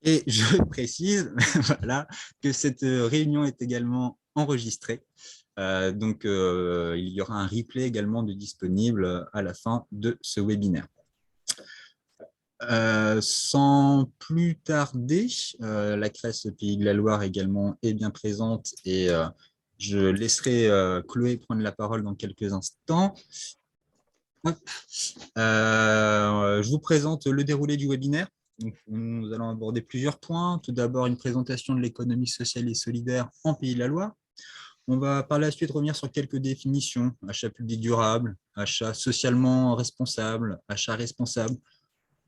Et je précise voilà, que cette réunion est également enregistrée. Il y aura un replay également de disponible à la fin de ce webinaire. Sans plus tarder, la CRES Pays de la Loire également est bien présente et je laisserai Chloé prendre la parole dans quelques instants. Je vous présente le déroulé du webinaire. Donc, nous allons aborder plusieurs points. Tout d'abord, une présentation de l'économie sociale et solidaire en Pays de la Loire. On va par la suite revenir sur quelques définitions. Achat public durable, achat socialement responsable, achat responsable.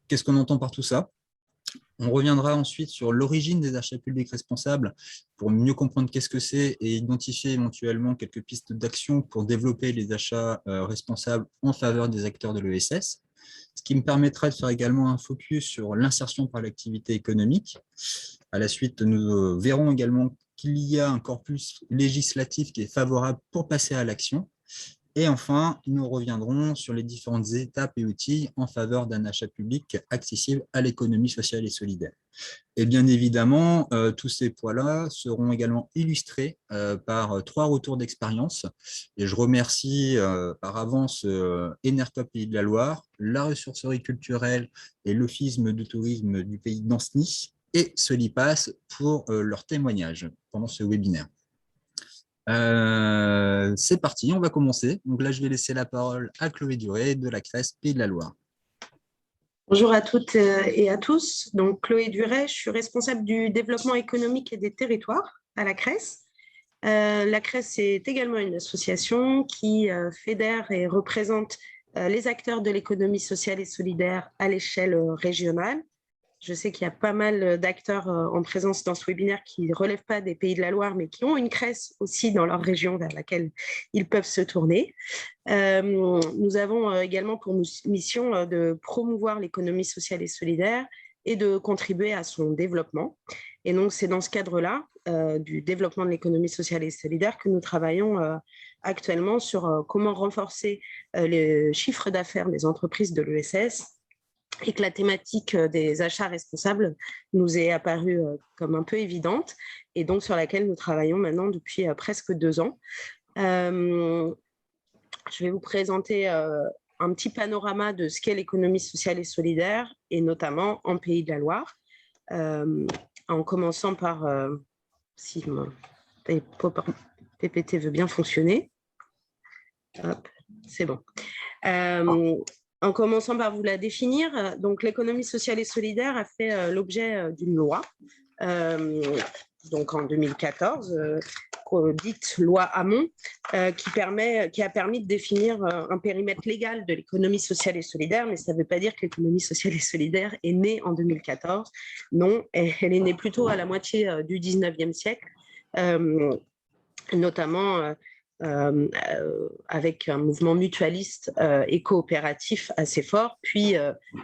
Qu'est-ce qu'on entend par tout ça? On reviendra ensuite sur l'origine des achats publics responsables pour mieux comprendre qu'est-ce que c'est et identifier éventuellement quelques pistes d'action pour développer les achats responsables en faveur des acteurs de l'ESS, ce qui me permettra de faire également un focus sur l'insertion par l'activité économique. À la suite, nous verrons également qu'il y a un corpus législatif qui est favorable pour passer à l'action. Et enfin, nous reviendrons sur les différentes étapes et outils en faveur d'un achat public accessible à l'économie sociale et solidaire. Et bien évidemment, tous ces points-là seront également illustrés par 3 retours d'expérience. Et je remercie par avance Enercop Pays de la Loire, la ressourcerie culturelle et l'Office de tourisme du pays d'Anceny et Solipass pour leur témoignage pendant ce webinaire. C'est parti, on va commencer. Donc là, je vais laisser la parole à Chloé Duré de la CRES Pays de la Loire. Bonjour à toutes et à tous. Donc, Chloé Duret, je suis responsable du développement économique et des territoires à la CRES. La CRES est également une association qui fédère et représente les acteurs de l'économie sociale et solidaire à l'échelle régionale. Je sais qu'il y a pas mal d'acteurs en présence dans ce webinaire qui ne relèvent pas des Pays de la Loire, mais qui ont une CRES aussi dans leur région vers laquelle ils peuvent se tourner. Nous avons également pour mission de promouvoir l'économie sociale et solidaire et de contribuer à son développement. Et donc, c'est dans ce cadre-là du développement de l'économie sociale et solidaire que nous travaillons actuellement sur comment renforcer les chiffres d'affaires des entreprises de l'ESS et que la thématique des achats responsables nous est apparue comme un peu évidente et donc sur laquelle nous travaillons maintenant depuis presque 2 ans. Je vais vous présenter un petit panorama de ce qu'est l'économie sociale et solidaire, et notamment en Pays de la Loire, en commençant par, si mon PPT veut bien fonctionner, hop, c'est bon. En commençant par vous la définir, donc l'économie sociale et solidaire a fait l'objet d'une loi, donc en 2014, dite loi Hamon, qui a permis de définir un périmètre légal de l'économie sociale et solidaire, mais ça ne veut pas dire que l'économie sociale et solidaire est née en 2014. Non, elle est née plutôt à la moitié du 19e siècle, notamment avec un mouvement mutualiste et coopératif assez fort, puis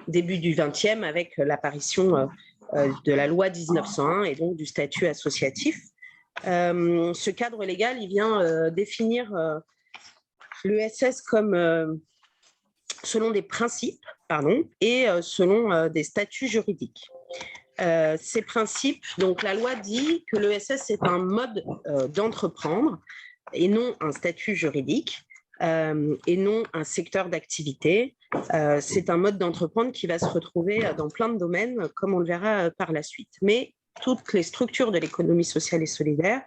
début du 20e avec l'apparition de la loi 1901 et donc du statut associatif. Ce cadre légal, il vient définir l'ESS comme selon des principes et selon des statuts juridiques. Ces principes, donc la loi dit que l'ESS est un mode d'entreprendre et non un statut juridique et non un secteur d'activité. C'est un mode d'entreprendre qui va se retrouver dans plein de domaines, comme on le verra par la suite. Mais toutes les structures de l'économie sociale et solidaire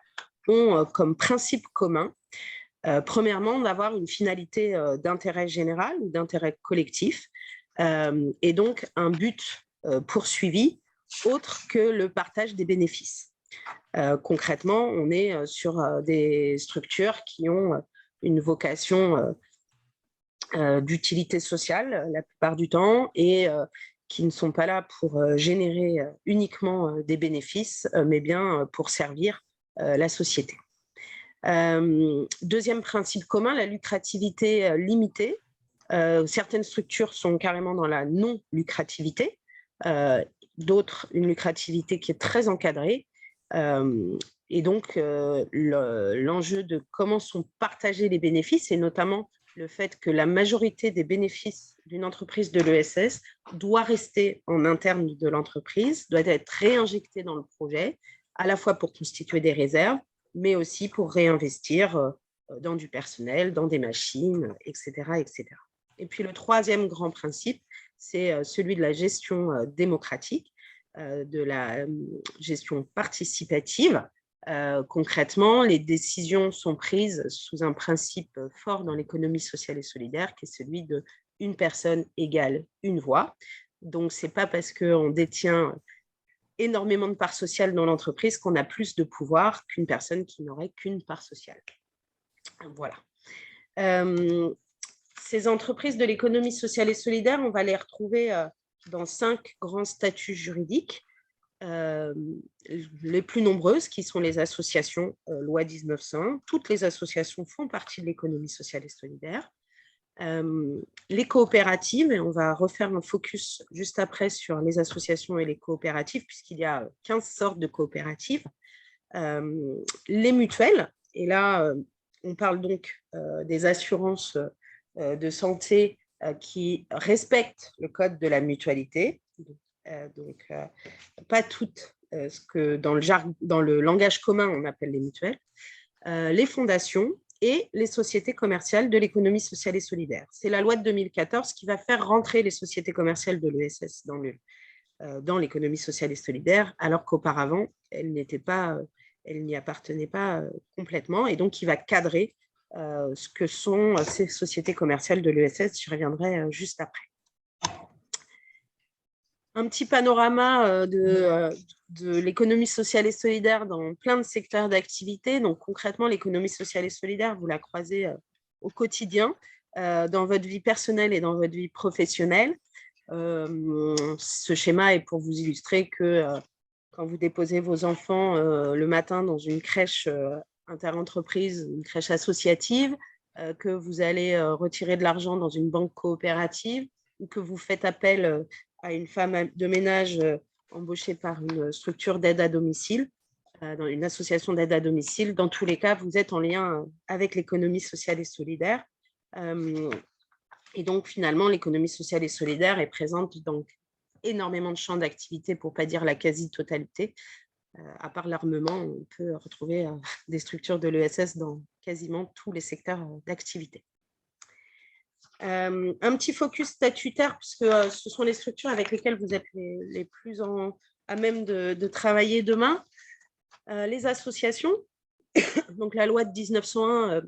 ont comme principe commun, premièrement, d'avoir une finalité d'intérêt général ou d'intérêt collectif, et donc un but poursuivi autre que le partage des bénéfices. Concrètement, on est sur des structures qui ont une vocation d'utilité sociale la plupart du temps et qui ne sont pas là pour générer uniquement des bénéfices, mais bien pour servir la société. Deuxième principe commun, la lucrativité limitée. Certaines structures sont carrément dans la non-lucrativité, d'autres une lucrativité qui est très encadrée. Et donc, l'enjeu de comment sont partagés les bénéfices, et notamment le fait que la majorité des bénéfices d'une entreprise de l'ESS doit rester en interne de l'entreprise, doit être réinjecté dans le projet, à la fois pour constituer des réserves, mais aussi pour réinvestir dans du personnel, dans des machines, etc., etc. Et puis le troisième grand principe, c'est celui de la gestion démocratique, de la gestion participative. Concrètement, les décisions sont prises sous un principe fort dans l'économie sociale et solidaire, qui est celui de une personne égale une voix. Donc, ce n'est pas parce qu'on détient énormément de parts sociales dans l'entreprise qu'on a plus de pouvoir qu'une personne qui n'aurait qu'une part sociale. Voilà. Ces entreprises de l'économie sociale et solidaire, on va les retrouver dans 5 grands statuts juridiques. Les plus nombreuses, qui sont les associations loi 1901. Toutes les associations font partie de l'économie sociale et solidaire. Les coopératives, et on va refaire un focus juste après sur les associations et les coopératives, puisqu'il y a 15 sortes de coopératives. Les mutuelles, et là, on parle donc des assurances de santé qui respectent le code de la mutualité. Donc, pas toutes ce que dans le langage commun, on appelle les mutuelles, les fondations et les sociétés commerciales de l'économie sociale et solidaire. C'est la loi de 2014 qui va faire rentrer les sociétés commerciales de l'ESS dans l'économie sociale et solidaire, alors qu'auparavant, elle n'y appartenait pas complètement, et donc qui va cadrer ce que sont ces sociétés commerciales de l'ESS. J'y reviendrai juste après. Un petit panorama de l'économie sociale et solidaire dans plein de secteurs d'activité. Donc, concrètement, l'économie sociale et solidaire, vous la croisez au quotidien, dans votre vie personnelle et dans votre vie professionnelle. Ce schéma est pour vous illustrer que quand vous déposez vos enfants le matin dans une crèche interentreprise, une crèche associative, que vous allez retirer de l'argent dans une banque coopérative, ou que vous faites appel à une femme de ménage embauchée par une structure d'aide à domicile, dans une association d'aide à domicile. Dans tous les cas, vous êtes en lien avec l'économie sociale et solidaire. Et donc, finalement, l'économie sociale et solidaire est présente dans énormément de champs d'activité, pour ne pas dire la quasi-totalité. À part l'armement, on peut retrouver des structures de l'ESS dans quasiment tous les secteurs d'activité. Un petit focus statutaire, puisque ce sont les structures avec lesquelles vous êtes les plus à même de travailler demain. Les associations, donc la loi de 1901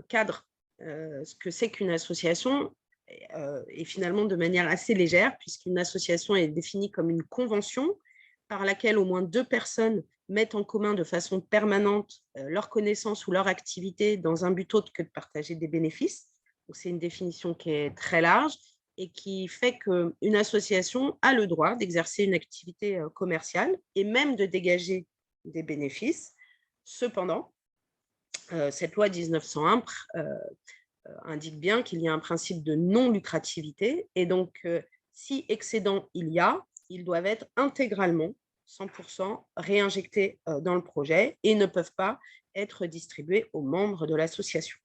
cadre ce que c'est qu'une association, et finalement de manière assez légère, puisqu'une association est définie comme une convention par laquelle au moins 2 personnes mettent en commun de façon permanente leur connaissance ou leur activité dans un but autre que de partager des bénéfices. C'est une définition qui est très large et qui fait qu'une association a le droit d'exercer une activité commerciale et même de dégager des bénéfices. Cependant, cette loi 1901 indique bien qu'il y a un principe de non-lucrativité, et donc si excédent il y a, ils doivent être intégralement 100% réinjectés dans le projet et ne peuvent pas être distribués aux membres de l'association.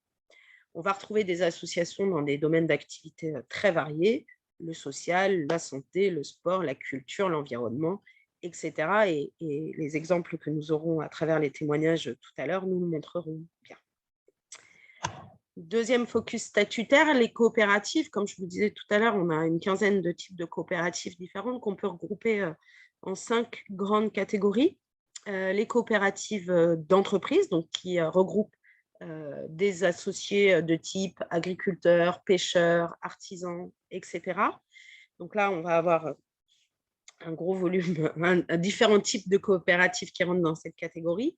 On va retrouver des associations dans des domaines d'activité très variés, le social, la santé, le sport, la culture, l'environnement, etc. Et les exemples que nous aurons à travers les témoignages tout à l'heure nous le montreront bien. Deuxième focus statutaire, les coopératives. Comme je vous disais tout à l'heure, on a une quinzaine de types de coopératives différentes qu'on peut regrouper en 5 grandes catégories. Les coopératives d'entreprise, donc qui regroupent des associés de type agriculteurs, pêcheurs, artisans, etc. Donc là, on va avoir un gros volume, différents types de coopératives qui rentrent dans cette catégorie.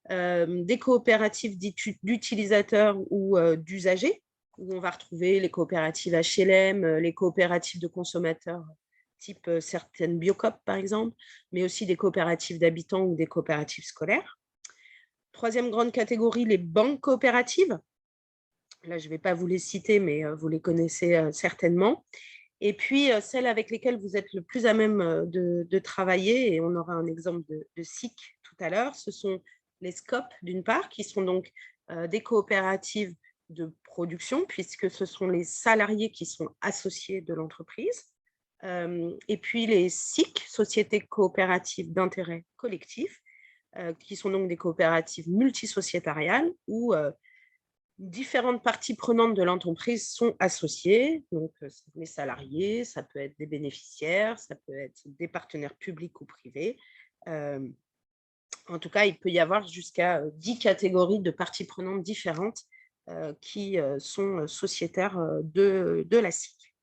Des coopératives d'utilisateurs ou d'usagers, où on va retrouver les coopératives HLM, les coopératives de consommateurs, type certaines Biocoop par exemple, mais aussi des coopératives d'habitants ou des coopératives scolaires. Troisième grande catégorie, les banques coopératives. Là, je ne vais pas vous les citer, mais vous les connaissez certainement. Et puis, celles avec lesquelles vous êtes le plus à même de travailler, et on aura un exemple de SIC tout à l'heure, ce sont les SCOP, d'une part, qui sont donc des coopératives de production, puisque ce sont les salariés qui sont associés de l'entreprise. Et puis les SIC, sociétés coopératives d'intérêt collectif, qui sont donc des coopératives multisociétariales où différentes parties prenantes de l'entreprise sont associées. Donc, les salariés, ça peut être des bénéficiaires, ça peut être des partenaires publics ou privés. En tout cas, il peut y avoir jusqu'à 10 catégories de parties prenantes différentes qui sont sociétaires de la SIC.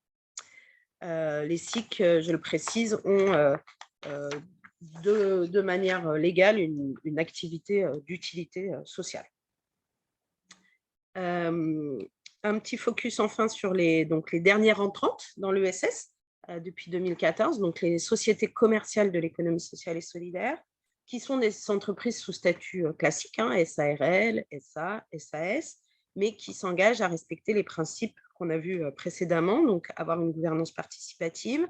Les SIC, je le précise, ont de manière légale une activité d'utilité sociale. Un petit focus enfin sur les dernières entrantes dans l'ESS depuis 2014, donc les sociétés commerciales de l'économie sociale et solidaire, qui sont des entreprises sous statut classique, SARL, SA, SAS, mais qui s'engagent à respecter les principes qu'on a vus précédemment, donc avoir une gouvernance participative,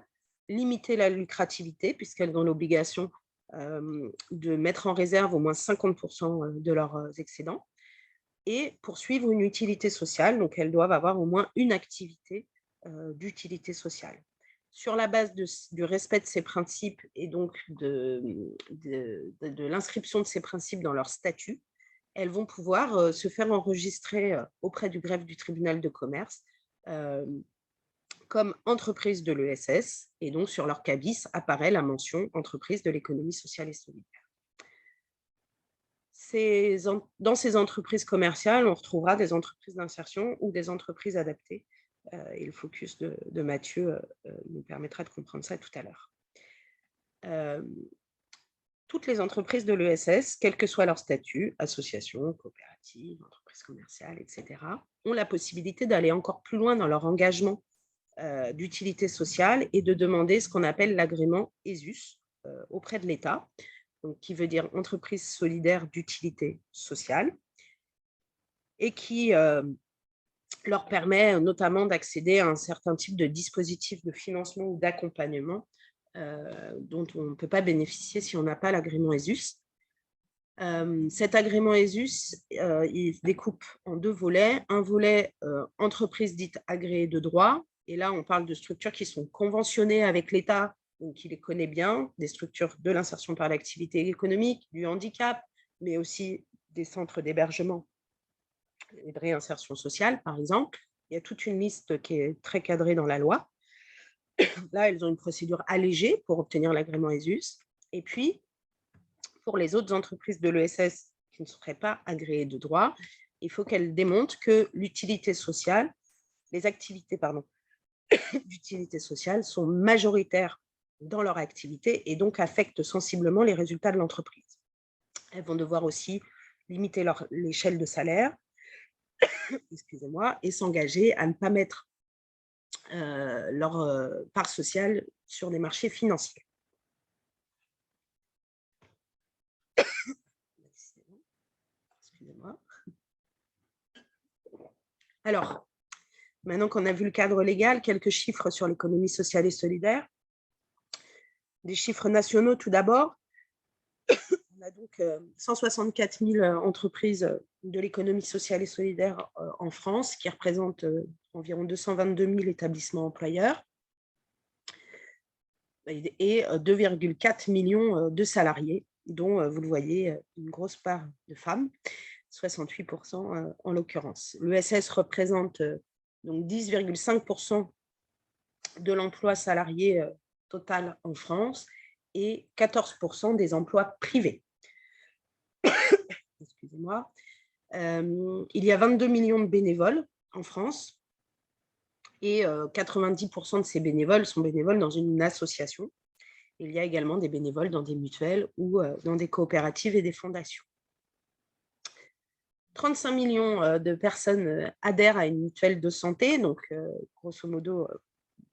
limiter la lucrativité, puisqu'elles ont l'obligation de mettre en réserve au moins 50% de leurs excédents, et poursuivre une utilité sociale, donc elles doivent avoir au moins une activité d'utilité sociale. Sur la base du respect de ces principes et donc de l'inscription de ces principes dans leur statut, elles vont pouvoir se faire enregistrer auprès du greffe du tribunal de commerce comme entreprise de l'ESS, et donc sur leur cabis apparaît la mention entreprise de l'économie sociale et solidaire. Dans ces entreprises commerciales, on retrouvera des entreprises d'insertion ou des entreprises adaptées. Et le focus de Mathieu nous permettra de comprendre ça tout à l'heure. Toutes les entreprises de l'ESS, quel que soit leur statut, association, coopérative, entreprise commerciale, etc., ont la possibilité d'aller encore plus loin dans leur engagement d'utilité sociale et de demander ce qu'on appelle l'agrément ESUS auprès de l'État, donc qui veut dire entreprise solidaire d'utilité sociale, et qui leur permet notamment d'accéder à un certain type de dispositif de financement ou d'accompagnement dont on ne peut pas bénéficier si on n'a pas l'agrément ESUS. Cet agrément ESUS, il se découpe en deux volets. Un volet entreprise dite agréée de droit, et là on parle de structures qui sont conventionnées avec l'État, donc qui les connaît bien, des structures de l'insertion par l'activité économique, du handicap, mais aussi des centres d'hébergement et de réinsertion sociale, par exemple. Il y a toute une liste qui est très cadrée dans la loi. Là, elles ont une procédure allégée pour obtenir l'agrément ESUS. Et puis, pour les autres entreprises de l'ESS qui ne seraient pas agréées de droit, il faut qu'elles démontrent que l'utilité sociale, les activités d'utilité sociale sont majoritaires dans leur activité et donc affectent sensiblement les résultats de l'entreprise. Elles vont devoir aussi limiter l'échelle de salaire, excusez-moi, et s'engager à ne pas mettre leur part sociale sur des marchés financiers. Excusez-moi. Alors, maintenant qu'on a vu le cadre légal, quelques chiffres sur l'économie sociale et solidaire. Des chiffres nationaux tout d'abord. On a donc 164 000 entreprises de l'économie sociale et solidaire en France, qui représentent environ 222 000 établissements employeurs et 2,4 millions de salariés, dont, vous le voyez, une grosse part de femmes, 68% en l'occurrence. L'ESS représente donc 10,5% de l'emploi salarié total en France et 14% des emplois privés. Excusez-moi. Il y a 22 millions de bénévoles en France et 90% de ces bénévoles sont bénévoles dans une association. Il y a également des bénévoles dans des mutuelles ou dans des coopératives et des fondations. 35 millions de personnes adhèrent à une mutuelle de santé, donc grosso modo,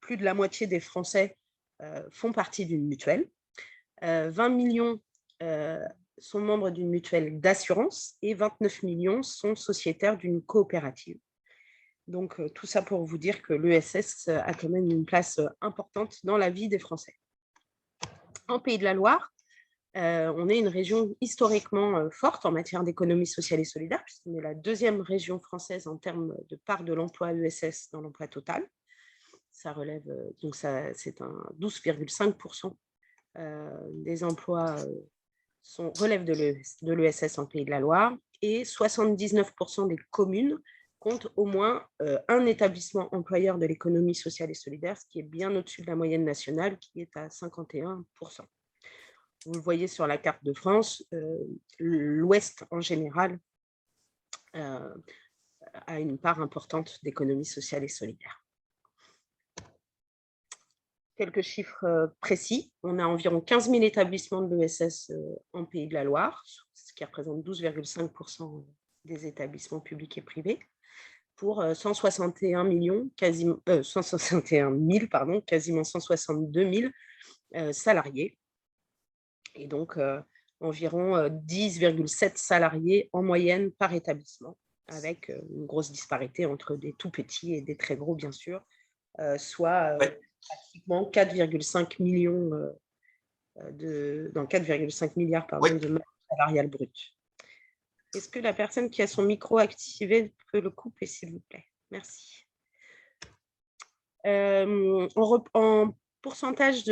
plus de la moitié des Français font partie d'une mutuelle. 20 millions sont membres d'une mutuelle d'assurance et 29 millions sont sociétaires d'une coopérative. Donc, tout ça pour vous dire que l'ESS a quand même une place importante dans la vie des Français. En Pays de la Loire, On est une région historiquement forte en matière d'économie sociale et solidaire, puisqu'on est la deuxième région française en termes de part de l'emploi ESS dans l'emploi total. Ça relève, donc c'est un 12,5% des emplois relèvent de l'ESS en Pays de la Loire, et 79% des communes comptent au moins un établissement employeur de l'économie sociale et solidaire, ce qui est bien au-dessus de la moyenne nationale, qui est à 51%. Vous le voyez sur la carte de France, l'Ouest en général a une part importante d'économie sociale et solidaire. Quelques chiffres précis. On a environ 15 000 établissements de l'ESS en Pays de la Loire, ce qui représente 12,5% des établissements publics et privés, pour 161 000, quasiment 162 000 salariés. Et donc, environ 10,7 salariés en moyenne par établissement, avec une grosse disparité entre des tout petits et des très gros, bien sûr, soit pratiquement 4,5 millions dans 4,5 milliards de masse salariale brute. Est-ce que la personne qui a son micro activé peut le couper, s'il vous plaît? Merci. En pourcentage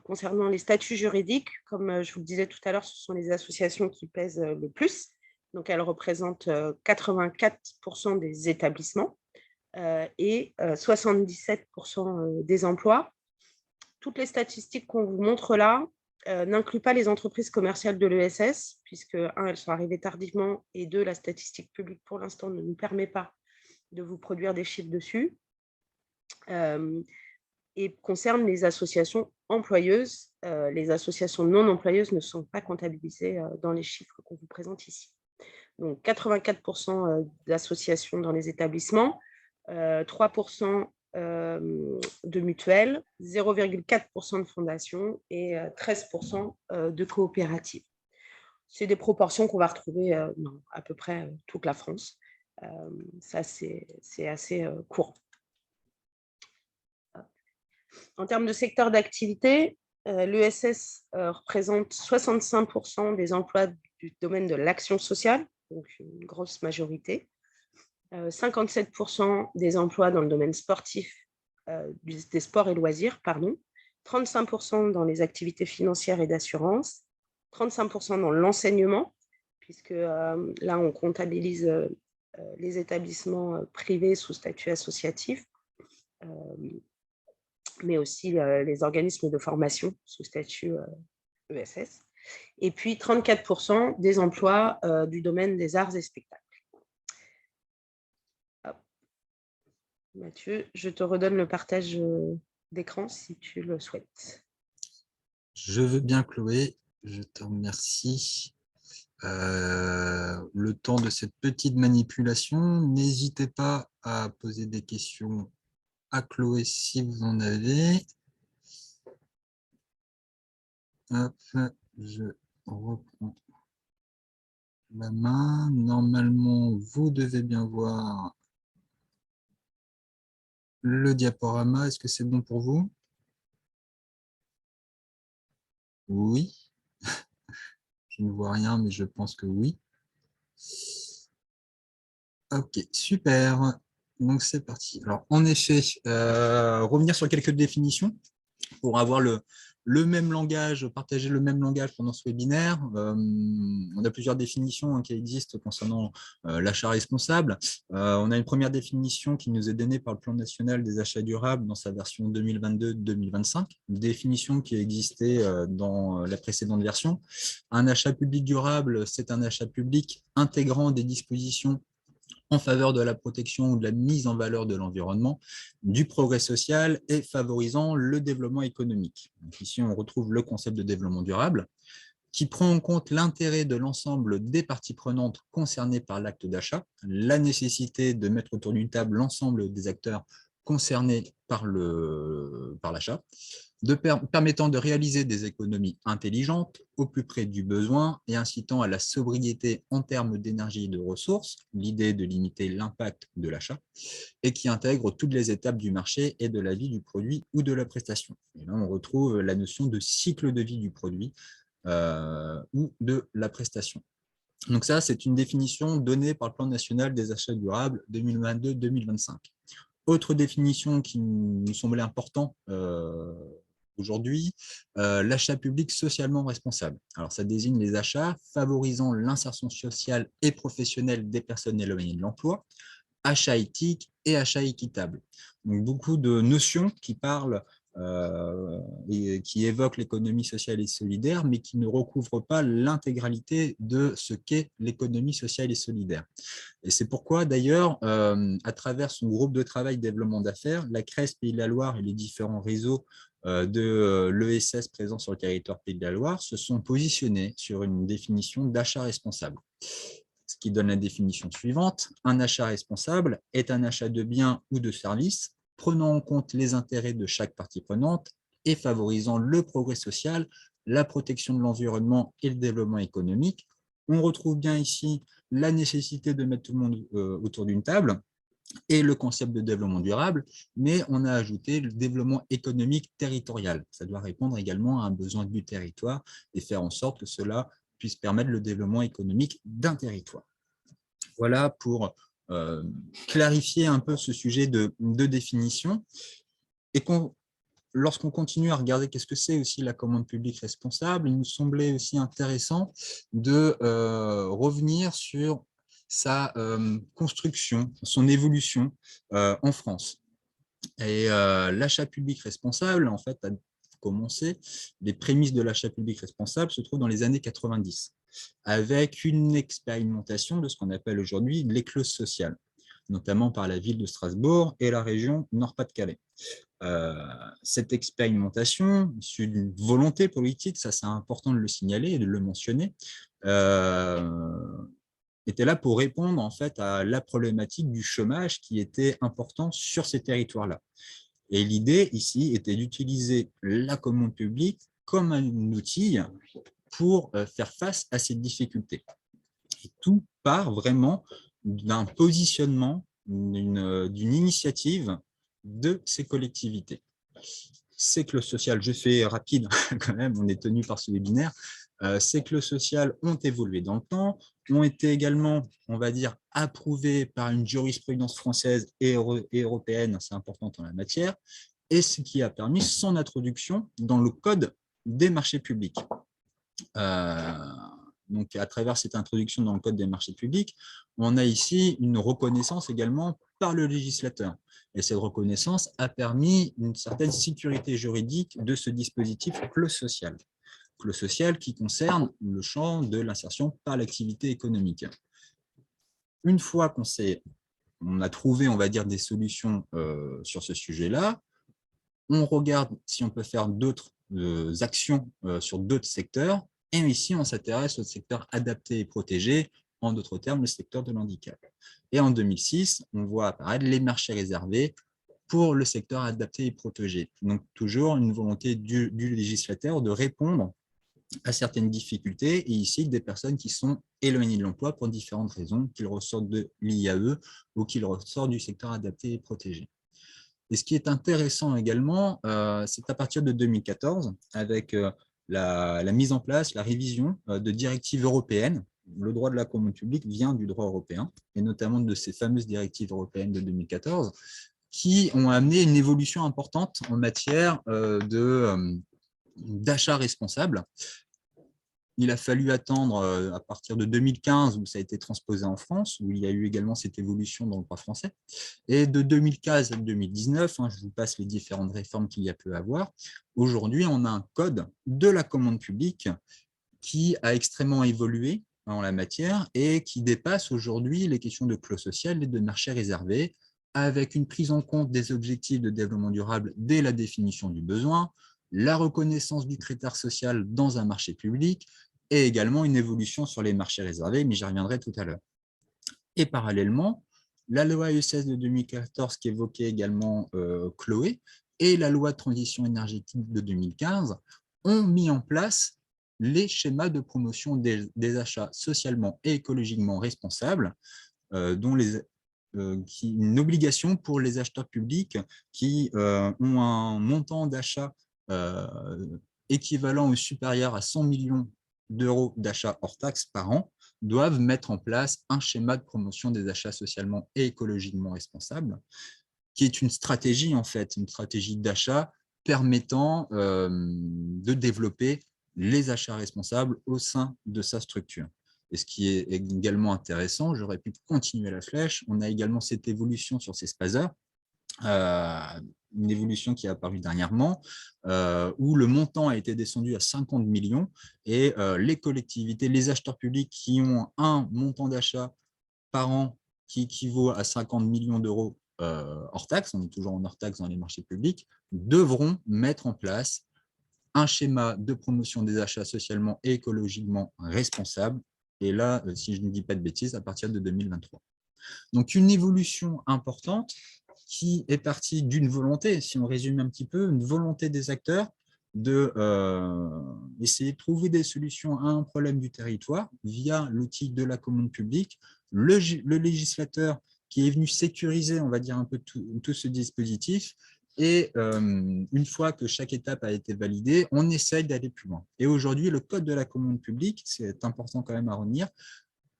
concernant les statuts juridiques, comme je vous le disais tout à l'heure, ce sont les associations qui pèsent le plus. Donc, elles représentent 84% des établissements et 77% des emplois. Toutes les statistiques qu'on vous montre là n'incluent pas les entreprises commerciales de l'ESS, puisque, un, elles sont arrivées tardivement, et deux, la statistique publique, pour l'instant, ne nous permet pas de vous produire des chiffres dessus. Et concerne les associations employeuses. Les associations non employeuses ne sont pas comptabilisées dans les chiffres qu'on vous présente ici. Donc, 84% d'associations dans les établissements, 3% de mutuelles, 0,4% de fondations et 13% de coopératives. C'est des proportions qu'on va retrouver dans à peu près toute la France. Ça, c'est assez courant. En termes de secteur d'activité, l'ESS représente 65% des emplois du domaine de l'action sociale, donc une grosse majorité, 57% des emplois dans le domaine sportif, des sports et loisirs, 35% dans les activités financières et d'assurance, 35% dans l'enseignement, puisque là, on comptabilise les établissements privés sous statut associatif, mais aussi les organismes de formation sous statut ESS, et puis 34% des emplois du domaine des arts et spectacles. Hop. Mathieu, je te redonne le partage d'écran si tu le souhaites. Je veux bien, Chloé, je te remercie. Le temps de cette petite manipulation, n'hésitez pas à poser des questions à Chloé si vous en avez. Hop, je reprends la main. Normalement, vous devez bien voir le diaporama. Est-ce que c'est bon pour vous? Oui. Je ne vois rien, mais je pense que oui. Ok, super. Donc, c'est parti. Alors, en effet, revenir sur quelques définitions pour avoir le même langage, partager le même langage pendant ce webinaire. On a plusieurs définitions qui existent concernant l'achat responsable. On a une première définition qui nous est donnée par le Plan national des achats durables dans sa version 2022-2025, une définition qui existait dans la précédente version. Un achat public durable, c'est un achat public intégrant des dispositions en faveur de la protection ou de la mise en valeur de l'environnement, du progrès social et favorisant le développement économique. Donc ici, on retrouve le concept de développement durable qui prend en compte l'intérêt de l'ensemble des parties prenantes concernées par l'acte d'achat, la nécessité de mettre autour d'une table l'ensemble des acteurs concernés par l'achat, permettant de réaliser des économies intelligentes au plus près du besoin et incitant à la sobriété en termes d'énergie et de ressources, l'idée de limiter l'impact de l'achat, et qui intègre toutes les étapes du marché et de la vie du produit ou de la prestation. Et là, on retrouve la notion de cycle de vie du produit ou de la prestation. Donc ça, c'est une définition donnée par le Plan national des achats durables 2022-2025. Autre définition qui nous semblait important aujourd'hui, l'achat public socialement responsable. Alors, ça désigne les achats favorisant l'insertion sociale et professionnelle des personnes éloignées de l'emploi, achat éthique et achat équitable. Donc, beaucoup de notions qui parlent et qui évoquent l'économie sociale et solidaire, mais qui ne recouvrent pas l'intégralité de ce qu'est l'économie sociale et solidaire. Et c'est pourquoi, d'ailleurs, à travers son groupe de travail développement d'affaires, la CRES Pays de la Loire et les différents réseaux de l'ESS présents sur le territoire Pays de la Loire se sont positionnés sur une définition d'achat responsable. Ce qui donne la définition suivante: un achat responsable est un achat de biens ou de services prenant en compte les intérêts de chaque partie prenante et favorisant le progrès social, la protection de l'environnement et le développement économique. On retrouve bien ici la nécessité de mettre tout le monde autour d'une table et le concept de développement durable, mais on a ajouté le développement économique territorial. Ça doit répondre également à un besoin du territoire et faire en sorte que cela puisse permettre le développement économique d'un territoire. Voilà pour clarifier un peu ce sujet de définition. Et lorsqu'on continue à regarder qu'est-ce que c'est aussi la commande publique responsable, il nous semblait aussi intéressant de revenir sur sa construction, son évolution en France. Et l'achat public responsable, en fait, a commencé, les prémices de l'achat public responsable se trouvent dans les années 90, avec une expérimentation de ce qu'on appelle aujourd'hui l'éclose sociale, notamment par la ville de Strasbourg et la région Nord-Pas-de-Calais. Cette expérimentation, issue d'une volonté politique, ça c'est important de le signaler et de le mentionner, était là pour répondre en fait à la problématique du chômage qui était important sur ces territoires-là. Et l'idée ici était d'utiliser la commande publique comme un outil pour faire face à ces difficultés. Et tout part vraiment d'un positionnement, d'une initiative de ces collectivités. C'est que le social, je fais rapide quand même, on est tenu par ce webinaire, ces clauses sociales ont évolué dans le temps, ont été également, on va dire, approuvées par une jurisprudence française et européenne assez importante en la matière, et ce qui a permis son introduction dans le Code des marchés publics. Donc, à travers cette introduction dans le Code des marchés publics, on a ici une reconnaissance également par le législateur. Et cette reconnaissance a permis une certaine sécurité juridique de ce dispositif clause sociale. Clause sociale qui concerne le champ de l'insertion par l'activité économique. Une fois qu'on a trouvé, on va dire, des solutions sur ce sujet-là, on regarde si on peut faire d'autres actions sur d'autres secteurs. Et ici, on s'intéresse au secteur adapté et protégé, en d'autres termes, le secteur de l'handicap. Et en 2006, on voit apparaître les marchés réservés pour le secteur adapté et protégé. Donc, toujours une volonté du législateur de répondre à certaines difficultés, et ici, des personnes qui sont éloignées de l'emploi pour différentes raisons, qu'ils ressortent de l'IAE ou qu'ils ressortent du secteur adapté et protégé. Et ce qui est intéressant également, c'est à partir de 2014, avec la mise en place, la révision de directives européennes. Le droit de la commande publique vient du droit européen, et notamment de ces fameuses directives européennes de 2014, qui ont amené une évolution importante en matière d'achat responsable. Il a fallu attendre à partir de 2015, où ça a été transposé en France, où il y a eu également cette évolution dans le droit français. Et de 2015 à 2019, je vous passe les différentes réformes qu'il y a pu avoir, aujourd'hui, on a un code de la commande publique qui a extrêmement évolué en la matière et qui dépasse aujourd'hui les questions de clause sociale et de marché réservé, avec une prise en compte des objectifs de développement durable dès la définition du besoin, la reconnaissance du critère social dans un marché public et également une évolution sur les marchés réservés, mais j'y reviendrai tout à l'heure. Et parallèlement, la loi ESS de 2014 qu'évoquait également Chloé et la loi de transition énergétique de 2015 ont mis en place les schémas de promotion des achats socialement et écologiquement responsables, dont une obligation pour les acheteurs publics qui ont un montant d'achat équivalent ou supérieur à 100 millions d'euros d'achats hors taxes par an, doivent mettre en place un schéma de promotion des achats socialement et écologiquement responsables, qui est une stratégie, en fait, une stratégie d'achat permettant de développer les achats responsables au sein de sa structure. Et ce qui est également intéressant, j'aurais pu continuer la flèche, on a également cette évolution sur ces SPASA, une évolution qui est apparue dernièrement, où le montant a été descendu à 50 millions et les collectivités, les acheteurs publics qui ont un montant d'achat par an qui équivaut à 50 millions d'euros hors taxe, on est toujours en hors taxe dans les marchés publics, devront mettre en place un schéma de promotion des achats socialement et écologiquement responsables. Et là, si je ne dis pas de bêtises, à partir de 2023. Donc, une évolution importante qui est partie d'une volonté, si on résume un petit peu, une volonté des acteurs de essayer de trouver des solutions à un problème du territoire via l'outil de la commande publique, le législateur qui est venu sécuriser, on va dire, un peu tout ce dispositif. Et une fois que chaque étape a été validée, on essaye d'aller plus loin. Et aujourd'hui, le code de la commande publique, c'est important quand même à retenir,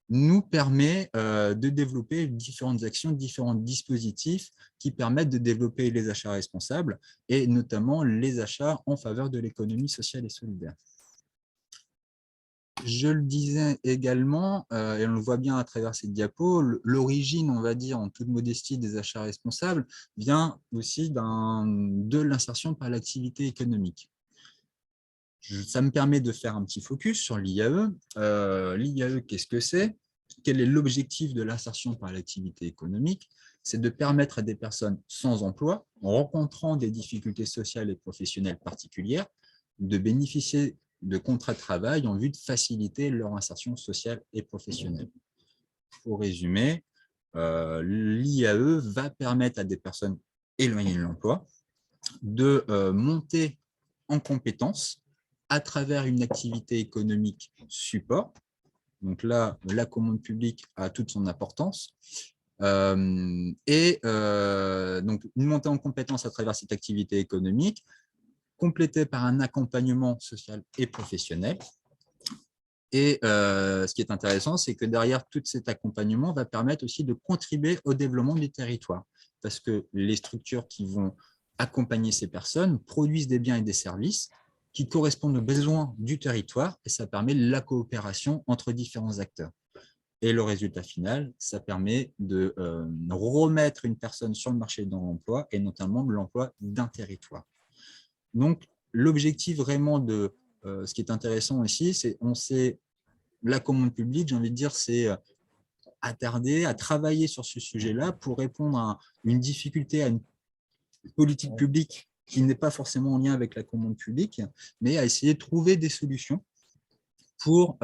nous permet de développer différentes actions, différents dispositifs qui permettent de développer les achats responsables et notamment les achats en faveur de l'économie sociale et solidaire. Je le disais également, et on le voit bien à travers cette diapo, l'origine, on va dire, en toute modestie des achats responsables vient aussi de l'insertion par l'activité économique. Ça me permet de faire un petit focus sur l'IAE. L'IAE, qu'est-ce que c'est? Quel est l'objectif de l'insertion par l'activité économique? C'est de permettre à des personnes sans emploi, rencontrant des difficultés sociales et professionnelles particulières, de bénéficier de contrats de travail en vue de faciliter leur insertion sociale et professionnelle. Pour résumer, l'IAE va permettre à des personnes éloignées de l'emploi de monter en compétences à travers une activité économique support. Donc là, la commande publique a toute son importance. Donc, une montée en compétences à travers cette activité économique, complétée par un accompagnement social et professionnel. Et ce qui est intéressant, c'est que derrière tout cet accompagnement va permettre aussi de contribuer au développement du territoire. Parce que les structures qui vont accompagner ces personnes produisent des biens et des services qui correspondent aux besoins du territoire et ça permet la coopération entre différents acteurs. Et le résultat final, ça permet de remettre une personne sur le marché de l'emploi et notamment de l'emploi d'un territoire. Donc, l'objectif vraiment de ce qui est intéressant aussi, c'est on sait la commande publique, j'ai envie de dire, c'est attarder à travailler sur ce sujet-là pour répondre à une difficulté, à une politique publique qui n'est pas forcément en lien avec la commande publique, mais à essayer de trouver des solutions pour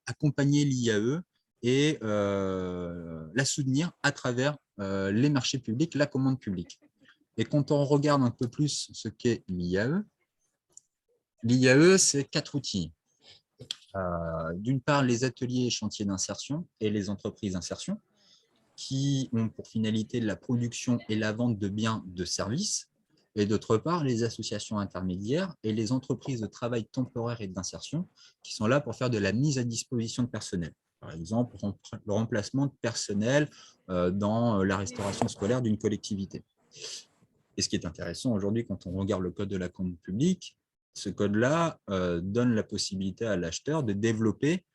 accompagner l'IAE et la soutenir à travers les marchés publics, la commande publique. Et quand on regarde un peu plus ce qu'est l'IAE, c'est 4 outils. D'une part, les ateliers et chantiers d'insertion et les entreprises d'insertion qui ont pour finalité la production et la vente de biens, de services, et d'autre part, les associations intermédiaires et les entreprises de travail temporaire et d'insertion qui sont là pour faire de la mise à disposition de personnel. Par exemple, le remplacement de personnel dans la restauration scolaire d'une collectivité. Et ce qui est intéressant aujourd'hui, quand on regarde le code de la commande publique, ce code-là donne la possibilité à l'acheteur de développer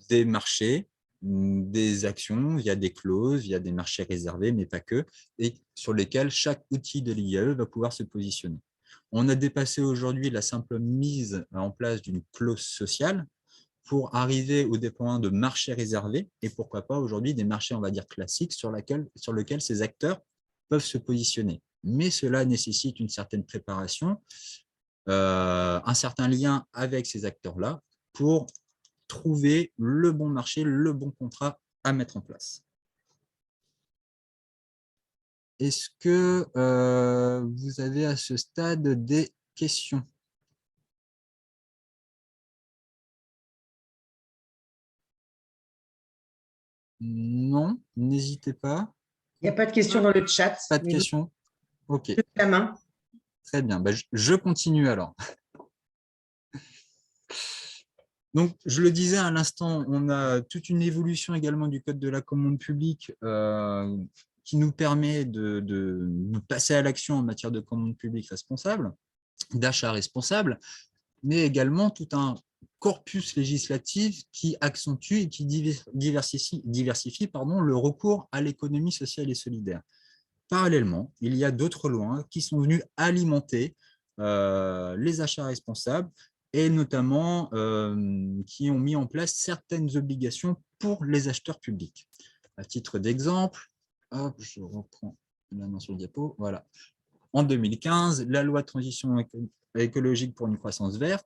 des marchés, des actions via des clauses, via des marchés réservés, mais pas que, et sur lesquels chaque outil de l'IAE va pouvoir se positionner. On a dépassé aujourd'hui la simple mise en place d'une clause sociale pour arriver au déploiement de marchés réservés et pourquoi pas aujourd'hui des marchés, on va dire, classiques sur lesquels ces acteurs peuvent se positionner. Mais cela nécessite une certaine préparation, un certain lien avec ces acteurs-là pour trouver le bon marché, le bon contrat à mettre en place. Est-ce que vous avez à ce stade des questions? Non, n'hésitez pas. Il n'y a pas de questions dans le chat. Pas de questions? Ok, La main. très bien. Bah, je continue alors. Donc, je le disais à l'instant, on a toute une évolution également du code de la commande publique qui nous permet de passer à l'action en matière de commande publique responsable, d'achat responsable, mais également tout un corpus législatif qui accentue et qui diversifie le recours à l'économie sociale et solidaire. Parallèlement, il y a d'autres lois qui sont venues alimenter les achats responsables et notamment qui ont mis en place certaines obligations pour les acheteurs publics. À titre d'exemple, je reprends la main sur le diapo, voilà. En 2015, la loi de transition écologique pour une croissance verte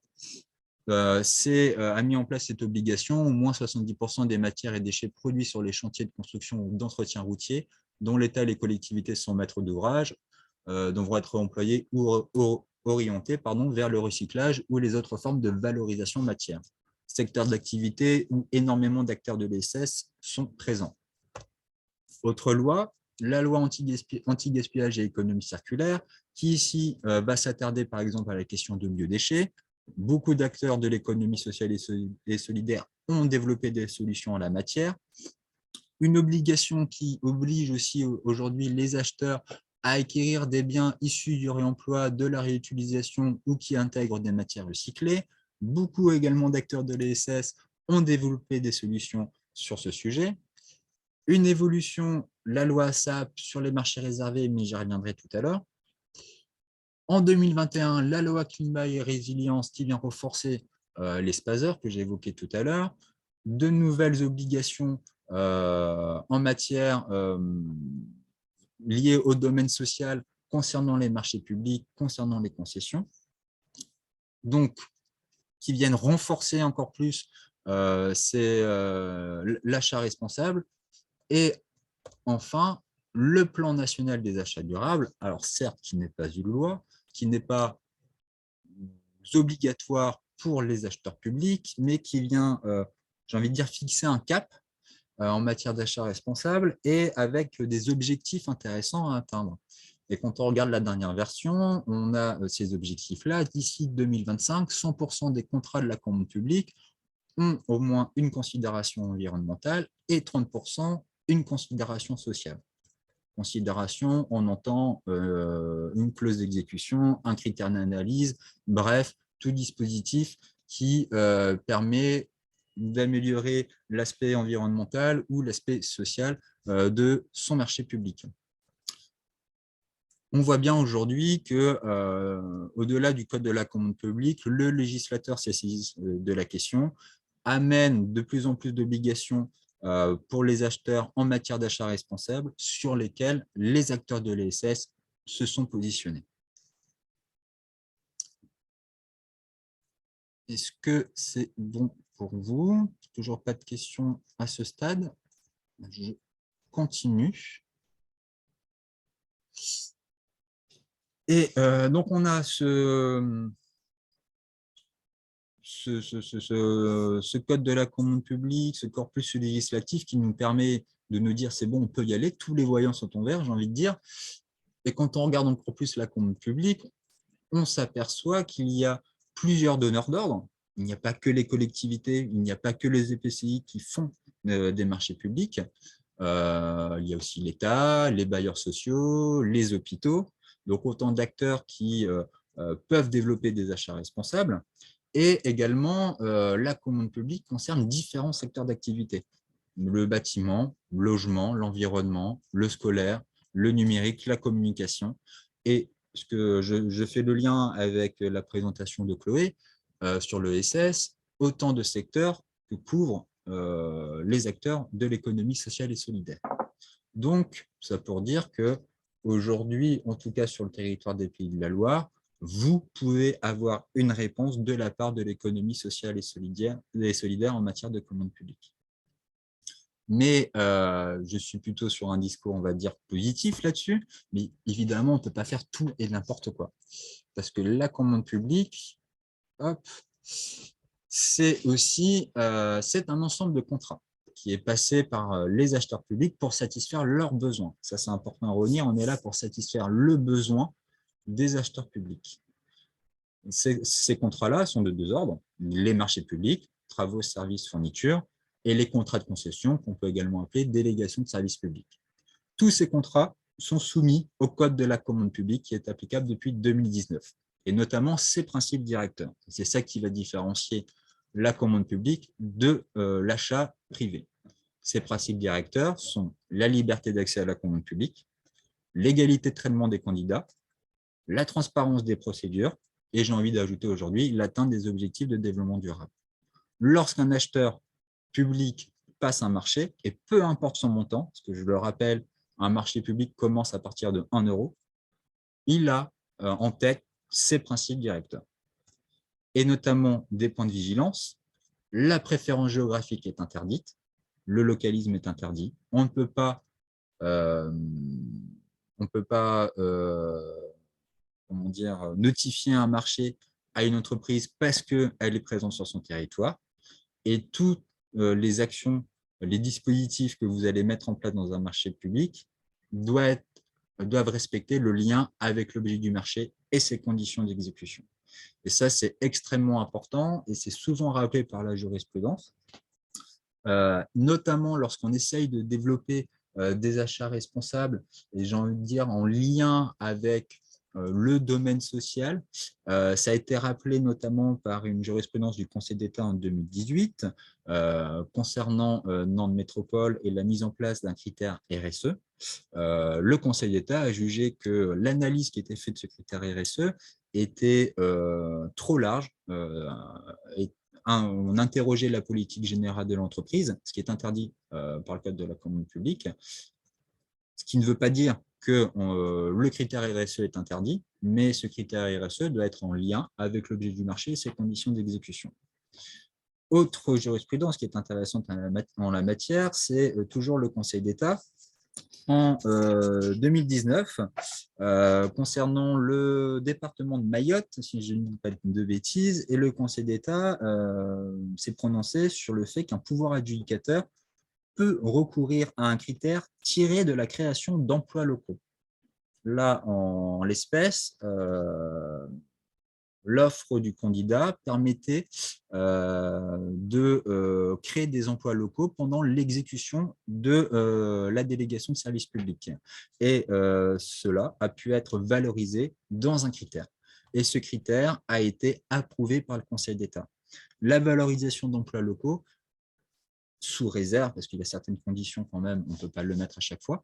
a mis en place cette obligation. Au moins 70% des matières et déchets produits sur les chantiers de construction ou d'entretien routier, dont l'État et les collectivités sont maîtres d'ouvrage, devront être employés ou orientés vers le recyclage ou les autres formes de valorisation matière. Secteur d'activité où énormément d'acteurs de l'ESS sont présents. Autre loi, la loi anti-gaspillage et économie circulaire, qui ici va s'attarder par exemple à la question de biodéchets. Beaucoup d'acteurs de l'économie sociale et solidaire ont développé des solutions en la matière. Une obligation qui oblige aussi aujourd'hui les acheteurs à acquérir des biens issus du réemploi, de la réutilisation ou qui intègrent des matières recyclées. Beaucoup également d'acteurs de l'ESS ont développé des solutions sur ce sujet. Une évolution, la loi ASAP sur les marchés réservés, mais j'y reviendrai tout à l'heure. En 2021, la loi climat et résilience qui vient renforcer les SPASER que j'ai évoqué tout à l'heure. De nouvelles obligations en matière liées au domaine social concernant les marchés publics, concernant les concessions. Donc, qui viennent renforcer encore plus l'achat responsable. Et enfin, le plan national des achats durables, alors certes, qui n'est pas une loi, qui n'est pas obligatoire pour les acheteurs publics, mais qui vient, j'ai envie de dire, fixer un cap en matière d'achat responsable et avec des objectifs intéressants à atteindre. Et quand on regarde la dernière version, on a ces objectifs-là. D'ici 2025, 100% des contrats de la commande publique ont au moins une considération environnementale et 30% une considération sociale. Considération, on entend une clause d'exécution, un critère d'analyse, bref, tout dispositif qui permet d'améliorer l'aspect environnemental ou l'aspect social de son marché public. On voit bien aujourd'hui que, au-delà du code de la commande publique, le législateur s'est saisi de la question, amène de plus en plus d'obligations pour les acheteurs en matière d'achat responsable sur lesquels les acteurs de l'ESS se sont positionnés. Est-ce que c'est bon pour vous? Toujours pas de questions à ce stade. Je continue. Et donc, on a ce code de la commande publique, ce corpus législatif qui nous permet de nous dire c'est bon, on peut y aller, tous les voyants sont en vert, j'ai envie de dire. Et quand on regarde encore plus la commande publique, on s'aperçoit qu'il y a plusieurs donneurs d'ordre. Il n'y a pas que les collectivités, il n'y a pas que les EPCI qui font des marchés publics. Il y a aussi l'État, les bailleurs sociaux, les hôpitaux. Donc, autant d'acteurs qui peuvent développer des achats responsables. Et également, la commande publique concerne différents secteurs d'activité. Le bâtiment, le logement, l'environnement, le scolaire, le numérique, la communication. Et ce que je fais le lien avec la présentation de Chloé sur l'ESS, autant de secteurs que couvrent les acteurs de l'économie sociale et solidaire. Donc, ça pour dire qu'aujourd'hui, en tout cas sur le territoire des Pays de la Loire, vous pouvez avoir une réponse de la part de l'économie sociale et solidaire en matière de commande publique. Mais je suis plutôt sur un discours, on va dire, positif là-dessus. Mais évidemment, on ne peut pas faire tout et n'importe quoi. Parce que la commande publique, hop, c'est aussi c'est un ensemble de contrats qui est passé par les acheteurs publics pour satisfaire leurs besoins. Ça, c'est important à retenir. On est là pour satisfaire le besoin des acheteurs publics. Ces contrats-là sont de deux ordres, les marchés publics, travaux, services, fournitures, et les contrats de concession, qu'on peut également appeler délégation de services publics. Tous ces contrats sont soumis au Code de la commande publique qui est applicable depuis 2019, et notamment ses principes directeurs. C'est ça qui va différencier la commande publique de l'achat privé. Ces principes directeurs sont la liberté d'accès à la commande publique, l'égalité de traitement des candidats, la transparence des procédures, et j'ai envie d'ajouter aujourd'hui l'atteinte des objectifs de développement durable. Lorsqu'un acheteur public passe un marché, et peu importe son montant, parce que je le rappelle, un marché public commence à partir de 1 euro, il a en tête ses principes directeurs. Et notamment des points de vigilance, la préférence géographique est interdite, le localisme est interdit, on ne peut pas comment dire, notifier un marché à une entreprise parce qu'elle est présente sur son territoire. Et toutes les actions, les dispositifs que vous allez mettre en place dans un marché public doivent respecter le lien avec l'objet du marché et ses conditions d'exécution. Et ça, c'est extrêmement important et c'est souvent rappelé par la jurisprudence, notamment lorsqu'on essaye de développer des achats responsables, et j'ai envie de dire en lien avec le domaine social. Ça a été rappelé notamment par une jurisprudence du Conseil d'État en 2018 concernant Nantes Métropole et la mise en place d'un critère RSE. Le Conseil d'État a jugé que l'analyse qui était faite de ce critère RSE était trop large et on interrogeait la politique générale de l'entreprise, ce qui est interdit par le code de la commande publique, ce qui ne veut pas dire que le critère RSE est interdit, mais ce critère RSE doit être en lien avec l'objet du marché et ses conditions d'exécution. Autre jurisprudence qui est intéressante en la matière, c'est toujours le Conseil d'État en 2019 concernant le département de Mayotte, si je ne dis pas de bêtises, et le Conseil d'État s'est prononcé sur le fait qu'un pouvoir adjudicateur peut recourir à un critère tiré de la création d'emplois locaux. Là, en l'espèce, l'offre du candidat permettait de créer des emplois locaux pendant l'exécution de la délégation de services publics. Et cela a pu être valorisé dans un critère. Et ce critère a été approuvé par le Conseil d'État. La valorisation d'emplois locaux, sous réserve, parce qu'il y a certaines conditions quand même, on ne peut pas le mettre à chaque fois,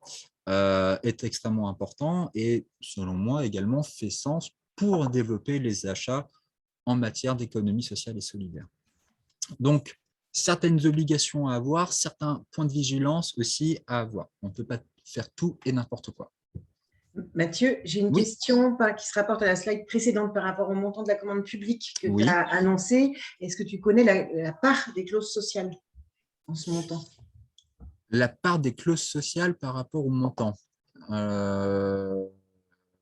est extrêmement important et, selon moi, également fait sens pour développer les achats en matière d'économie sociale et solidaire. Donc, certaines obligations à avoir, certains points de vigilance aussi à avoir. On ne peut pas faire tout et n'importe quoi. Mathieu, j'ai une question qui se rapporte à la slide précédente par rapport au montant de la commande publique que tu as annoncé. Est-ce que tu connais la part des clauses sociales en ce montant? La part des clauses sociales par rapport au montant.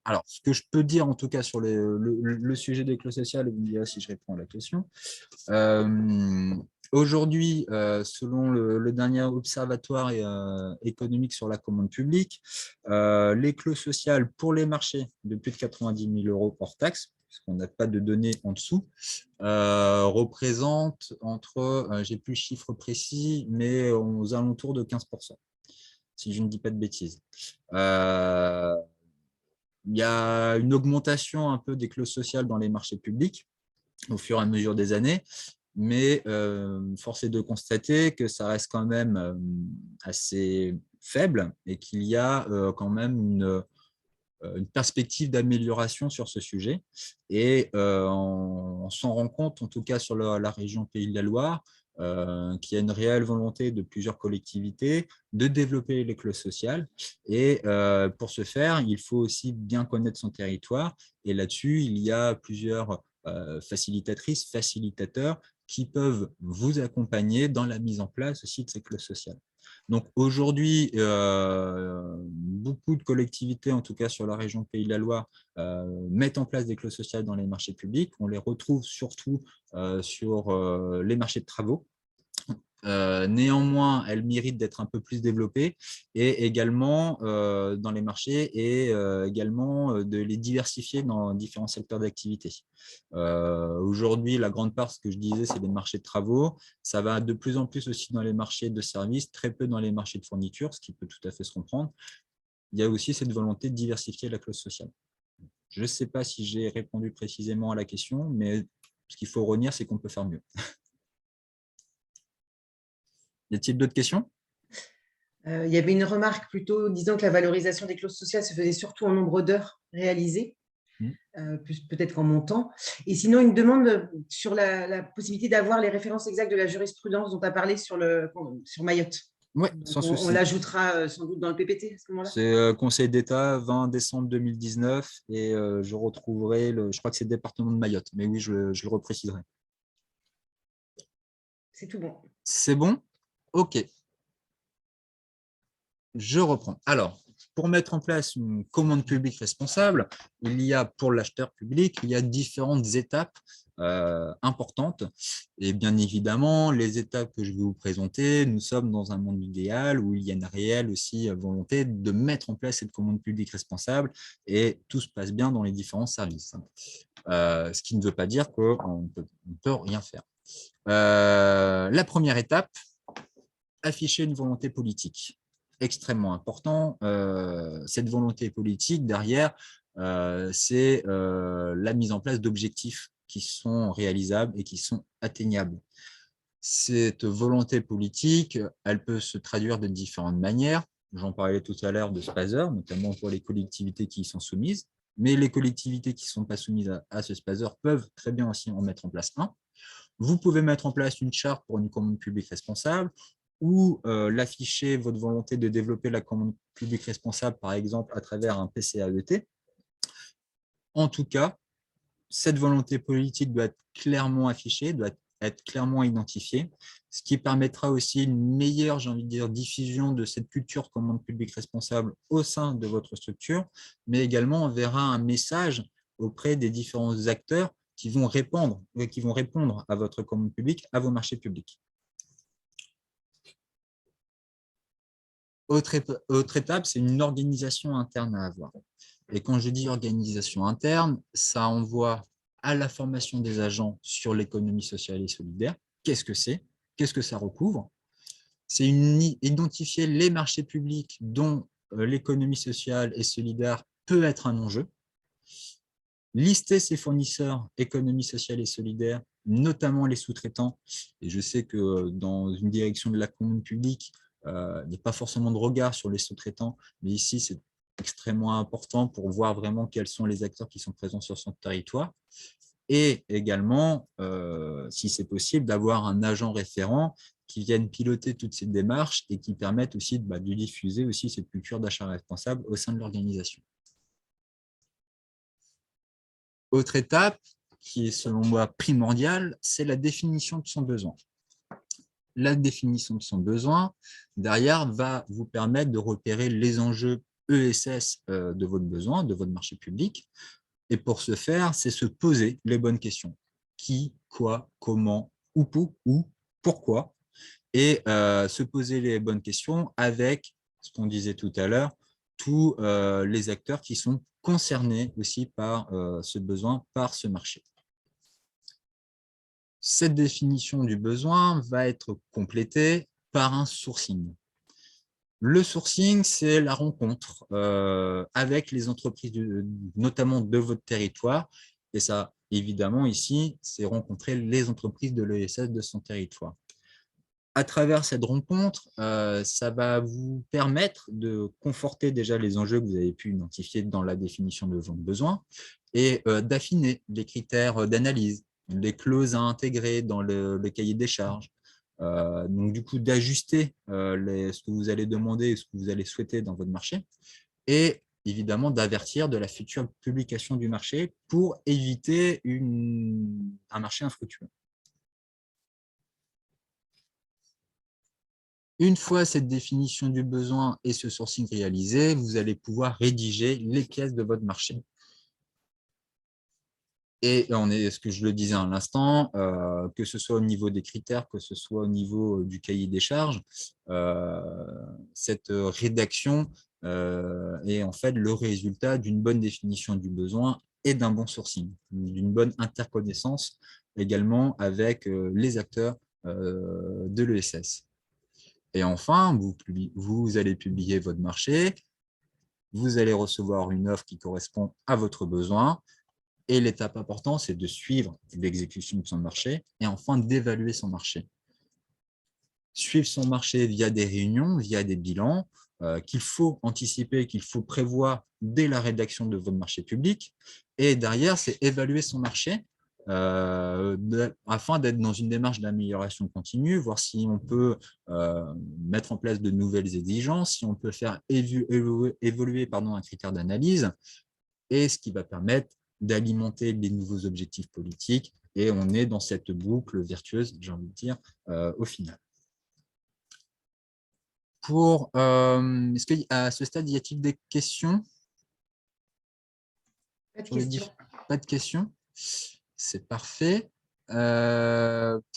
Alors, ce que je peux dire en tout cas sur le sujet des clauses sociales, vous me direz si je réponds à la question. Aujourd'hui, selon le dernier observatoire économique sur la commande publique, les clauses sociales pour les marchés de plus de 90 000 € hors taxe, puisqu'on n'a pas de données en dessous, représentent entre, j'ai plus le chiffre précis, mais aux alentours de 15%, si je ne dis pas de bêtises. Il y a une augmentation un peu des clauses sociales dans les marchés publics au fur et à mesure des années, mais force est de constater que ça reste quand même assez faible et qu'il y a quand même une perspective d'amélioration sur ce sujet. Et on s'en rend compte, en tout cas sur la région Pays de la Loire, qu'il y a une réelle volonté de plusieurs collectivités de développer les clauses sociales. Et pour ce faire, il faut aussi bien connaître son territoire. Et là-dessus, il y a plusieurs facilitatrices, facilitateurs qui peuvent vous accompagner dans la mise en place aussi de ces clauses sociales. Donc aujourd'hui, beaucoup de collectivités, en tout cas sur la région Pays de la Loire, mettent en place des clauses sociales dans les marchés publics. On les retrouve surtout sur les marchés de travaux. Néanmoins, elles méritent d'être un peu plus développées et également dans les marchés et également de les diversifier dans différents secteurs d'activité. Aujourd'hui, la grande part, ce que je disais, c'est les marchés de travaux. Ça va de plus en plus aussi dans les marchés de services, très peu dans les marchés de fourniture, ce qui peut tout à fait se comprendre. Il y a aussi cette volonté de diversifier la clause sociale. Je ne sais pas si j'ai répondu précisément à la question, mais ce qu'il faut retenir, c'est qu'on peut faire mieux. Y a-t-il d'autres questions? Il y avait une remarque plutôt disant que la valorisation des clauses sociales se faisait surtout en nombre d'heures réalisées, peut-être qu'en montant. Et sinon, une demande sur la possibilité d'avoir les références exactes de la jurisprudence dont tu as parlé sur Mayotte. Oui, sans souci. On l'ajoutera sans doute dans le PPT à ce moment-là. C'est Conseil d'État, 20 décembre 2019, et je retrouverai, je crois que c'est le département de Mayotte, mais oui, je le repréciserai. C'est tout bon. C'est bon? OK. Je reprends. Alors, pour mettre en place une commande publique responsable, il y a pour l'acheteur public, il y a différentes étapes importantes. Et bien évidemment, les étapes que je vais vous présenter, nous sommes dans un monde idéal où il y a une réelle aussi volonté de mettre en place cette commande publique responsable et tout se passe bien dans les différents services. Ce qui ne veut pas dire qu'on ne peut rien faire. La première étape, afficher une volonté politique. Extrêmement important. Cette volonté politique, derrière, c'est la mise en place d'objectifs qui sont réalisables et qui sont atteignables. Cette volonté politique, elle peut se traduire de différentes manières. J'en parlais tout à l'heure de SPASER, notamment pour les collectivités qui y sont soumises, mais les collectivités qui ne sont pas soumises à ce SPASER peuvent très bien aussi en mettre en place un. Vous pouvez mettre en place une charte pour une commande publique responsable ou l'afficher, votre volonté de développer la commande publique responsable, par exemple, à travers un PCAET. En tout cas, cette volonté politique doit être clairement affichée, doit être clairement identifiée, ce qui permettra aussi une meilleure, j'ai envie de dire, diffusion de cette culture commande publique responsable au sein de votre structure, mais également on verra un message auprès des différents acteurs qui vont répondre à votre commande publique, à vos marchés publics. Autre étape, c'est une organisation interne à avoir. Et quand je dis organisation interne, ça envoie à la formation des agents sur l'économie sociale et solidaire. Qu'est-ce que c'est? Qu'est-ce que ça recouvre? C'est identifier les marchés publics dont l'économie sociale et solidaire peut être un enjeu. Lister ses fournisseurs économie sociale et solidaire, notamment les sous-traitants. Et je sais que dans une direction de la commande publique, il n'y a pas forcément de regard sur les sous-traitants, mais ici, c'est extrêmement important pour voir vraiment quels sont les acteurs qui sont présents sur son territoire. Et également, si c'est possible, d'avoir un agent référent qui vienne piloter toutes ces démarches et qui permette aussi de diffuser aussi cette culture d'achat responsable au sein de l'organisation. Autre étape, qui est selon moi primordiale, c'est la définition de son besoin. La définition de son besoin, derrière, va vous permettre de repérer les enjeux ESS de votre besoin, de votre marché public. Et pour ce faire, c'est se poser les bonnes questions. Qui, quoi, comment, où, pourquoi. Et se poser les bonnes questions avec, ce qu'on disait tout à l'heure, tous les acteurs qui sont concernés aussi par ce besoin, par ce marché. Cette définition du besoin va être complétée par un sourcing. Le sourcing, c'est la rencontre avec les entreprises, notamment de votre territoire. Et ça, évidemment, ici, c'est rencontrer les entreprises de l'ESS de son territoire. À travers cette rencontre, ça va vous permettre de conforter déjà les enjeux que vous avez pu identifier dans la définition de votre besoin et d'affiner les critères d'analyse, les clauses à intégrer dans le cahier des charges. Donc, du coup, d'ajuster ce que vous allez demander et ce que vous allez souhaiter dans votre marché et évidemment d'avertir de la future publication du marché pour éviter un marché infructueux. Une fois cette définition du besoin et ce sourcing réalisé, vous allez pouvoir rédiger les pièces de votre marché. Et on est, ce que je le disais à l'instant, que ce soit au niveau des critères, que ce soit au niveau du cahier des charges, cette rédaction est en fait le résultat d'une bonne définition du besoin et d'un bon sourcing, d'une bonne interconnaissance également avec les acteurs de l'ESS. Et enfin, vous allez publier votre marché, vous allez recevoir une offre qui correspond à votre besoin. Et l'étape importante, c'est de suivre l'exécution de son marché et enfin d'évaluer son marché. Suivre son marché via des réunions, via des bilans qu'il faut anticiper, qu'il faut prévoir dès la rédaction de votre marché public. Et derrière, c'est évaluer son marché afin d'être dans une démarche d'amélioration continue, voir si on peut mettre en place de nouvelles exigences, si on peut faire évoluer un critère d'analyse, et ce qui va permettre d'alimenter les nouveaux objectifs politiques. Et on est dans cette boucle vertueuse, j'ai envie de dire, au final. Est-ce qu'à ce stade, y a-t-il des questions? Pas de questions. Pas de questions. C'est parfait.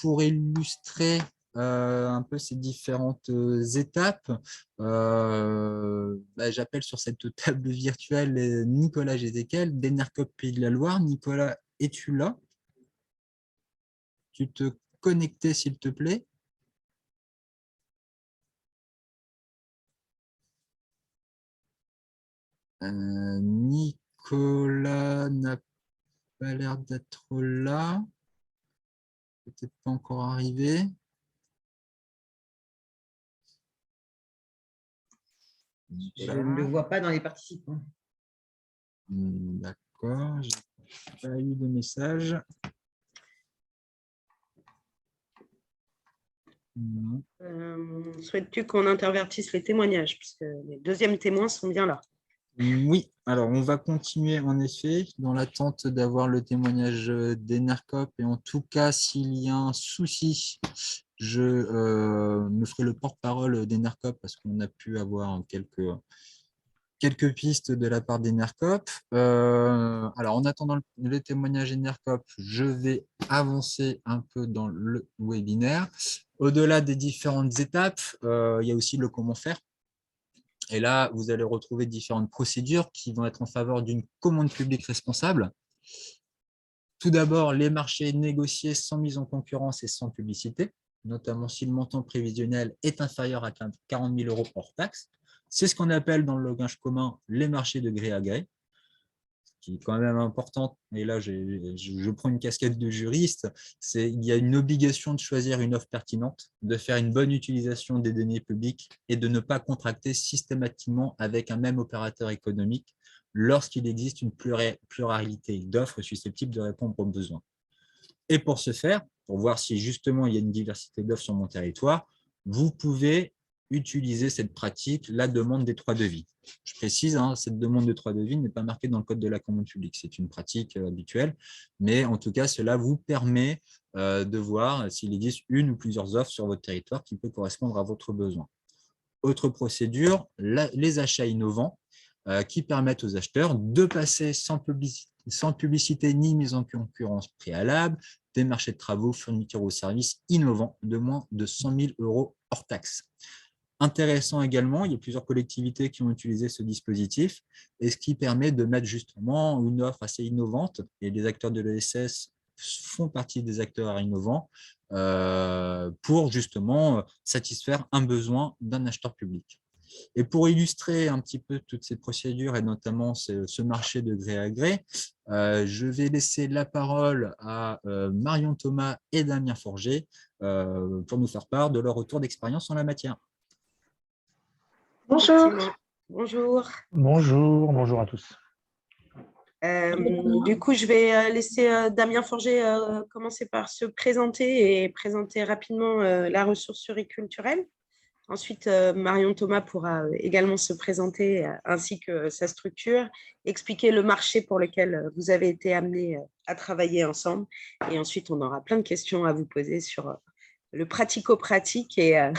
Pour illustrer un peu ces différentes étapes, j'appelle sur cette table virtuelle Nicolas Gézéquel, d'Enercop Pays de la Loire. Nicolas, es-tu là? Tu te connectais, s'il te plaît? Nicolas n'a pas l'air d'être là. Peut-être pas encore arrivé. Je ne le vois pas dans les participants. D'accord, je n'ai pas eu de message. Souhaites-tu qu'on intervertisse les témoignages, puisque les deuxièmes témoins sont bien là? Oui, alors on va continuer en effet dans l'attente d'avoir le témoignage d'Enercop, et en tout cas s'il y a un souci, je me ferai le porte-parole d'Enercop parce qu'on a pu avoir quelques pistes de la part d'Enercop. Alors en attendant le témoignage d'Enercop, je vais avancer un peu dans le webinaire. Au-delà des différentes étapes, il y a aussi le comment faire. Et là, vous allez retrouver différentes procédures qui vont être en faveur d'une commande publique responsable. Tout d'abord, les marchés négociés sans mise en concurrence et sans publicité, notamment si le montant prévisionnel est inférieur à 40 000 € hors taxe. C'est ce qu'on appelle dans le langage commun les marchés de gré à gré, qui est quand même important. Et là, je prends une casquette de juriste. Il y a une obligation de choisir une offre pertinente, de faire une bonne utilisation des données publiques et de ne pas contracter systématiquement avec un même opérateur économique lorsqu'il existe une pluralité d'offres susceptibles de répondre aux besoins. Et pour ce faire, pour voir si justement il y a une diversité d'offres sur mon territoire, vous pouvez utiliser cette pratique, la demande des 3 devis. Je précise, cette demande de 3 devis n'est pas marquée dans le code de la commande publique, c'est une pratique habituelle, mais en tout cas, cela vous permet de voir s'il existe une ou plusieurs offres sur votre territoire qui peut correspondre à votre besoin. Autre procédure, les achats innovants qui permettent aux acheteurs de passer sans publicité ni mise en concurrence préalable des marchés de travaux, fournitures ou services innovants de moins de 100 000 € hors taxe. Intéressant également, il y a plusieurs collectivités qui ont utilisé ce dispositif, et ce qui permet de mettre justement une offre assez innovante, et les acteurs de l'ESS font partie des acteurs innovants, pour justement satisfaire un besoin d'un acheteur public. Et pour illustrer un petit peu toutes ces procédures, et notamment ce marché de gré à gré, je vais laisser la parole à Marion Thomas et Damien Forger pour nous faire part de leur retour d'expérience en la matière. Bonjour. Bonjour. Bonjour, bonjour à tous. Du coup, je vais laisser Damien Forger commencer par se présenter et présenter rapidement la ressource culturelle. Ensuite, Marion Thomas pourra également se présenter ainsi que sa structure, expliquer le marché pour lequel vous avez été amenés à travailler ensemble. Et ensuite, on aura plein de questions à vous poser sur le pratico-pratique et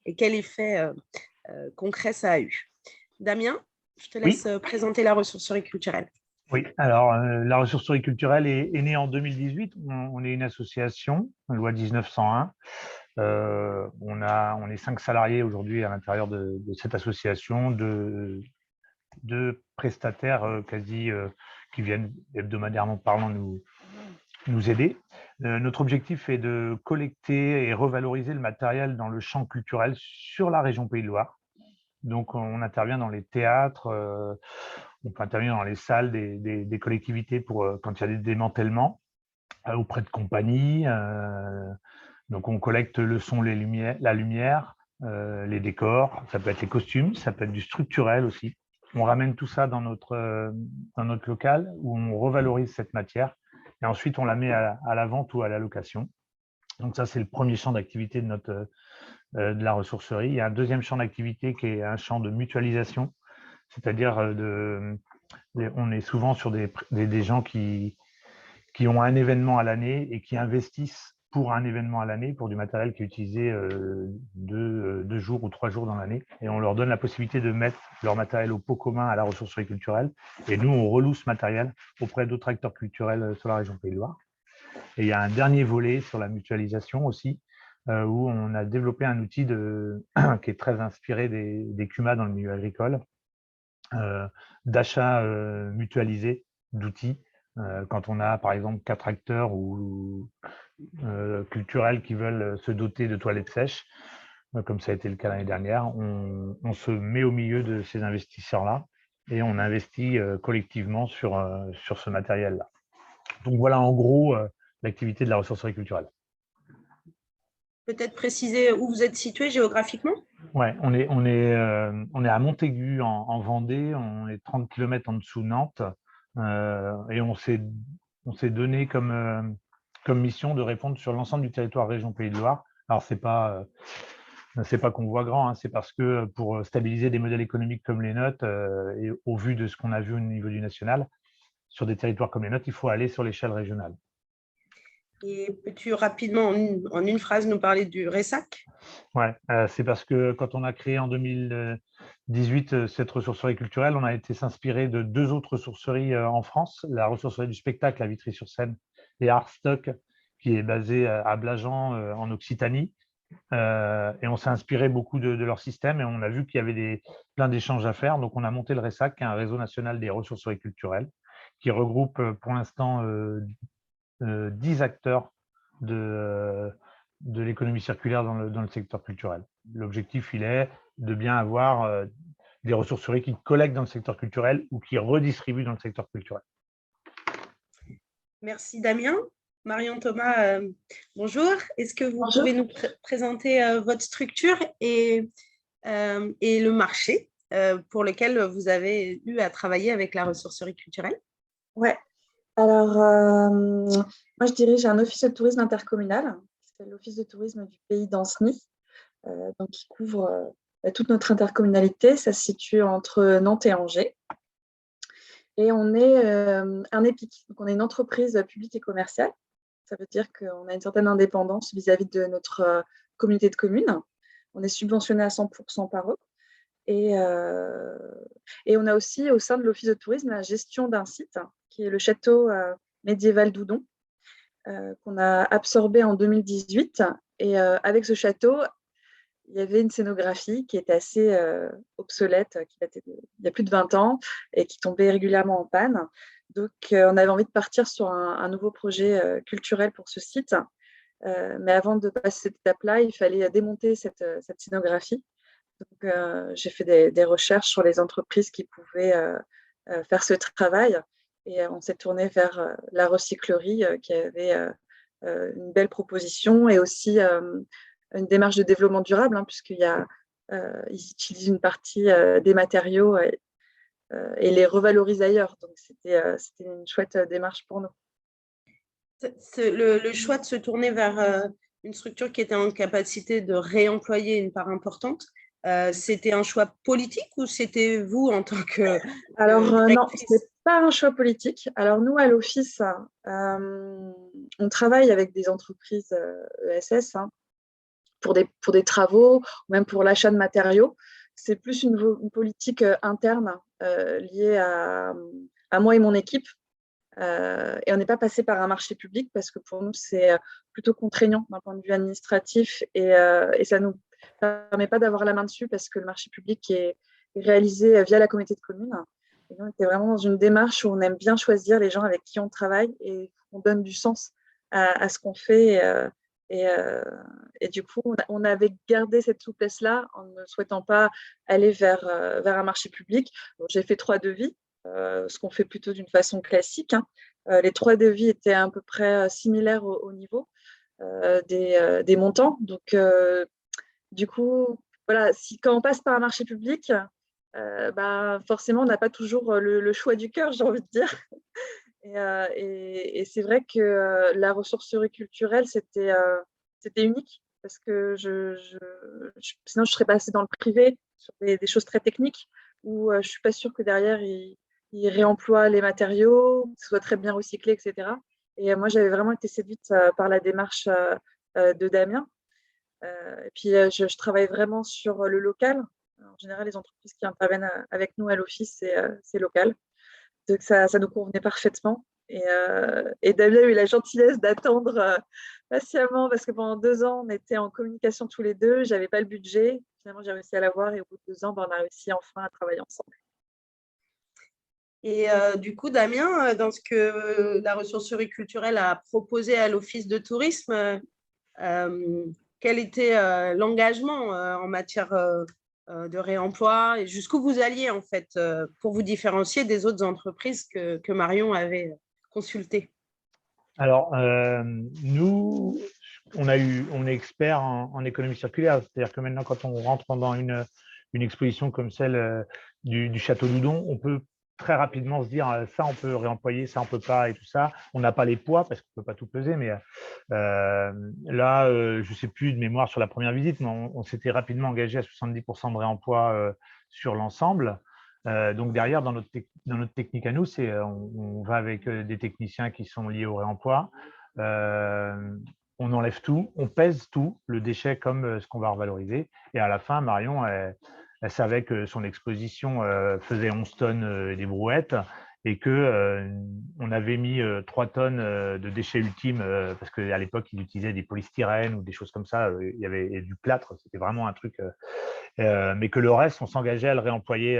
et quel effet concret ça a eu. Damien, je te Oui. laisse présenter la ressourcerie culturelle. Oui, alors la ressourcerie culturelle est née en 2018. On est une association, loi 1901. On est 5 salariés aujourd'hui à l'intérieur de cette association, de prestataires quasi qui viennent hebdomadairement parlant nous aider. Notre objectif est de collecter et revaloriser le matériel dans le champ culturel sur la région Pays de Loire. Donc, on intervient dans les théâtres, on peut intervenir dans les salles des collectivités pour quand il y a des démantèlements, auprès de compagnies. Donc, on collecte le son, la lumière, les décors, ça peut être les costumes, ça peut être du structurel aussi. On ramène tout ça dans notre local où on revalorise cette matière et ensuite on la met à la vente ou à la location. Donc ça, c'est le premier champ d'activité de la ressourcerie. Il y a un deuxième champ d'activité qui est un champ de mutualisation, c'est-à-dire on est souvent sur des gens qui ont un événement à l'année et qui investissent pour un événement à l'année, pour du matériel qui est utilisé 2 jours ou 3 jours dans l'année. Et on leur donne la possibilité de mettre leur matériel au pot commun à la ressourcerie culturelle. Et nous, on reloue ce matériel auprès d'autres acteurs culturels sur la région Pays de Loire. Et il y a un dernier volet sur la mutualisation aussi, où on a développé un outil qui est très inspiré des CUMA dans le milieu agricole, d'achat mutualisé d'outils. Quand on a par exemple 4 acteurs ou culturels qui veulent se doter de toilettes sèches, comme ça a été le cas l'année dernière, on se met au milieu de ces investisseurs-là et on investit collectivement sur ce matériel-là. Donc voilà en gros l'activité de la ressourcerie culturelle. Peut-être préciser où vous êtes situé géographiquement? Ouais, on est à Montaigu en Vendée, on est 30 km en dessous de Nantes, et on s'est donné comme mission de répondre sur l'ensemble du territoire région Pays de Loire. Alors c'est pas qu'on voit grand, hein, c'est parce que pour stabiliser des modèles économiques comme les nôtres, et au vu de ce qu'on a vu au niveau du national, sur des territoires comme les nôtres, il faut aller sur l'échelle régionale. Et peux-tu rapidement, en une phrase, nous parler du RESAC? Ouais, c'est parce que quand on a créé en 2018 cette ressourcerie culturelle, on a été s'inspirer de 2 autres ressourceries en France, la ressourcerie du spectacle à Vitry-sur-Seine et Artstock, qui est basée à Blajan en Occitanie. Et on s'est inspiré beaucoup de leur système et on a vu qu'il y avait plein d'échanges à faire. Donc, on a monté le RESAC, qui est un réseau national des ressourceries culturelles, qui regroupe pour l'instant 10 acteurs de l'économie circulaire dans le secteur culturel. L'objectif, il est de bien avoir des ressourceries qui collectent dans le secteur culturel ou qui redistribuent dans le secteur culturel. Merci Damien. Marion Thomas, bonjour. Est-ce que vous pouvez nous présenter votre structure et le marché pour lequel vous avez eu à travailler avec la ressourcerie culturelle? Ouais. Alors, moi, je dirige un office de tourisme intercommunal, c'est l'office de tourisme du pays d'Ancenis, donc qui couvre toute notre intercommunalité. Ça se situe entre Nantes et Angers. Et on est un EPIC, donc on est une entreprise publique et commerciale. Ça veut dire qu'on a une certaine indépendance vis-à-vis de notre communauté de communes. On est subventionné à 100% par eux. Et on a aussi au sein de l'office de tourisme la gestion d'un site qui est le château médiéval d'Oudon, qu'on a absorbé en 2018. Et avec ce château, il y avait une scénographie qui était assez obsolète, qui datait il y a plus de 20 ans et qui tombait régulièrement en panne. Donc, on avait envie de partir sur un nouveau projet culturel pour ce site. Mais avant de passer cette étape-là, il fallait démonter cette scénographie. Donc, j'ai fait des recherches sur les entreprises qui pouvaient faire ce travail. Et on s'est tourné vers la recyclerie qui avait une belle proposition et aussi une démarche de développement durable, hein, puisqu'ils utilisent une partie des matériaux et les revalorisent ailleurs. Donc, c'était une chouette démarche pour nous. Le choix de se tourner vers une structure qui était en capacité de réemployer une part importante, c'était un choix politique ou c'était vous en tant que Alors non, ce n'est pas un choix politique. Alors nous, à l'office, on travaille avec des entreprises ESS pour des travaux, ou même pour l'achat de matériaux. C'est plus une politique interne liée à moi et mon équipe. Et on n'est pas passé par un marché public parce que pour nous, c'est plutôt contraignant d'un point de vue administratif et ça ne nous permet pas d'avoir la main dessus parce que le marché public est réalisé via la communauté de communes. Et donc, on était vraiment dans une démarche où on aime bien choisir les gens avec qui on travaille et on donne du sens à ce qu'on fait. Et du coup, on avait gardé cette souplesse-là en ne souhaitant pas aller vers un marché public. Donc, j'ai fait 3 devis. Ce qu'on fait plutôt d'une façon classique. Les 3 devis étaient à peu près similaires au niveau des montants. Donc, du coup, voilà, quand on passe par un marché public, forcément, on n'a pas toujours le choix du cœur, j'ai envie de dire. Et c'est vrai que la ressourcerie culturelle, c'était unique parce que sinon, je serais passée dans le privé sur des choses très techniques où je ne suis pas sûre que derrière, ils réemploient les matériaux, que ce soit très bien recyclé, etc. Et moi, j'avais vraiment été séduite par la démarche de Damien. Et puis, je travaille vraiment sur le local. En général, les entreprises qui interviennent avec nous à l'office, c'est local. Donc, ça nous convenait parfaitement. Et Damien a eu la gentillesse d'attendre patiemment parce que pendant 2 ans, on était en communication tous les deux. Je n'avais pas le budget. Finalement, j'ai réussi à l'avoir et au bout de 2 ans, on a réussi enfin à travailler ensemble. Et du coup, Damien, dans ce que la ressourcerie culturelle a proposé à l'Office de tourisme, quel était l'engagement en matière de réemploi et jusqu'où vous alliez en fait pour vous différencier des autres entreprises que Marion avait consultées? Alors, nous, on est experts en économie circulaire. C'est-à-dire que maintenant, quand on rentre pendant une exposition comme celle du Château Loudon, on peut très rapidement se dire ça, on peut réemployer, ça, on ne peut pas et tout ça. On n'a pas les poids parce qu'on ne peut pas tout peser. Mais là, je ne sais plus de mémoire sur la première visite, mais on s'était rapidement engagé à 70% de réemploi sur l'ensemble. Donc derrière, dans notre technique à nous, on va avec des techniciens qui sont liés au réemploi. On enlève tout, on pèse tout, le déchet comme ce qu'on va revaloriser. Et à la fin, Marion, elle savait que son exposition faisait 11 tonnes des brouettes et qu'on avait mis 3 tonnes de déchets ultimes parce qu'à l'époque, ils utilisaient des polystyrènes ou des choses comme ça. Il y avait du plâtre, c'était vraiment un truc… mais que le reste, on s'engageait à le réemployer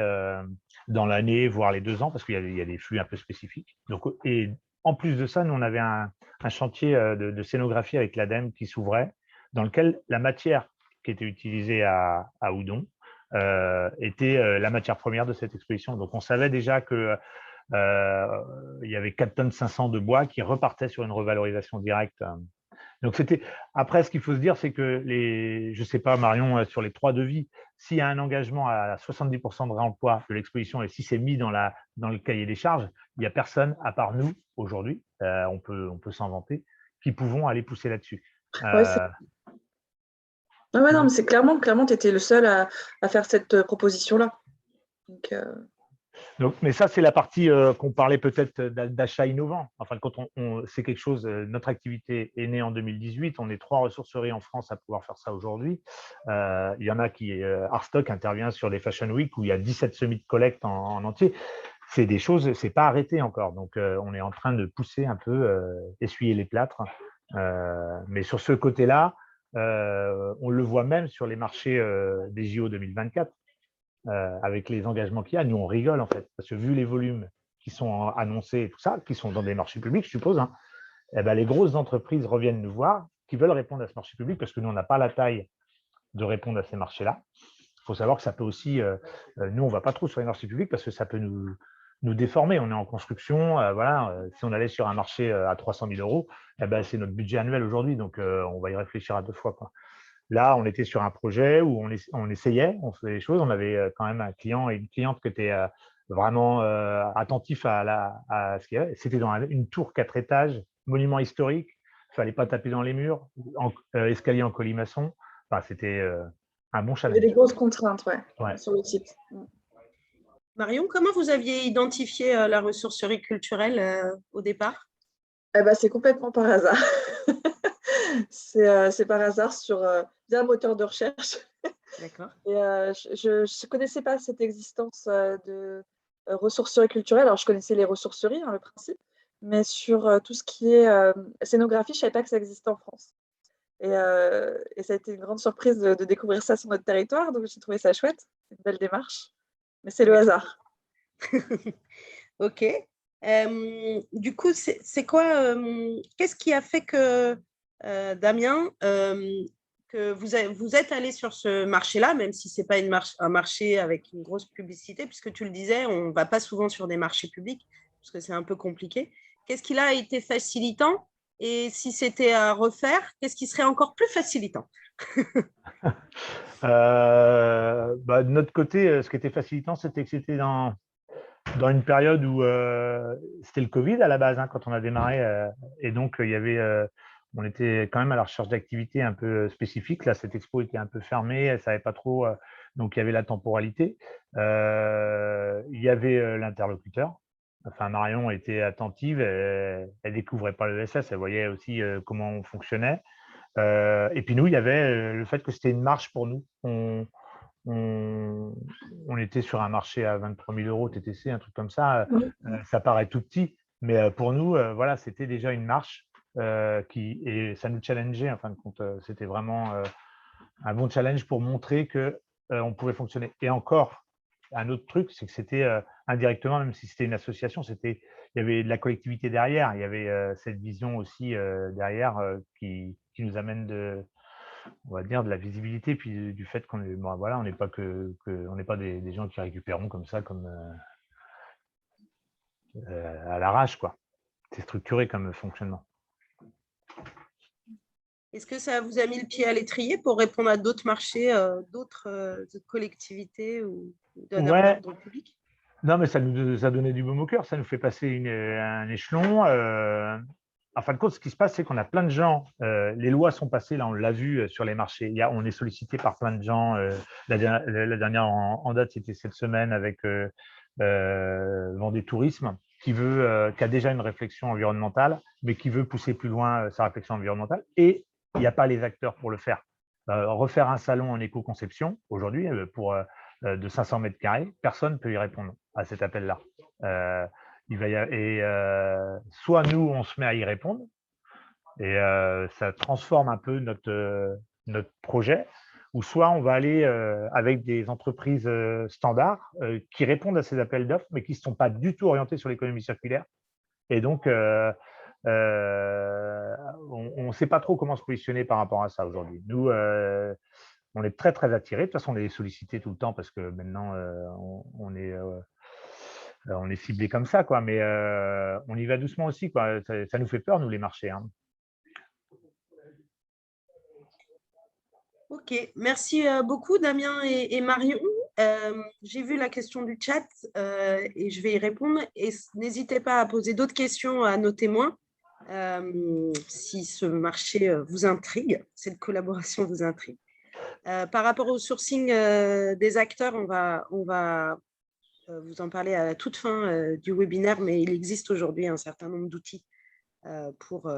dans l'année, voire les 2 ans, parce qu'il y a des flux un peu spécifiques. Donc, et en plus de ça, nous, on avait un chantier de scénographie avec l'ADEME qui s'ouvrait, dans lequel la matière qui était utilisée à Houdon était la matière première de cette exposition. Donc, on savait déjà que il y avait 4,5 tonnes de bois qui repartaient sur une revalorisation directe. Donc, après, ce qu'il faut se dire, c'est que je ne sais pas, Marion, sur les 3 devis, s'il y a un engagement à 70% de réemploi de l'exposition et si c'est mis dans le cahier des charges, il n'y a personne, à part nous, aujourd'hui, on peut s'en vanter, qui pouvons aller pousser là-dessus. Non, mais c'est clairement, tu étais le seul à faire cette proposition-là. Donc, mais ça, c'est la partie qu'on parlait peut-être d'achat innovant. Enfin, quand c'est quelque chose, notre activité est née en 2018. On est 3 ressourceries en France à pouvoir faire ça aujourd'hui. Il y en a Artstock intervient sur les Fashion Week où il y a 17 semis de collecte en entier. C'est des choses, c'est pas arrêté encore. Donc, on est en train de pousser un peu, essuyer les plâtres. Mais sur ce côté-là, on le voit même sur les marchés des JO 2024. Avec les engagements qu'il y a, nous on rigole en fait, parce que vu les volumes qui sont annoncés et tout ça, qui sont dans des marchés publics, je suppose, les grosses entreprises reviennent nous voir, qui veulent répondre à ce marché public, parce que nous on n'a pas la taille de répondre à ces marchés-là. Il faut savoir que ça peut aussi, nous on ne va pas trop sur les marchés publics parce que ça peut nous déformer. On est en construction, si on allait sur un marché à 300 000 €, c'est notre budget annuel aujourd'hui, donc on va y réfléchir à 2 fois, quoi. Là, on était sur un projet où on essayait, on faisait des choses. On avait quand même un client et une cliente qui étaient vraiment attentifs à ce qu'il y avait. C'était dans une tour 4 étages, monument historique. Il ne fallait pas taper dans les murs, escalier en colimaçon. Enfin, c'était un bon challenge. Il y avait des grosses contraintes sur le site. Marion, comment vous aviez identifié la ressourcerie culturelle au départ? C'est complètement par hasard. C'est par hasard via un moteur de recherche. D'accord. Et je ne connaissais pas cette existence de ressourcerie culturelle. Alors, je connaissais les ressourceries, hein, le principe, mais sur tout ce qui est scénographie, je ne savais pas que ça existait en France. Et ça a été une grande surprise de découvrir ça sur notre territoire, donc j'ai trouvé ça chouette. C'est une belle démarche, mais c'est le hasard. Ok. Du coup, c'est quoi, qu'est-ce qui a fait que, Damien, que vous êtes allé sur ce marché-là, même si ce n'est pas un marché avec une grosse publicité, puisque tu le disais, on ne va pas souvent sur des marchés publics, parce que c'est un peu compliqué. Qu'est-ce qui a été facilitant? Et si c'était à refaire, qu'est-ce qui serait encore plus facilitant? De notre côté, ce qui était facilitant, c'était que c'était dans une période où c'était le Covid à la base, hein, quand on a démarré. Et donc, on était quand même à la recherche d'activités un peu spécifiques. Là, cette expo était un peu fermée, elle ne savait pas trop. Donc, il y avait la temporalité. Il y avait l'interlocuteur. Enfin, Marion était attentive, elle ne découvrait pas l'ESS, elle voyait aussi comment on fonctionnait. Et puis nous, il y avait le fait que c'était une marche pour nous. On était sur un marché à 23 000 euros TTC, un truc comme ça. Ça paraît tout petit, mais pour nous, voilà, c'était déjà une marche et ça nous challengeait. En fin de compte, c'était vraiment un bon challenge pour montrer que on pouvait fonctionner. Et encore, un autre truc, c'est que c'était indirectement, même si c'était une association, il y avait de la collectivité derrière. Il y avait cette vision aussi derrière qui nous amène on va dire de la visibilité, puis du fait qu'on est, bon, voilà, on n'est pas on n'est pas des gens qui récupérons comme ça, comme à l'arrache, quoi. C'est structuré comme fonctionnement. Est-ce que ça vous a mis le pied à l'étrier pour répondre à d'autres marchés, d'autres collectivités ou d'ordre public? Non, mais ça nous a donné du baume au cœur, ça nous fait passer un échelon. En fin de compte, ce qui se passe, c'est qu'on a plein de gens. Les lois sont passées, là, on l'a vu sur les marchés. On est sollicité par plein de gens. La dernière en date, c'était cette semaine avec Vendée Tourisme, qui a déjà une réflexion environnementale, mais qui veut pousser plus loin sa réflexion environnementale. Et il n'y a pas les acteurs pour le faire. Refaire un salon en éco-conception, aujourd'hui, de 500 mètres carrés, personne ne peut y répondre à cet appel-là. Soit nous, on se met à y répondre, et ça transforme un peu notre projet, ou soit on va aller avec des entreprises standards qui répondent à ces appels d'offres, mais qui ne sont pas du tout orientées sur l'économie circulaire. Et donc, on ne sait pas trop comment se positionner par rapport à ça aujourd'hui. Nous, on est très, très attirés. De toute façon, on est sollicité tout le temps parce que maintenant, on est ciblé comme ça, quoi. Mais on y va doucement aussi, quoi. Ça nous fait peur, nous, les marchés, hein. Ok, merci beaucoup Damien et Marion. J'ai vu la question du chat et je vais y répondre. Et n'hésitez pas à poser d'autres questions à nos témoins si ce marché vous intrigue, cette collaboration vous intrigue. Par rapport au sourcing des acteurs, on va vous en parler à la toute fin du webinaire, mais il existe aujourd'hui un certain nombre d'outils pour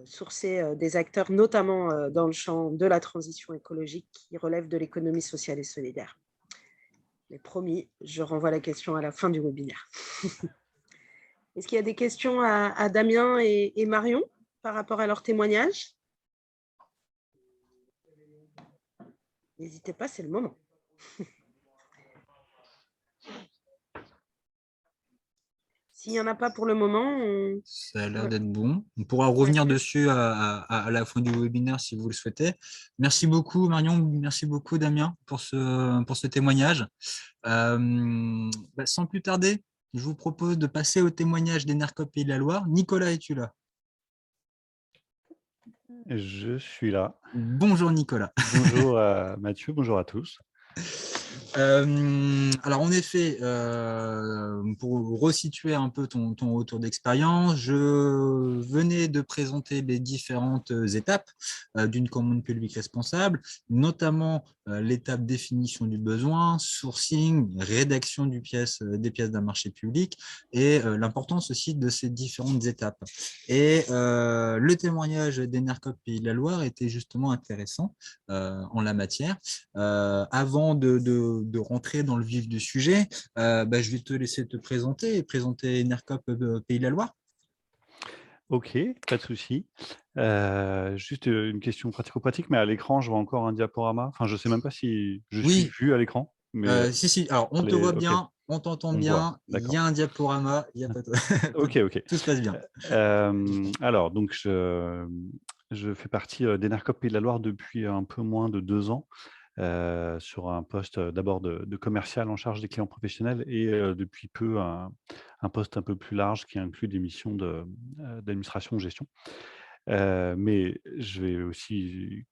sourcer des acteurs, notamment dans le champ de la transition écologique qui relève de l'économie sociale et solidaire. Mais promis, je renvoie la question à la fin du webinaire. Est-ce qu'il y a des questions à Damien et Marion par rapport à leur témoignage? N'hésitez pas, c'est le moment. S'il n'y en a pas pour le moment, ça a l'air d'être bon. On pourra revenir dessus à la fin du webinaire si vous le souhaitez. Merci beaucoup Marion, merci beaucoup Damien pour ce témoignage. Sans plus tarder, je vous propose de passer au témoignage d'Enercop Pays de la Loire. Nicolas, es-tu là? Je suis là. Bonjour Nicolas. Bonjour Mathieu, bonjour à tous. Alors en effet, pour resituer un peu ton retour d'expérience, je venais permet de présenter les différentes étapes d'une commande publique responsable, notamment l'étape définition du besoin, sourcing, rédaction des pièces d'un marché public et l'importance aussi de ces différentes étapes. Et le témoignage d'Enercop Pays de la Loire était justement intéressant en la matière. Avant de rentrer dans le vif du sujet, je vais te laisser te présenter et présenter Enercop Pays de la Loire. Ok, pas de souci. Juste une question pratico-pratique, mais à l'écran, je vois encore un diaporama. Enfin, je ne sais même pas si je suis Oui, vu à l'écran, mais si. Alors, on te voit ok, bien, on t'entend on me voit. bien, il y D'accord. a un diaporama, il y a pas de... Ok, ok. tout se passe bien. Alors, donc, je fais partie d'Enercop Pays de la Loire depuis un peu moins de 2 ans. Sur un poste d'abord de commercial en charge des clients professionnels et depuis peu un poste un peu plus large qui inclut des missions d'administration, de gestion. Mais je vais aussi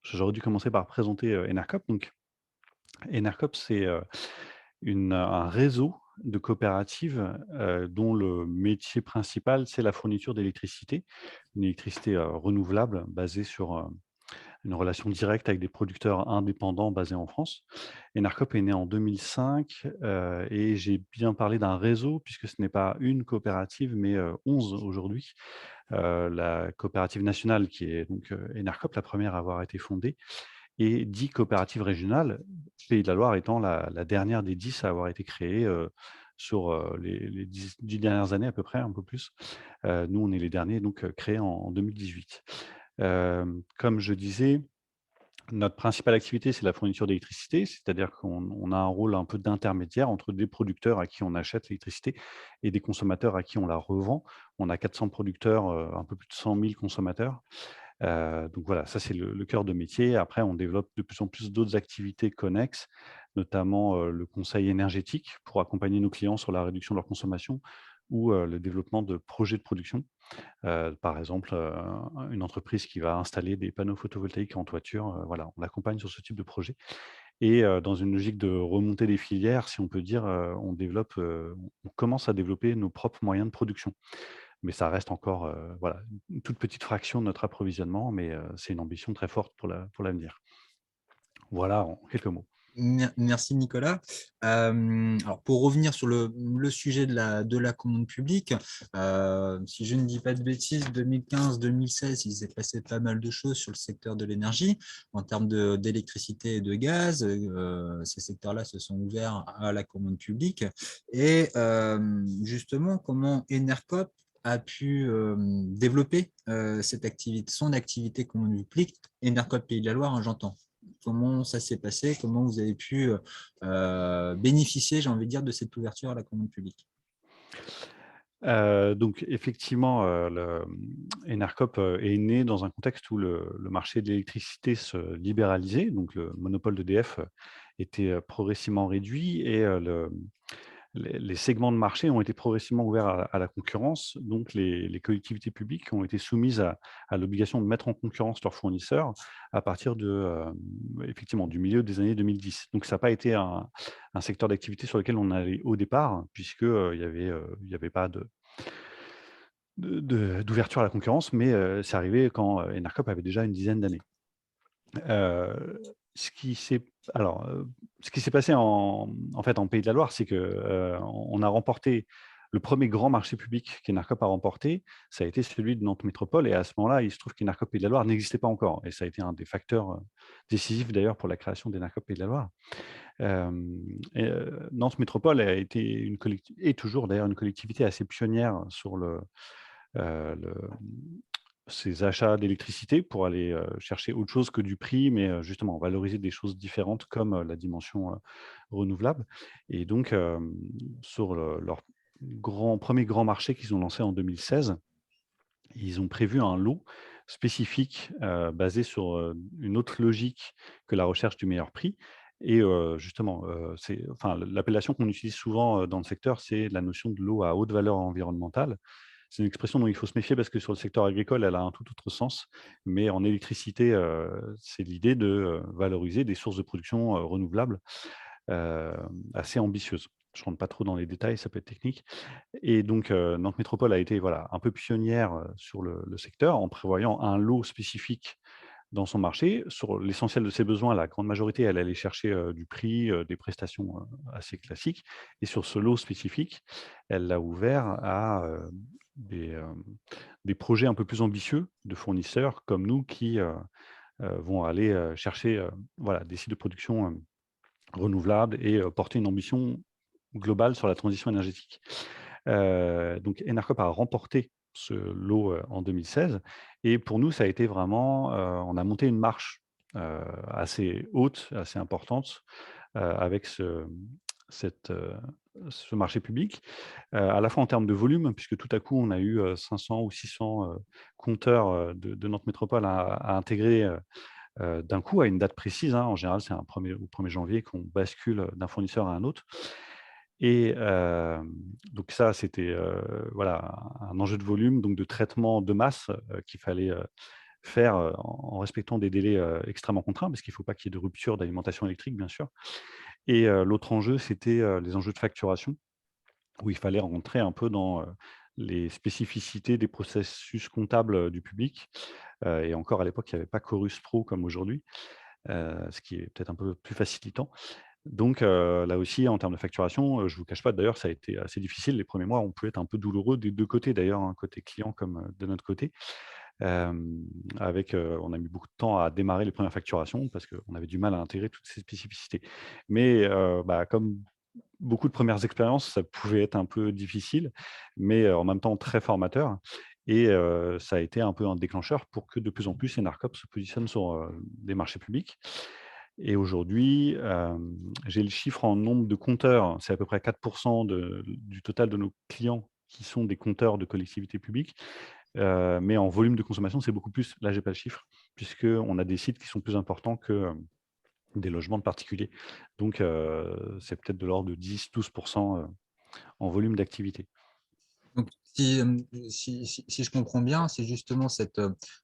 j'aurais dû commencer par présenter Enercop. Donc, Enercop, c'est un réseau de coopératives dont le métier principal, c'est la fourniture d'électricité, une électricité renouvelable basée sur une relation directe avec des producteurs indépendants basés en France. Enercop est né en 2005 et j'ai bien parlé d'un réseau puisque ce n'est pas une coopérative mais 11 aujourd'hui. La coopérative nationale qui est donc Enercop, la première à avoir été fondée, et 10 coopératives régionales, Pays de la Loire étant la dernière des 10 à avoir été créée sur les 10 dernières années à peu près, un peu plus. Nous, on est les derniers, donc créés en 2018. Comme je disais, notre principale activité, c'est la fourniture d'électricité, c'est-à-dire qu'on a un rôle un peu d'intermédiaire entre des producteurs à qui on achète l'électricité et des consommateurs à qui on la revend. On a 400 producteurs, un peu plus de 100 000 consommateurs. Donc voilà, ça c'est le cœur de métier. Après, on développe de plus en plus d'autres activités connexes, notamment le conseil énergétique pour accompagner nos clients sur la réduction de leur consommation ou le développement de projets de production. Par exemple, une entreprise qui va installer des panneaux photovoltaïques en toiture, voilà, on l'accompagne sur ce type de projet. Et dans une logique de remonter des filières, si on peut dire, on commence à développer nos propres moyens de production. Mais ça reste encore voilà, une toute petite fraction de notre approvisionnement, mais c'est une ambition très forte pour l'avenir. Voilà, en quelques mots. Merci Nicolas. Alors pour revenir sur le sujet de la commande publique, si je ne dis pas de bêtises, 2015-2016, il s'est passé pas mal de choses sur le secteur de l'énergie en termes d'électricité et de gaz. Ces secteurs-là se sont ouverts à la commande publique. Et justement, comment Enercop a pu développer son activité commande publique, Enercop Pays de la Loire, hein, j'entends. Comment ça s'est passé? Comment vous avez pu bénéficier, j'ai envie de dire, de cette ouverture à la commande publique? Donc effectivement, Enercop est né dans un contexte où le marché de l'électricité se libéralisait, donc le monopole d'EDF était progressivement réduit et les segments de marché ont été progressivement ouverts à la concurrence. Donc les collectivités publiques ont été soumises à l'obligation de mettre en concurrence leurs fournisseurs à partir effectivement, du milieu des années 2010. Donc ça n'a pas été un secteur d'activité sur lequel on allait au départ, puisqu'il y avait pas d'ouverture à la concurrence, mais c'est arrivé quand Enercop avait déjà une dizaine d'années. Ce qui s'est passé en fait en Pays de la Loire, c'est que on a remporté le premier grand marché public qu'Enercop a remporté, ça a été celui de Nantes Métropole. Et à ce moment-là, il se trouve qu'Enercop Pays de la Loire n'existait pas encore. Et ça a été un des facteurs décisifs d'ailleurs pour la création d'Enercop Pays de la Loire. Nantes Métropole a été est toujours d'ailleurs une collectivité assez pionnière sur ces achats d'électricité pour aller chercher autre chose que du prix, mais justement valoriser des choses différentes comme la dimension renouvelable. Et donc, sur leur premier grand marché qu'ils ont lancé en 2016, ils ont prévu un lot spécifique basé sur une autre logique que la recherche du meilleur prix. Et justement, l'appellation qu'on utilise souvent dans le secteur, c'est la notion de l'eau à haute valeur environnementale. C'est une expression dont il faut se méfier parce que sur le secteur agricole, elle a un tout autre sens. Mais en électricité, c'est l'idée de valoriser des sources de production renouvelables assez ambitieuses. Je ne rentre pas trop dans les détails, ça peut être technique. Et donc, Nantes Métropole a été un peu pionnière sur le secteur en prévoyant un lot spécifique dans son marché. Sur l'essentiel de ses besoins, la grande majorité, elle allait chercher du prix, des prestations assez classiques. Et sur ce lot spécifique, elle l'a ouvert à des projets un peu plus ambitieux de fournisseurs comme nous qui vont aller chercher des sites de production renouvelables et porter une ambition globale sur la transition énergétique. Donc Enercop a remporté ce lot en 2016 et pour nous, ça a été vraiment, on a monté une marche assez haute, assez importante avec ce marché public, à la fois en termes de volume, puisque tout à coup, on a eu 500 ou 600 compteurs de Nantes Métropole à intégrer d'un coup à une date précise, hein. En général, c'est au 1er janvier qu'on bascule d'un fournisseur à un autre. Et donc ça, c'était un enjeu de volume, donc de traitement de masse qu'il fallait faire en respectant des délais extrêmement contraints, parce qu'il ne faut pas qu'il y ait de rupture d'alimentation électrique, bien sûr. Et l'autre enjeu, c'était les enjeux de facturation, où il fallait rentrer un peu dans les spécificités des processus comptables du public. Et encore à l'époque, il n'y avait pas Chorus Pro comme aujourd'hui, ce qui est peut-être un peu plus facilitant. Donc là aussi, en termes de facturation, je ne vous cache pas, d'ailleurs, ça a été assez difficile. Les premiers mois ont pu être un peu douloureux des deux côtés, d'ailleurs, hein, côté client comme de notre côté. On a mis beaucoup de temps à démarrer les premières facturations parce qu'on avait du mal à intégrer toutes ces spécificités. Mais comme beaucoup de premières expériences, ça pouvait être un peu difficile, mais en même temps très formateur. Et ça a été un peu un déclencheur pour que de plus en plus Enercop se positionne sur des marchés publics. Et aujourd'hui, j'ai le chiffre en nombre de compteurs, c'est à peu près 4% du total de nos clients qui sont des compteurs de collectivités publiques. Mais en volume de consommation, c'est beaucoup plus. Là, je n'ai pas le chiffre, puisqu'on a des sites qui sont plus importants que des logements de particuliers. Donc, c'est peut-être de l'ordre de 10-12% en volume d'activité. Donc, si je comprends bien, c'est justement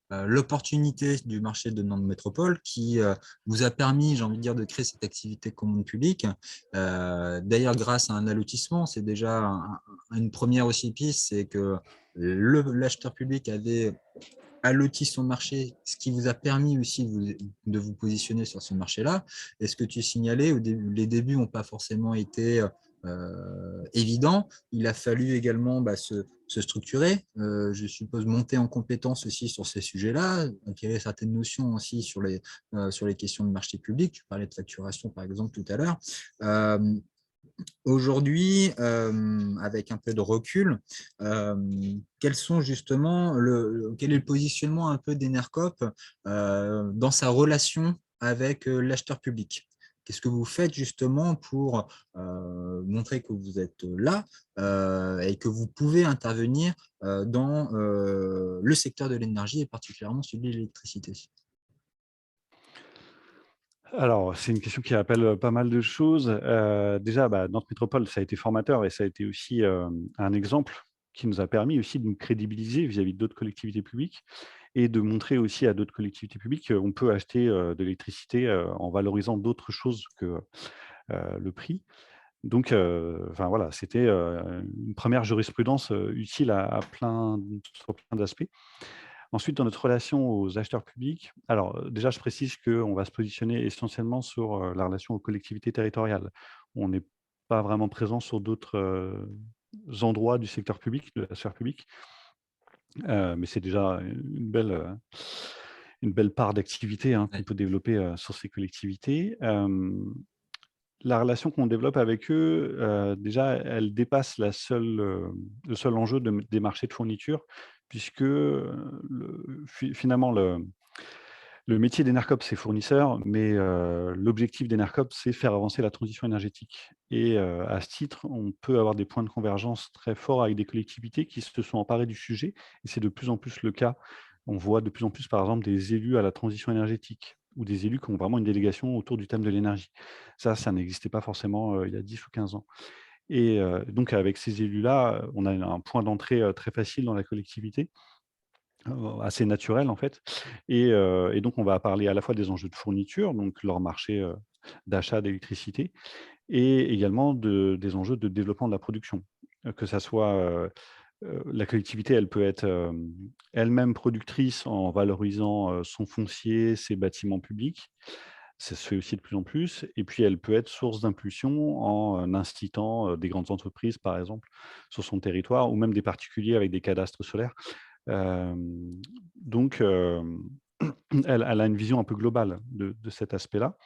l'opportunité du marché de Nantes Métropole qui vous a permis, j'ai envie de dire, de créer cette activité commune publique. D'ailleurs, grâce à un allotissement, c'est déjà une première aussi piste, c'est que l'acheteur public avait alloti son marché, ce qui vous a permis aussi de vous positionner sur ce marché-là. Et ce que tu signalais, les débuts n'ont pas forcément été évidents. Il a fallu également se structurer, je suppose monter en compétence aussi sur ces sujets-là, acquérir certaines notions aussi sur les questions de marché public. Tu parlais de facturation, par exemple, tout à l'heure. Aujourd'hui, avec un peu de recul, quel est le positionnement un peu d'Enercop dans sa relation avec l'acheteur public? Qu'est-ce que vous faites justement pour montrer que vous êtes là et que vous pouvez intervenir dans le secteur de l'énergie et particulièrement celui de l'électricité? Alors, c'est une question qui rappelle pas mal de choses. Déjà, Nantes Métropole, ça a été formateur et ça a été aussi un exemple qui nous a permis aussi de nous crédibiliser vis-à-vis d'autres collectivités publiques et de montrer aussi à d'autres collectivités publiques qu'on peut acheter de l'électricité en valorisant d'autres choses que le prix. Donc, c'était une première jurisprudence utile sur plein d'aspects. Ensuite, dans notre relation aux acheteurs publics, alors déjà, je précise qu'on va se positionner essentiellement sur la relation aux collectivités territoriales. On n'est pas vraiment présent sur d'autres endroits du secteur public, de la sphère publique, mais c'est déjà une belle part d'activité qu'on peut développer sur ces collectivités. La relation qu'on développe avec eux, déjà, elle dépasse le seul enjeu des marchés de fourniture, puisque finalement, le métier d'Enercop, c'est fournisseur, mais l'objectif d'Enercop, c'est faire avancer la transition énergétique. Et à ce titre, on peut avoir des points de convergence très forts avec des collectivités qui se sont emparées du sujet, et c'est de plus en plus le cas. On voit de plus en plus, par exemple, des élus à la transition énergétique ou des élus qui ont vraiment une délégation autour du thème de l'énergie. Ça n'existait pas forcément il y a 10 ou 15 ans. Et donc, avec ces élus-là, on a un point d'entrée très facile dans la collectivité, assez naturel en fait. Et donc, on va parler à la fois des enjeux de fourniture, donc leur marché d'achat d'électricité et également des enjeux de développement de la production. Que ça soit la collectivité, elle peut être elle-même productrice en valorisant son foncier, ses bâtiments publics. Ça se fait aussi de plus en plus. Et puis, elle peut être source d'impulsion en incitant des grandes entreprises, par exemple, sur son territoire, ou même des particuliers avec des cadastres solaires. Donc, elle a une vision un peu globale de cet aspect-là.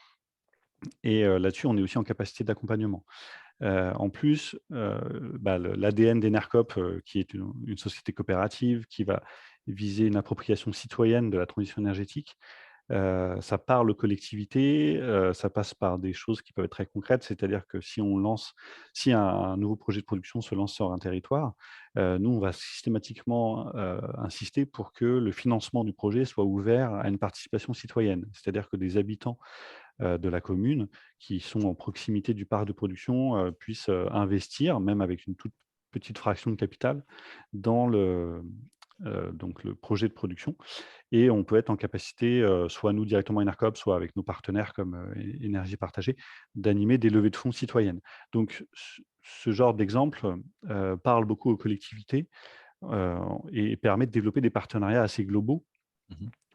Et là-dessus, on est aussi en capacité d'accompagnement. En plus, l'ADN d'Enercop, qui est une société coopérative qui va viser une appropriation citoyenne de la transition énergétique, ça parle aux collectivités, ça passe par des choses qui peuvent être très concrètes, c'est-à-dire que si un nouveau projet de production se lance sur un territoire, nous, on va systématiquement insister pour que le financement du projet soit ouvert à une participation citoyenne. C'est-à-dire que des habitants de la commune qui sont en proximité du parc de production puissent investir, même avec une toute petite fraction de capital, dans donc le projet de production. Et on peut être en capacité, soit nous directement Enercop, soit avec nos partenaires comme Énergie Partagée, d'animer des levées de fonds citoyennes. Donc ce genre d'exemple parle beaucoup aux collectivités et permet de développer des partenariats assez globaux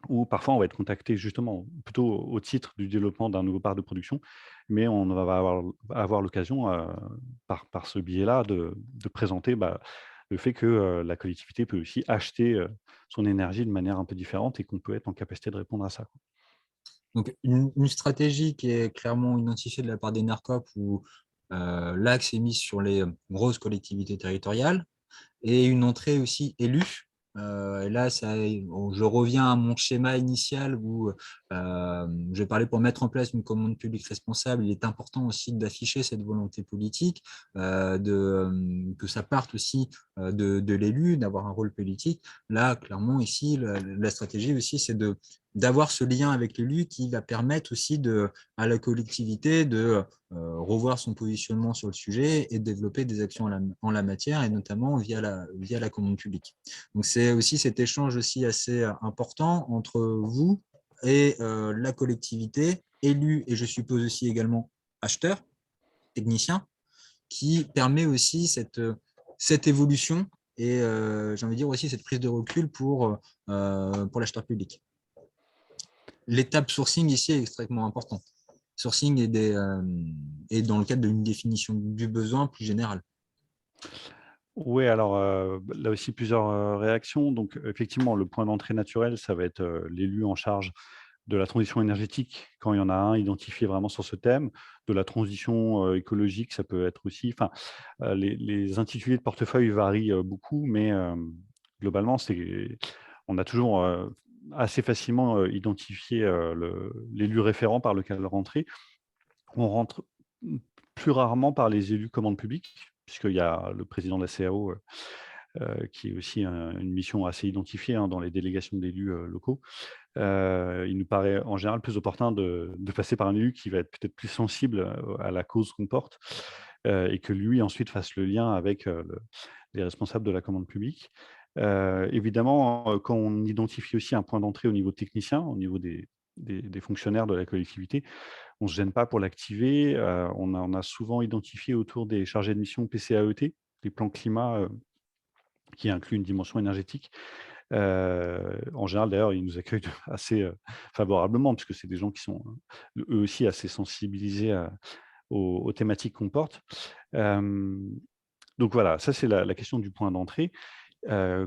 où parfois on va être contacté justement plutôt au titre du développement d'un nouveau parc de production, mais on va avoir l'occasion par ce biais-là de présenter le fait que la collectivité peut aussi acheter son énergie de manière un peu différente et qu'on peut être en capacité de répondre à ça. Donc, une stratégie qui est clairement identifiée de la part d'Enercop où l'axe est mis sur les grosses collectivités territoriales et une entrée aussi élue. Et là, je reviens à mon schéma initial où je parlais pour mettre en place une commande publique responsable. Il est important aussi d'afficher cette volonté politique, que ça parte aussi de l'élu, d'avoir un rôle politique. Là, clairement, ici, la stratégie aussi, c'est d'avoir ce lien avec l'élu qui va permettre aussi à la collectivité de revoir son positionnement sur le sujet et de développer des actions en la matière, et notamment via la commande publique. Donc, c'est aussi cet échange aussi assez important entre vous et la collectivité, élus et je suppose aussi également acheteurs, techniciens, qui permet aussi cette évolution et j'ai envie de dire aussi cette prise de recul pour l'acheteur public. L'étape sourcing ici est extrêmement importante. Sourcing est dans le cadre d'une définition du besoin plus générale. Oui, alors là aussi plusieurs réactions. Donc effectivement, le point d'entrée naturel, ça va être l'élu en charge de la transition énergétique, quand il y en a un identifié vraiment sur ce thème, de la transition écologique, ça peut être aussi. Enfin, les intitulés de portefeuille varient beaucoup, mais globalement, on a toujours assez facilement identifié l'élu référent par lequel rentrer. On rentre plus rarement par les élus commandes publiques, puisqu'il y a le président de la CAO qui est aussi une mission assez identifiée dans les délégations d'élus locaux. Il nous paraît en général plus opportun de passer par un élu qui va être peut-être plus sensible à la cause qu'on porte et que lui ensuite fasse le lien avec les responsables de la commande publique. Évidemment, quand on identifie aussi un point d'entrée au niveau technicien, au niveau des fonctionnaires de la collectivité, on ne se gêne pas pour l'activer. On a souvent identifié autour des chargés de mission PCAET, les plans climat qui incluent une dimension énergétique. En général, d'ailleurs, ils nous accueillent assez favorablement, puisque c'est des gens qui sont eux aussi assez sensibilisés aux thématiques qu'on porte. Donc voilà, ça c'est la question du point d'entrée.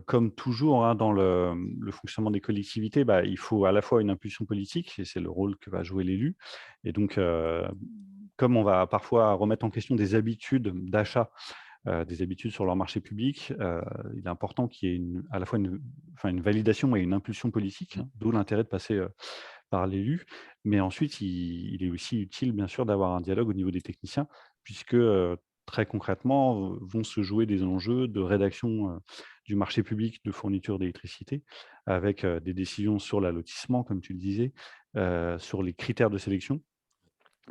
Comme toujours dans le fonctionnement des collectivités, il faut à la fois une impulsion politique, et c'est le rôle que va jouer l'élu. Et donc, comme on va parfois remettre en question des habitudes d'achat, des habitudes sur leur marché public, il est important qu'il y ait à la fois une validation et une impulsion politique, d'où l'intérêt de passer par l'élu. Mais ensuite, il est aussi utile, bien sûr, d'avoir un dialogue au niveau des techniciens, puisque très concrètement, vont se jouer des enjeux de rédaction du marché public de fourniture d'électricité, avec des décisions sur l'allotissement, comme tu le disais, sur les critères de sélection,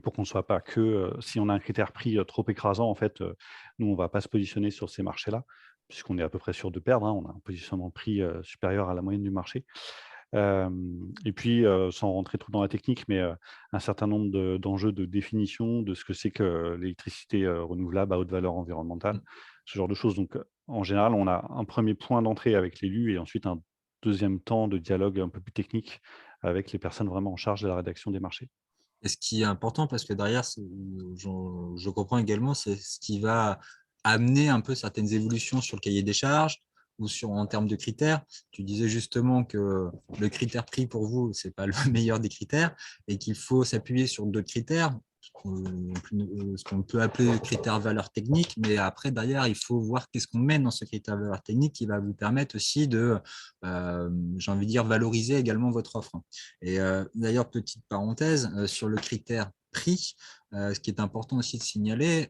pour qu'on ne soit pas que, si on a un critère prix trop écrasant, en fait, nous, on ne va pas se positionner sur ces marchés-là, puisqu'on est à peu près sûr de perdre. On a un positionnement prix supérieur à la moyenne du marché. Et puis, sans rentrer trop dans la technique, mais un certain nombre d'enjeux de définition de ce que c'est que l'électricité renouvelable à haute valeur environnementale, ce genre de choses. Donc, en général, on a un premier point d'entrée avec l'élu et ensuite un deuxième temps de dialogue un peu plus technique avec les personnes vraiment en charge de la rédaction des marchés. Et ce qui est important, parce que derrière, je comprends également, c'est ce qui va amener un peu certaines évolutions sur le cahier des charges ou en termes de critères. Tu disais justement que le critère prix pour vous, ce n'est pas le meilleur des critères et qu'il faut s'appuyer sur d'autres critères, ce qu'on peut appeler le critère valeur technique, mais après, derrière, il faut voir qu'est-ce qu'on met dans ce critère valeur technique qui va vous permettre aussi de, j'ai envie de dire, valoriser également votre offre. Et d'ailleurs, petite parenthèse, sur le critère prix, ce qui est important aussi de signaler,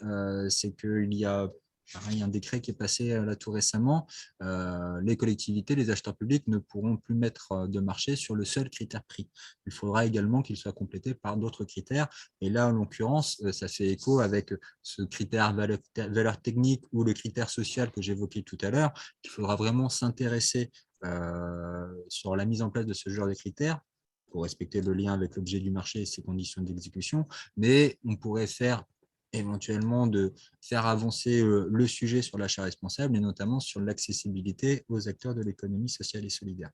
c'est qu'il y a pareil, un décret qui est passé là tout récemment. Les collectivités, les acheteurs publics ne pourront plus mettre de marché sur le seul critère prix. Il faudra également qu'il soit complété par d'autres critères. Et là, en l'occurrence, ça fait écho avec ce critère valeur technique ou le critère social que j'évoquais tout à l'heure, qu'il faudra vraiment s'intéresser sur la mise en place de ce genre de critères pour respecter le lien avec l'objet du marché et ses conditions d'exécution, mais on pourrait faire éventuellement de faire avancer le sujet sur l'achat responsable et notamment sur l'accessibilité aux acteurs de l'économie sociale et solidaire.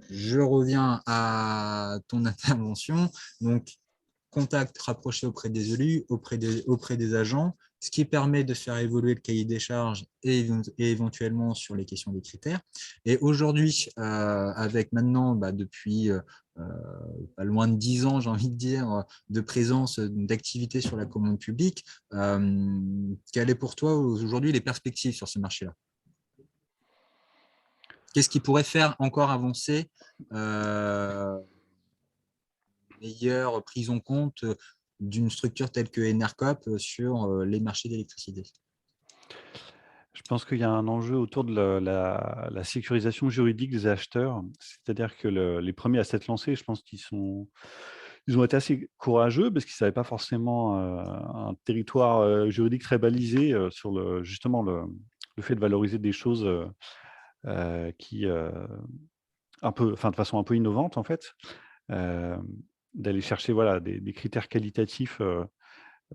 Je reviens à ton intervention. Donc, contact rapproché auprès des élus, auprès des agents, ce qui permet de faire évoluer le cahier des charges et éventuellement sur les questions des critères. Et aujourd'hui, avec maintenant, depuis pas loin de 10 ans, j'ai envie de dire, de présence, d'activité sur la commande publique, quelles est pour toi aujourd'hui les perspectives sur ce marché-là? Qu'est-ce qui pourrait faire encore avancer meilleure prise en compte d'une structure telle que Enercop sur les marchés d'électricité? Je pense qu'il y a un enjeu autour de la sécurisation juridique des acheteurs. C'est-à-dire que les premiers à s'être lancés, je pense ils ont été assez courageux parce qu'ils ne savaient pas forcément un territoire juridique très balisé sur justement le fait de valoriser des choses qui, de façon un peu innovante en fait, d'aller chercher voilà, des critères qualitatifs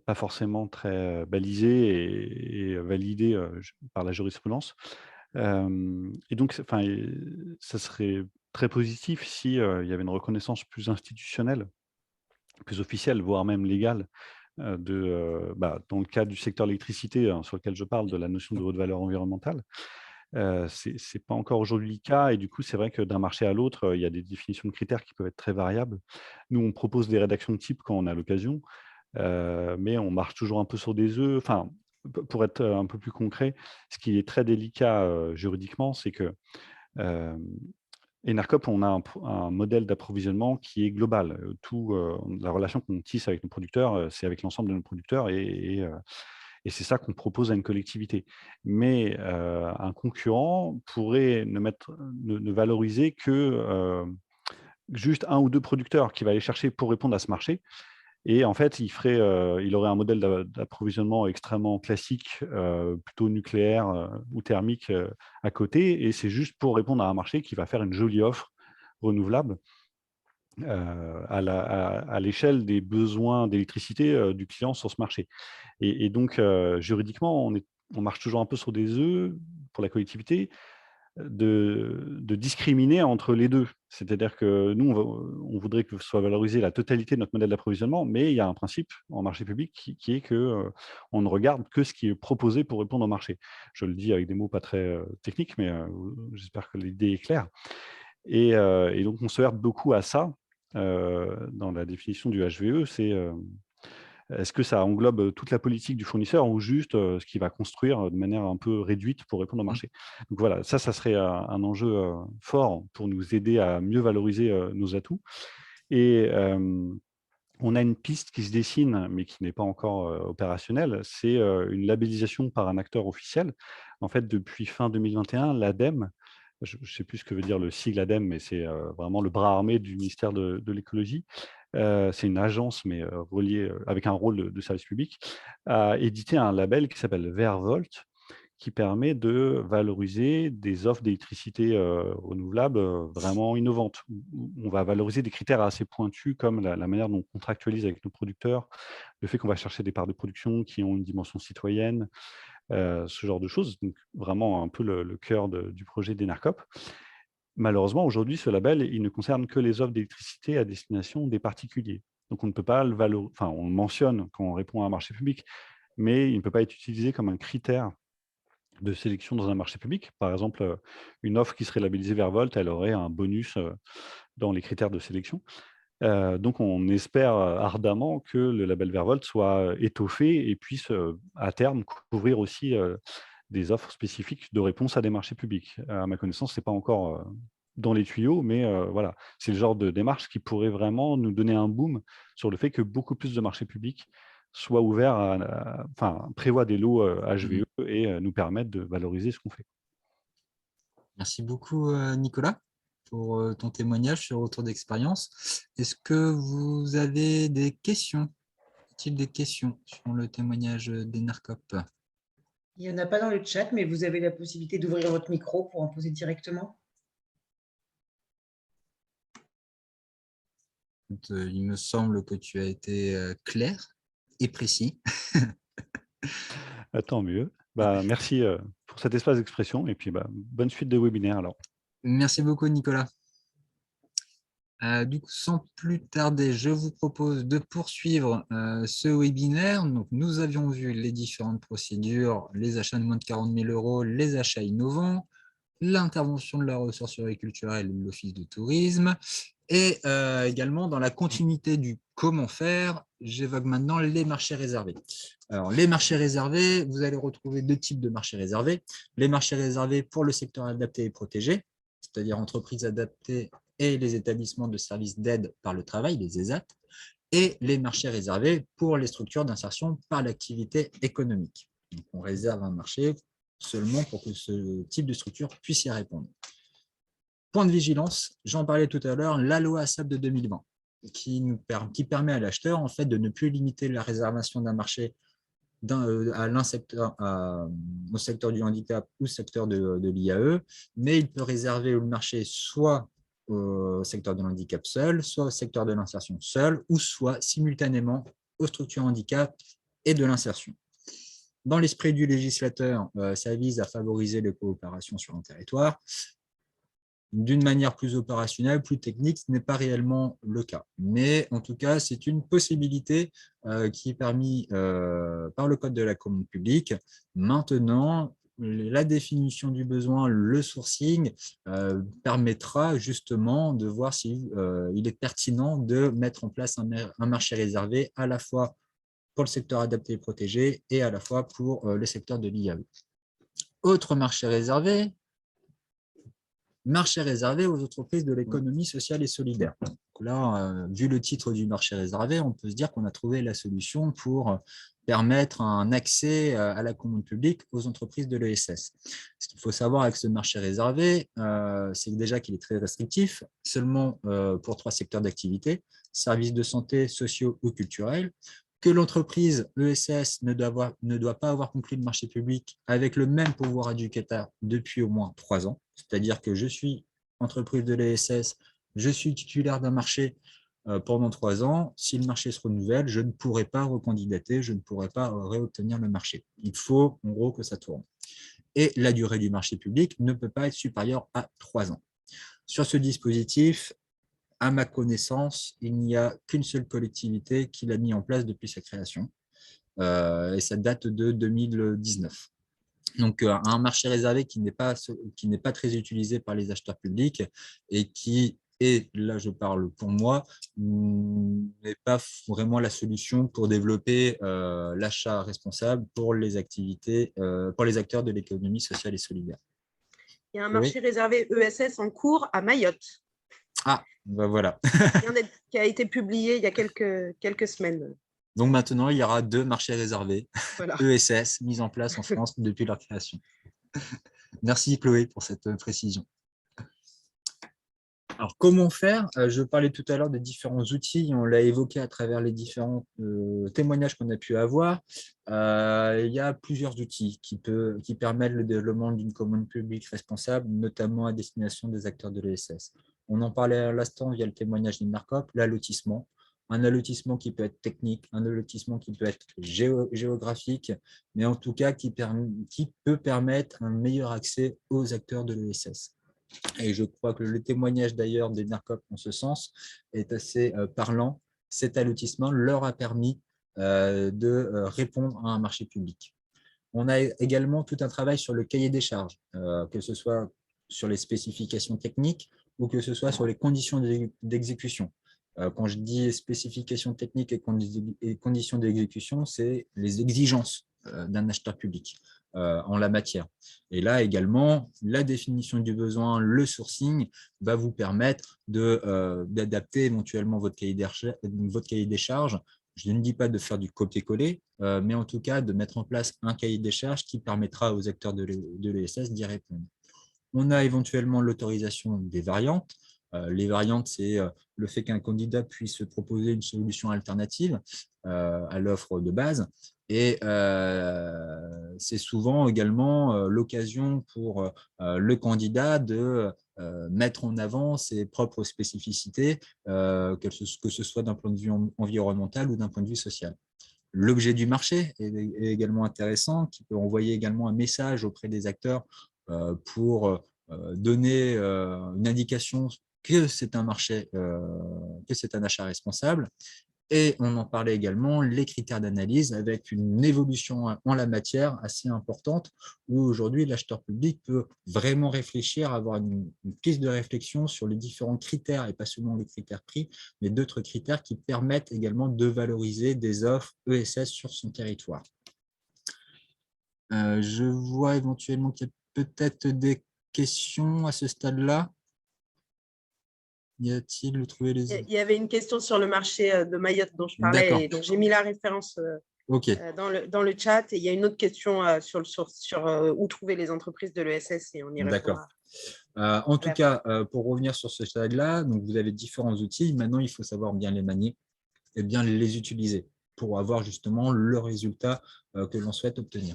pas forcément très balisés et validés par la jurisprudence. Et donc, ça serait très positif si il y avait une reconnaissance plus institutionnelle, plus officielle, voire même légale, dans le cadre du secteur électricité, hein, sur lequel je parle, de la notion de haute valeur environnementale. C'est pas encore aujourd'hui le cas et du coup, c'est vrai que d'un marché à l'autre, il y a des définitions de critères qui peuvent être très variables. Nous, on propose des rédactions de type quand on a l'occasion, mais on marche toujours un peu sur des œufs. Enfin, pour être un peu plus concret, ce qui est très délicat juridiquement, c'est que Enercop, on a un modèle d'approvisionnement qui est global. La relation qu'on tisse avec nos producteurs, c'est avec l'ensemble de nos producteurs et c'est ça qu'on propose à une collectivité. Mais un concurrent pourrait ne valoriser que juste un ou deux producteurs qu'il va aller chercher pour répondre à ce marché. Et en fait, il aurait un modèle d'approvisionnement extrêmement classique, plutôt nucléaire ou thermique à côté. Et c'est juste pour répondre à un marché qui va faire une jolie offre renouvelable à l'échelle des besoins d'électricité du client sur ce marché. Et donc, juridiquement, on marche toujours un peu sur des œufs pour la collectivité, de discriminer entre les deux. C'est-à-dire que nous, on voudrait que soit valorisée la totalité de notre modèle d'approvisionnement, mais il y a un principe en marché public qui est que on ne regarde que ce qui est proposé pour répondre au marché. Je le dis avec des mots pas très techniques, mais j'espère que l'idée est claire. Et donc, on se heurte beaucoup à ça dans la définition du HVE, c'est est-ce que ça englobe toute la politique du fournisseur ou juste ce qu'il va construire de manière un peu réduite pour répondre au marché? Donc voilà, ça serait un enjeu fort pour nous aider à mieux valoriser nos atouts. Et on a une piste qui se dessine, mais qui n'est pas encore opérationnelle, c'est une labellisation par un acteur officiel. En fait, depuis fin 2021, l'ADEME, je ne sais plus ce que veut dire le sigle ADEME, mais c'est vraiment le bras armé du ministère de l'écologie. C'est une agence, mais reliée avec un rôle de service public, a édité un label qui s'appelle Vert Volt, qui permet de valoriser des offres d'électricité renouvelable vraiment innovantes. On va valoriser des critères assez pointus comme la manière dont on contractualise avec nos producteurs, le fait qu'on va chercher des parts de production qui ont une dimension citoyenne, ce genre de choses. Donc, vraiment un peu le cœur du projet d'Enercop. Malheureusement, aujourd'hui, ce label, il ne concerne que les offres d'électricité à destination des particuliers. Donc, on ne peut pas le valoriser, enfin, on le mentionne quand on répond à un marché public, mais il ne peut pas être utilisé comme un critère de sélection dans un marché public. Par exemple, une offre qui serait labellisée Vervolt, elle aurait un bonus dans les critères de sélection. Donc, on espère ardemment que le label Vervolt soit étoffé et puisse, à terme, couvrir aussi des offres spécifiques de réponse à des marchés publics. À ma connaissance, ce n'est pas encore dans les tuyaux, mais voilà, c'est le genre de démarche qui pourrait vraiment nous donner un boom sur le fait que beaucoup plus de marchés publics soient ouverts, enfin, prévoient des lots HVE et nous permettent de valoriser ce qu'on fait. Merci beaucoup, Nicolas, pour ton témoignage sur retour d'expérience. Est-ce que vous avez des questions? Y a-t-il des questions sur le témoignage d'Enercop? Il n'y en a pas dans le chat, mais vous avez la possibilité d'ouvrir votre micro pour en poser directement. Il me semble que tu as été clair et précis. Tant mieux. Merci pour cet espace d'expression et puis bonne suite de webinaire alors. Merci beaucoup, Nicolas. Du coup, sans plus tarder, je vous propose de poursuivre ce webinaire. Donc, nous avions vu les différentes procédures, les achats de moins de 40 000 €, les achats innovants, l'intervention de la ressourcerie culturelle et de l'office de tourisme. Et également, dans la continuité du comment faire, j'évoque maintenant les marchés réservés. Alors, les marchés réservés, vous allez retrouver deux types de marchés réservés. Les marchés réservés pour le secteur adapté et protégé, c'est-à-dire entreprises adaptées et les établissements de services d'aide par le travail, les ESAT, et les marchés réservés pour les structures d'insertion par l'activité économique. Donc, on réserve un marché seulement pour que ce type de structure puisse y répondre. Point de vigilance, j'en parlais tout à l'heure, la loi ASAP de 2020, qui permet à l'acheteur en fait, de ne plus limiter la réservation d'un marché au secteur du handicap ou au secteur de l'IAE, mais il peut réserver le marché soit au secteur de l'handicap seul, soit au secteur de l'insertion seul, ou soit simultanément aux structures handicap et de l'insertion. Dans l'esprit du législateur, ça vise à favoriser les coopérations sur un territoire. D'une manière plus opérationnelle, plus technique, ce n'est pas réellement le cas. Mais en tout cas, c'est une possibilité qui est permise par le Code de la commande publique. Maintenant, la définition du besoin, le sourcing, permettra justement de voir s'il est pertinent de mettre en place un marché réservé à la fois pour le secteur adapté et protégé et à la fois pour le secteur de l'IAE. Autre marché réservé aux entreprises de l'économie sociale et solidaire. Donc là, vu le titre du marché réservé, on peut se dire qu'on a trouvé la solution pour permettre un accès à la commande publique aux entreprises de l'ESS. Ce qu'il faut savoir avec ce marché réservé, c'est déjà qu'il est très restrictif, seulement pour 3 secteurs d'activité, services de santé, sociaux ou culturels, que l'entreprise ESS ne doit pas avoir conclu le marché public avec le même pouvoir adjudicateur depuis au moins 3 ans. C'est-à-dire que je suis entreprise de l'ESS, je suis titulaire d'un marché pendant 3 ans. Si le marché se renouvelle, je ne pourrai pas recandidater, je ne pourrai pas réobtenir le marché. Il faut en gros que ça tourne. Et la durée du marché public ne peut pas être supérieure à 3 ans. Sur ce dispositif, à ma connaissance, il n'y a qu'une seule collectivité qui l'a mis en place depuis sa création, et ça date de 2019. Donc, un marché réservé qui n'est pas très utilisé par les acheteurs publics et qui, et là je parle pour moi, n'est pas vraiment la solution pour développer l'achat responsable pour les activités, pour les acteurs de l'économie sociale et solidaire. Il y a un marché réservé ESS en cours à Mayotte. Ah, ben voilà. Qui a été publié il y a quelques semaines. Donc maintenant, il y aura 2 marchés réservés, voilà. ESS, mis en place en France depuis leur création. Merci Chloé pour cette précision. Alors, comment faire? Je parlais tout à l'heure des différents outils, on l'a évoqué à travers les différents témoignages qu'on a pu avoir. Il y a plusieurs outils qui permettent le développement d'une commande publique responsable, notamment à destination des acteurs de l'ESS. On en parlait à l'instant via le témoignage d'Inarcop, l'allotissement. Un allotissement qui peut être technique, un allotissement qui peut être géographique, mais en tout cas qui peut permettre un meilleur accès aux acteurs de l'ESS. Et je crois que le témoignage d'ailleurs des NARCOP en ce sens est assez parlant. Cet allotissement leur a permis de répondre à un marché public. On a également tout un travail sur le cahier des charges, que ce soit sur les spécifications techniques ou que ce soit sur les conditions d'exécution. Quand je dis spécifications techniques et conditions d'exécution, c'est les exigences d'un acheteur public en la matière. Et là également, la définition du besoin, le sourcing va vous permettre d'adapter éventuellement votre cahier des charges. Je ne dis pas de faire du copier-coller, mais en tout cas de mettre en place un cahier des charges qui permettra aux acteurs de l'ESS d'y répondre. On a éventuellement l'autorisation des variantes. Les variantes, c'est le fait qu'un candidat puisse proposer une solution alternative à l'offre de base. Et c'est souvent également l'occasion pour le candidat de mettre en avant ses propres spécificités, que ce soit d'un point de vue environnemental ou d'un point de vue social. L'objet du marché est également intéressant, qui peut envoyer également un message auprès des acteurs pour donner une indication que c'est un marché, que c'est un achat responsable. Et on en parlait également, les critères d'analyse avec une évolution en la matière assez importante où aujourd'hui l'acheteur public peut vraiment réfléchir, avoir une piste de réflexion sur les différents critères et pas seulement les critères prix, mais d'autres critères qui permettent également de valoriser des offres ESS sur son territoire. Je vois éventuellement qu'il y a peut-être des questions à ce stade-là. Y a-t-il trouvé les... Il y avait une question sur le marché de Mayotte dont je parlais, et donc j'ai mis la référence dans le chat. Et il y a une autre question sur où trouver les entreprises de l'ESS et on y répondra. En tout cas, pour revenir sur ce slide-là, vous avez différents outils. Maintenant, il faut savoir bien les manier et bien les utiliser pour avoir justement le résultat que l'on souhaite obtenir.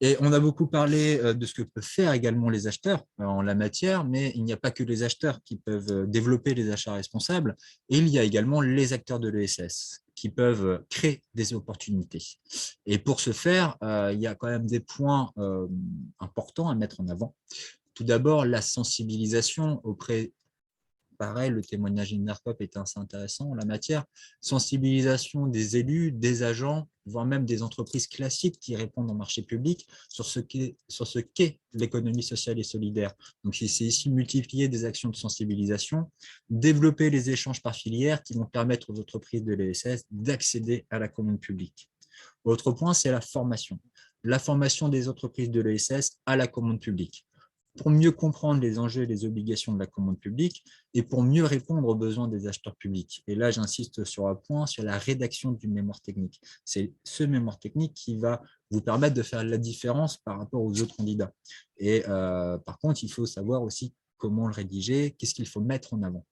Et on a beaucoup parlé de ce que peuvent faire également les acheteurs en la matière, mais il n'y a pas que les acheteurs qui peuvent développer les achats responsables. Et il y a également les acteurs de l'ESS qui peuvent créer des opportunités. Et pour ce faire, il y a quand même des points importants à mettre en avant. Tout d'abord, la sensibilisation auprès... Pareil, le témoignage d'Inarcop est assez intéressant en la matière. Sensibilisation des élus, des agents, voire même des entreprises classiques qui répondent au marché public sur ce qu'est l'économie sociale et solidaire. Donc, c'est ici multiplier des actions de sensibilisation, développer les échanges par filière qui vont permettre aux entreprises de l'ESS d'accéder à la commande publique. Autre point, c'est la formation. La formation des entreprises de l'ESS à la commande publique, pour mieux comprendre les enjeux et les obligations de la commande publique et pour mieux répondre aux besoins des acheteurs publics. Et là, j'insiste sur un point, sur la rédaction du mémoire technique. C'est ce mémoire technique qui va vous permettre de faire la différence par rapport aux autres candidats. Et par contre, il faut savoir aussi comment le rédiger, qu'est-ce qu'il faut mettre en avant.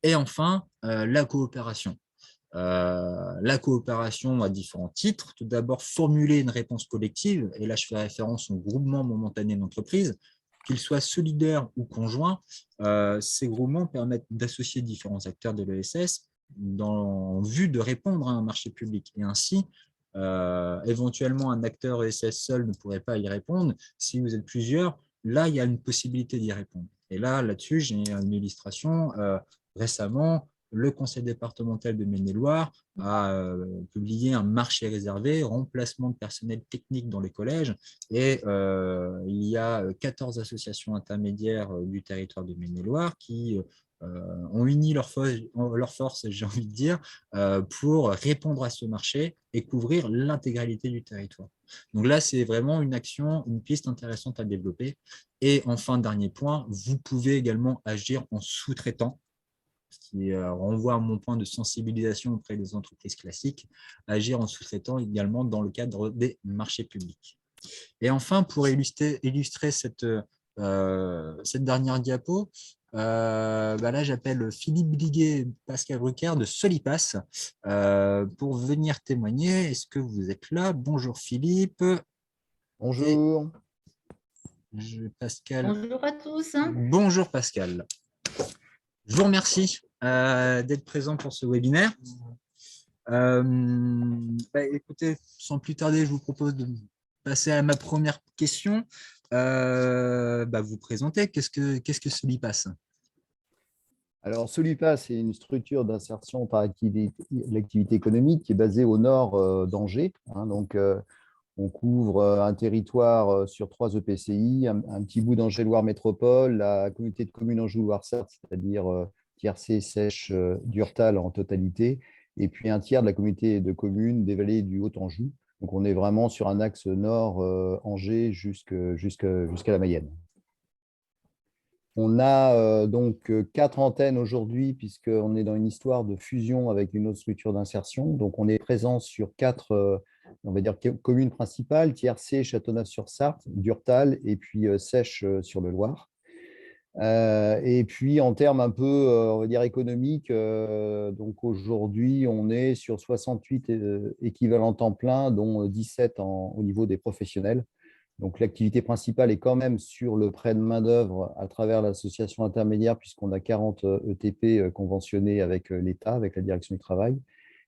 Et enfin, la coopération. La coopération à différents titres. Tout d'abord, formuler une réponse collective, et là je fais référence au groupement momentané d'entreprise, qu'ils soient solidaires ou conjoints. Ces groupements permettent d'associer différents acteurs de l'ESS en vue de répondre à un marché public. Et ainsi, éventuellement, un acteur ESS seul ne pourrait pas y répondre. Si vous êtes plusieurs, là, il y a une possibilité d'y répondre. Et là-dessus, j'ai une illustration. Récemment, le conseil départemental de Maine-et-Loire a publié un marché réservé, remplacement de personnel technique dans les collèges. Et il y a 14 associations intermédiaires du territoire de Maine-et-Loire qui ont uni leurs forces, j'ai envie de dire, pour répondre à ce marché et couvrir l'intégralité du territoire. Donc là, c'est vraiment une action, une piste intéressante à développer. Et enfin, dernier point, vous pouvez également agir en sous-traitant, ce qui renvoie à mon point de sensibilisation auprès des entreprises classiques, agir en sous-traitant également dans le cadre des marchés publics. Et enfin, pour illustrer cette cette dernière diapo. Là, j'appelle Philippe Bliguet et Pascal Brucker de Solipass pour venir témoigner. Est-ce que vous êtes là? Bonjour Philippe. Bonjour. Pascal. Bonjour à tous. Bonjour Pascal. Je vous remercie d'être présent pour ce webinaire. Écoutez, sans plus tarder, je vous propose de passer à ma première question. Vous présentez, qu'est-ce que Solipass? Alors, Solipass, c'est une structure d'insertion par l'activité économique qui est basée au nord d'Angers. Donc, on couvre un territoire sur 3 EPCI, un petit bout d'Angers-Loire Métropole, la communauté de communes Anjou-Loire-Sarthe, c'est-à-dire Tiercé, Sèche, Durtal en totalité, et puis un tiers de la communauté de communes des vallées du Haut-Anjou. Donc, on est vraiment sur un axe nord-Angers jusqu'à la Mayenne. On a donc 4 antennes aujourd'hui, puisqu'on est dans une histoire de fusion avec une autre structure d'insertion. Donc, on est présent sur 4 on va dire, communes principales, Tiercé, Châteauneuf-sur-Sarthe, Durtal et puis Sèche sur le Loir. Et puis, en termes un peu, on va dire, économiques, donc aujourd'hui, on est sur 68 équivalents temps plein, dont 17 au niveau des professionnels. Donc, l'activité principale est quand même sur le prêt de main-d'œuvre à travers l'association intermédiaire, puisqu'on a 40 ETP conventionnés avec l'État, avec la direction du travail,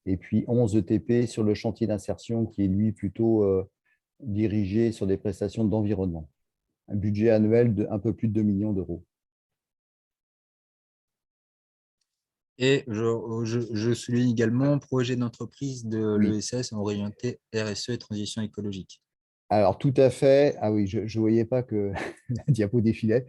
et puis 11 ETP sur le chantier d'insertion qui est, lui, plutôt dirigé sur des prestations d'environnement. Un budget annuel de un peu plus de 2 millions d'euros. Et je souligne également projet d'entreprise de Oui. l'ESS orienté RSE et transition écologique. Alors, tout à fait. Ah oui, je ne voyais pas que la diapo défilait.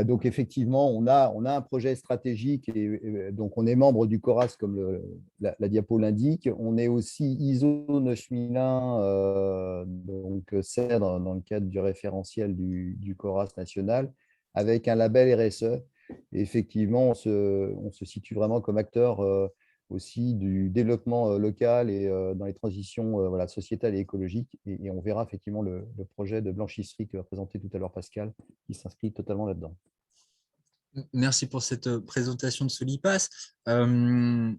Donc, effectivement, on a un projet stratégique et donc on est membre du CORAS, comme la diapo l'indique. On est aussi ISO 9001, donc CEDRE, dans le cadre du référentiel du CORAS national, avec un label RSE. Et effectivement, on se situe vraiment comme acteur aussi du développement local et dans les transitions sociétales et écologiques. Et on verra effectivement le projet de blanchisserie que va présenter tout à l'heure Pascal, qui s'inscrit totalement là-dedans. Merci pour cette présentation de Solipass. On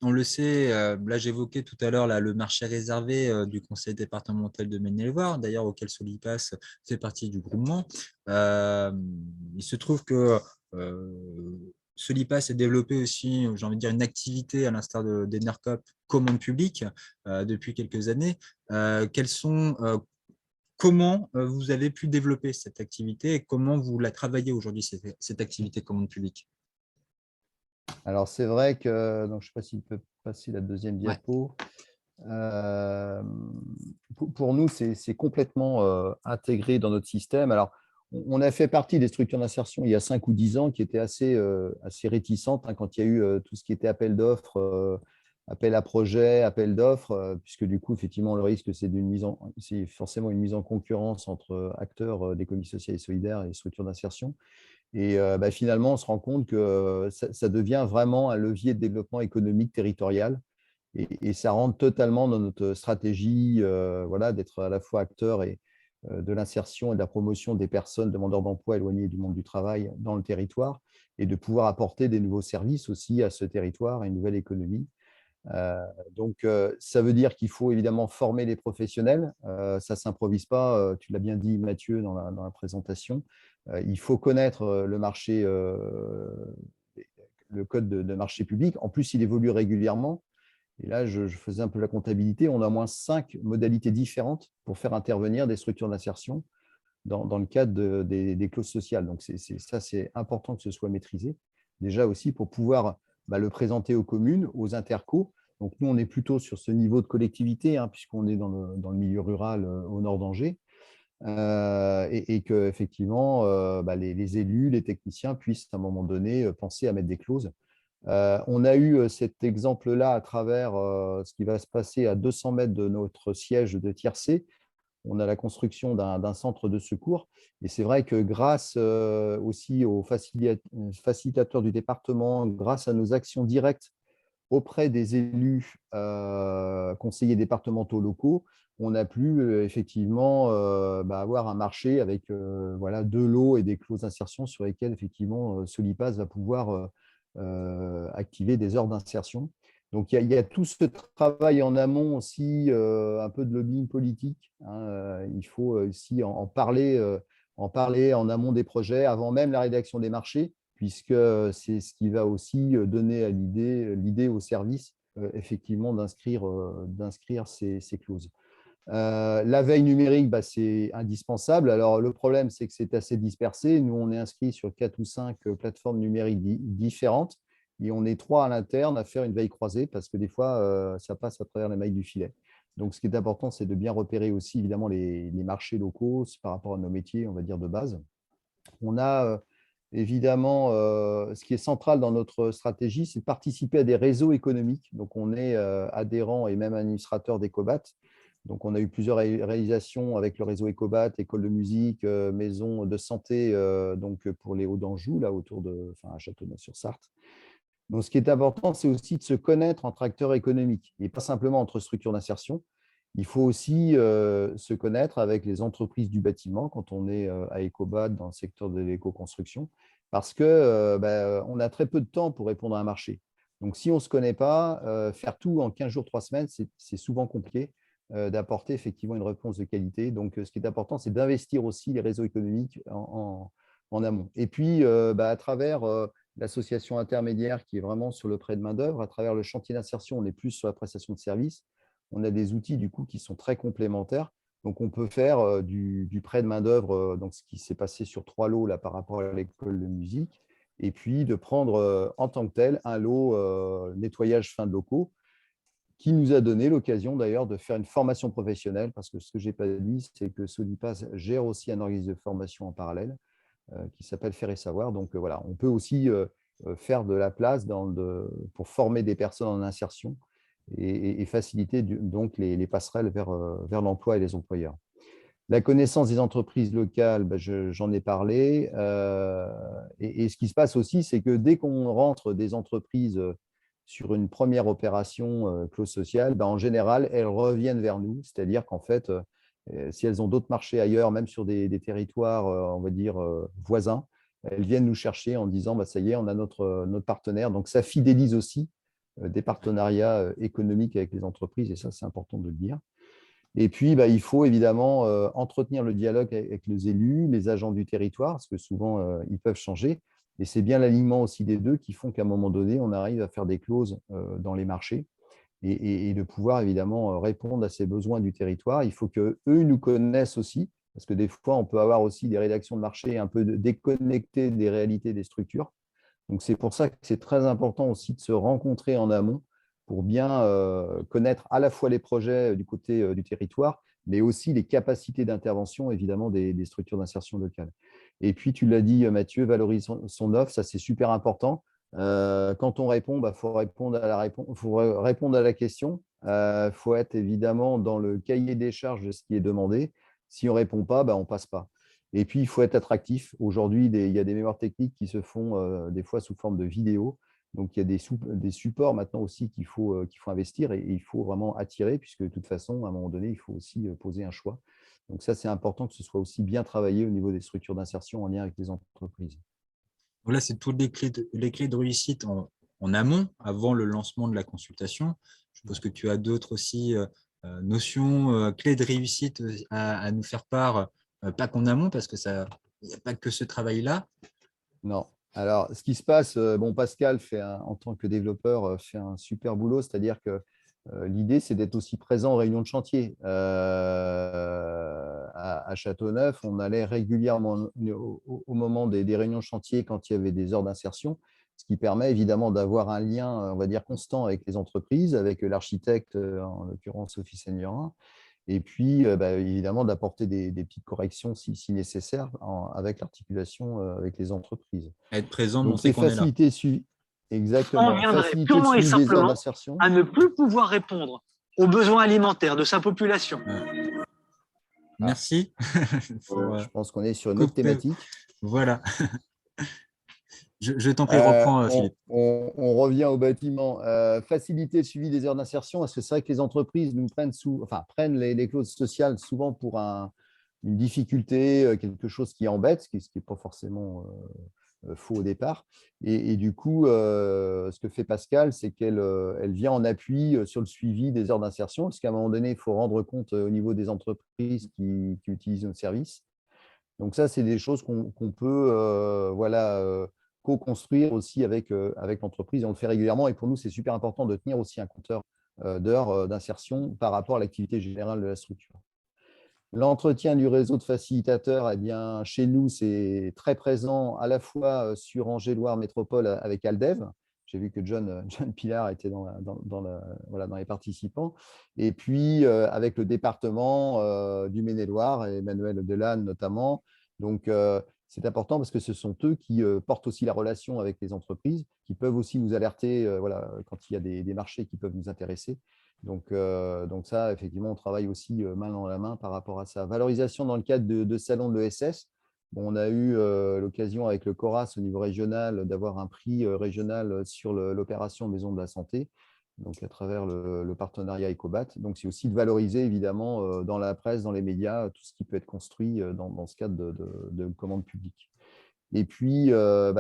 le sait, là j'évoquais tout à l'heure le marché réservé du conseil départemental de Maine-et-Loire, d'ailleurs auquel Solipass fait partie du groupement. Il se trouve que Solipass a développé aussi, j'ai envie de dire, une activité à l'instar d'Enercop, commande publique, depuis quelques années. Comment vous avez pu développer cette activité et comment vous la travaillez aujourd'hui, cette activité commande publique? Alors, c'est vrai que, donc, je ne sais pas s'il peut passer la deuxième diapo. Pour nous, c'est complètement intégré dans notre système. Alors, on a fait partie des structures d'insertion il y a 5 ou 10 ans qui étaient assez réticentes quand il y a eu tout ce qui était appel d'offres, appel à projet, appel d'offres, puisque du coup, effectivement, le risque, c'est forcément une mise en concurrence entre acteurs d'économie sociale et solidaire et structures d'insertion. Et finalement, on se rend compte que ça devient vraiment un levier de développement économique territorial. Et ça rentre totalement dans notre stratégie d'être à la fois acteur de l'insertion et de la promotion des personnes demandeurs d'emploi éloignées du monde du travail dans le territoire et de pouvoir apporter des nouveaux services aussi à ce territoire et une nouvelle économie. Donc, ça veut dire qu'il faut évidemment former les professionnels. Ça ne s'improvise pas, tu l'as bien dit Mathieu dans la présentation. Il faut connaître le marché, le code de marché public. En plus, il évolue régulièrement. Et là, je faisais un peu la comptabilité. On a au moins 5 modalités différentes pour faire intervenir des structures d'insertion dans le cadre des clauses sociales. Donc, c'est important que ce soit maîtrisé. Déjà aussi pour pouvoir le présenter aux communes, aux intercos. Donc, nous, on est plutôt sur ce niveau de collectivité, puisqu'on est dans le milieu rural au nord d'Angers. Et qu'effectivement, les élus, les techniciens puissent à un moment donné penser à mettre des clauses. On a eu cet exemple-là à travers ce qui va se passer à 200 mètres de notre siège de Tiercé. On a la construction d'un centre de secours. Et c'est vrai que grâce aussi aux facilitateurs du département, grâce à nos actions directes auprès des élus conseillers départementaux locaux, on a pu effectivement avoir un marché avec voilà, 2 lots et des clauses d'insertion sur lesquelles effectivement Solipass va pouvoir activer des heures d'insertion. Donc, il y a tout ce travail en amont aussi, un peu de lobbying politique, hein. Il faut aussi en parler en amont des projets, avant même la rédaction des marchés, puisque c'est ce qui va aussi donner à l'idée au service, effectivement, d'inscrire ces clauses. La veille numérique, c'est indispensable. Alors, le problème, c'est que c'est assez dispersé. Nous, on est inscrit sur 4 ou 5 plateformes numériques différentes et on est 3 à l'interne à faire une veille croisée parce que des fois, ça passe à travers les mailles du filet. Donc, ce qui est important, c'est de bien repérer aussi, évidemment, les marchés locaux par rapport à nos métiers, on va dire, de base. On a évidemment, ce qui est central dans notre stratégie, c'est de participer à des réseaux économiques. Donc, on est adhérent et même administrateur d'Ecobat. Donc, on a eu plusieurs réalisations avec le réseau Ecobat, école de musique, maison de santé, donc pour les Hauts d'Anjou, là autour à Châteauneuf-sur-Sarthe. Donc, ce qui est important, c'est aussi de se connaître entre acteurs économiques et pas simplement entre structures d'insertion. Il faut aussi se connaître avec les entreprises du bâtiment quand on est à Ecobat dans le secteur de l'éco-construction, parce qu'on a très peu de temps pour répondre à un marché. Donc, si on ne se connaît pas, faire tout en 15 jours, 3 semaines, c'est souvent compliqué d'apporter effectivement une réponse de qualité. Donc, ce qui est important, c'est d'investir aussi les réseaux économiques en amont. Et puis, à travers l'association intermédiaire qui est vraiment sur le prêt de main-d'œuvre, à travers le chantier d'insertion, on est plus sur la prestation de services. On a des outils du coup qui sont très complémentaires. Donc, on peut faire du prêt de main-d'œuvre, donc ce qui s'est passé sur 3 lots là, par rapport à l'école de musique, et puis de prendre en tant que tel un lot nettoyage fin de locaux, qui nous a donné l'occasion d'ailleurs de faire une formation professionnelle, parce que ce que je n'ai pas dit, c'est que Solipass gère aussi un organisme de formation en parallèle qui s'appelle Faire et Savoir. Donc voilà, on peut aussi faire de la place pour former des personnes en insertion et faciliter donc les passerelles vers l'emploi et les employeurs. La connaissance des entreprises locales, j'en ai parlé. Et ce qui se passe aussi, c'est que dès qu'on rentre des entreprises sur une première opération clause sociale, en général, elles reviennent vers nous. C'est-à-dire qu'en fait, si elles ont d'autres marchés ailleurs, même sur des territoires, on va dire, voisins, elles viennent nous chercher en disant ça y est, on a notre partenaire. Donc, ça fidélise aussi des partenariats économiques avec les entreprises, et ça, c'est important de le dire. Et puis, il faut évidemment entretenir le dialogue avec les élus, les agents du territoire, parce que souvent, ils peuvent changer. Et c'est bien l'alignement aussi des deux qui font qu'à un moment donné, on arrive à faire des clauses dans les marchés et de pouvoir évidemment répondre à ces besoins du territoire. Il faut qu'eux nous connaissent aussi, parce que des fois, on peut avoir aussi des rédactions de marché un peu déconnectées des réalités des structures. Donc, c'est pour ça que c'est très important aussi de se rencontrer en amont pour bien connaître à la fois les projets du côté du territoire, mais aussi les capacités d'intervention, évidemment, des structures d'insertion locale. Et puis, tu l'as dit, Mathieu, valoriser son offre, ça, c'est super important. Quand on répond, faut répondre à la question. Il faut être évidemment dans le cahier des charges de ce qui est demandé. Si on ne répond pas, on ne passe pas. Et puis, il faut être attractif. Aujourd'hui, il y a des mémoires techniques qui se font des fois sous forme de vidéo. Donc, il y a des supports maintenant aussi qu'il faut investir et il faut vraiment attirer, puisque de toute façon, à un moment donné, il faut aussi poser un choix. Donc, ça, c'est important que ce soit aussi bien travaillé au niveau des structures d'insertion en lien avec les entreprises. Voilà, c'est toutes les clés de réussite en amont, avant le lancement de la consultation. Je suppose que tu as d'autres aussi notions, clés de réussite à nous faire part, pas qu'en amont, parce que il n'y a pas que ce travail-là. Non. Alors, ce qui se passe, Pascal, en tant que développeur, fait un super boulot, c'est-à-dire que l'idée, c'est d'être aussi présent aux réunions de chantier. À Châteauneuf, on allait régulièrement au moment des réunions de chantier quand il y avait des heures d'insertion, ce qui permet évidemment d'avoir un lien, on va dire, constant avec les entreprises, avec l'architecte, en l'occurrence Sophie Seignerin, et puis évidemment d'apporter des petites corrections si nécessaire avec l'articulation avec les entreprises. Être présent, Donc, montrer c'est qu'on est là. faciliter suivi. Exactement. On viendrait purement et simplement à ne plus pouvoir répondre aux besoins alimentaires de sa population. Merci. Je pense qu'on est sur une autre thématique. Voilà. Je t'en prie, reprends, Philippe. On revient au bâtiment. Faciliter le suivi des heures d'insertion, parce que c'est vrai que les entreprises nous prennent les clauses sociales souvent pour une difficulté, quelque chose qui embête, ce qui n'est pas forcément faux au départ. Et du coup, ce que fait Pascal, c'est qu'elle vient en appui sur le suivi des heures d'insertion, parce qu'à un moment donné, il faut rendre compte au niveau des entreprises qui utilisent nos services. Donc ça, c'est des choses qu'on peut co-construire aussi avec l'entreprise. On le fait régulièrement et pour nous, c'est super important de tenir aussi un compteur d'heures d'insertion par rapport à l'activité générale de la structure. L'entretien du réseau de facilitateurs, eh bien, chez nous, c'est très présent à la fois sur Angers-Loire Métropole avec Aldev. J'ai vu que John Pilar était dans les participants. Et puis, avec le département du Maine-et-Loire, Emmanuel Delanne notamment. Donc, c'est important parce que ce sont eux qui portent aussi la relation avec les entreprises, qui peuvent aussi nous alerter quand il y a des marchés qui peuvent nous intéresser. Donc ça, effectivement, on travaille aussi main dans la main par rapport à ça. Valorisation dans le cadre de salons de l'ESS. Bon, on a eu l'occasion avec le CORAS au niveau régional d'avoir un prix régional sur l'opération Maison de la Santé, donc à travers le partenariat Ecobat. Donc, c'est aussi de valoriser, évidemment, dans la presse, dans les médias, tout ce qui peut être construit dans ce cadre de commande publique. Et puis,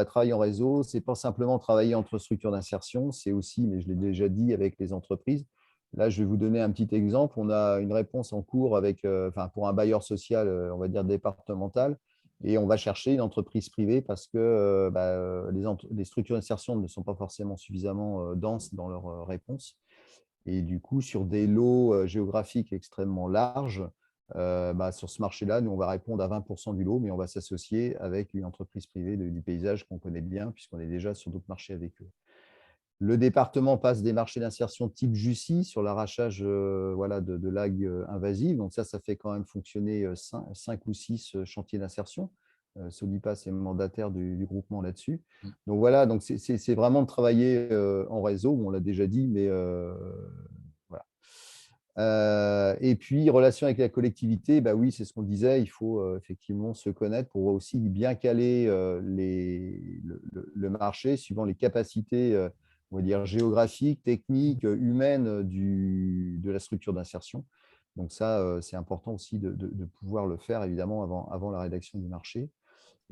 travailler en réseau, ce n'est pas simplement travailler entre structures d'insertion, c'est aussi, mais je l'ai déjà dit, avec les entreprises. Là, je vais vous donner un petit exemple. On a une réponse en cours pour un bailleur social, on va dire départemental, et on va chercher une entreprise privée parce que les structures d'insertion ne sont pas forcément suffisamment denses dans leurs réponses. Et du coup, sur des lots géographiques extrêmement larges, sur ce marché-là, nous, on va répondre à 20% du lot, mais on va s'associer avec une entreprise privée du paysage qu'on connaît bien, puisqu'on est déjà sur d'autres marchés avec eux. Le département passe des marchés d'insertion type Jussi sur l'arrachage de lagues invasives. Donc ça fait quand même fonctionner 5 ou 6 chantiers d'insertion. Solipas est mandataire du groupement là-dessus. Donc voilà, donc c'est vraiment de travailler en réseau, on l'a déjà dit, mais voilà. Et puis, relation avec la collectivité, oui, c'est ce qu'on disait, il faut effectivement se connaître pour aussi bien caler le marché suivant les capacités on va dire, géographiques, techniques, humaines de la structure d'insertion. Donc ça, c'est important aussi de pouvoir le faire, évidemment, avant la rédaction du marché.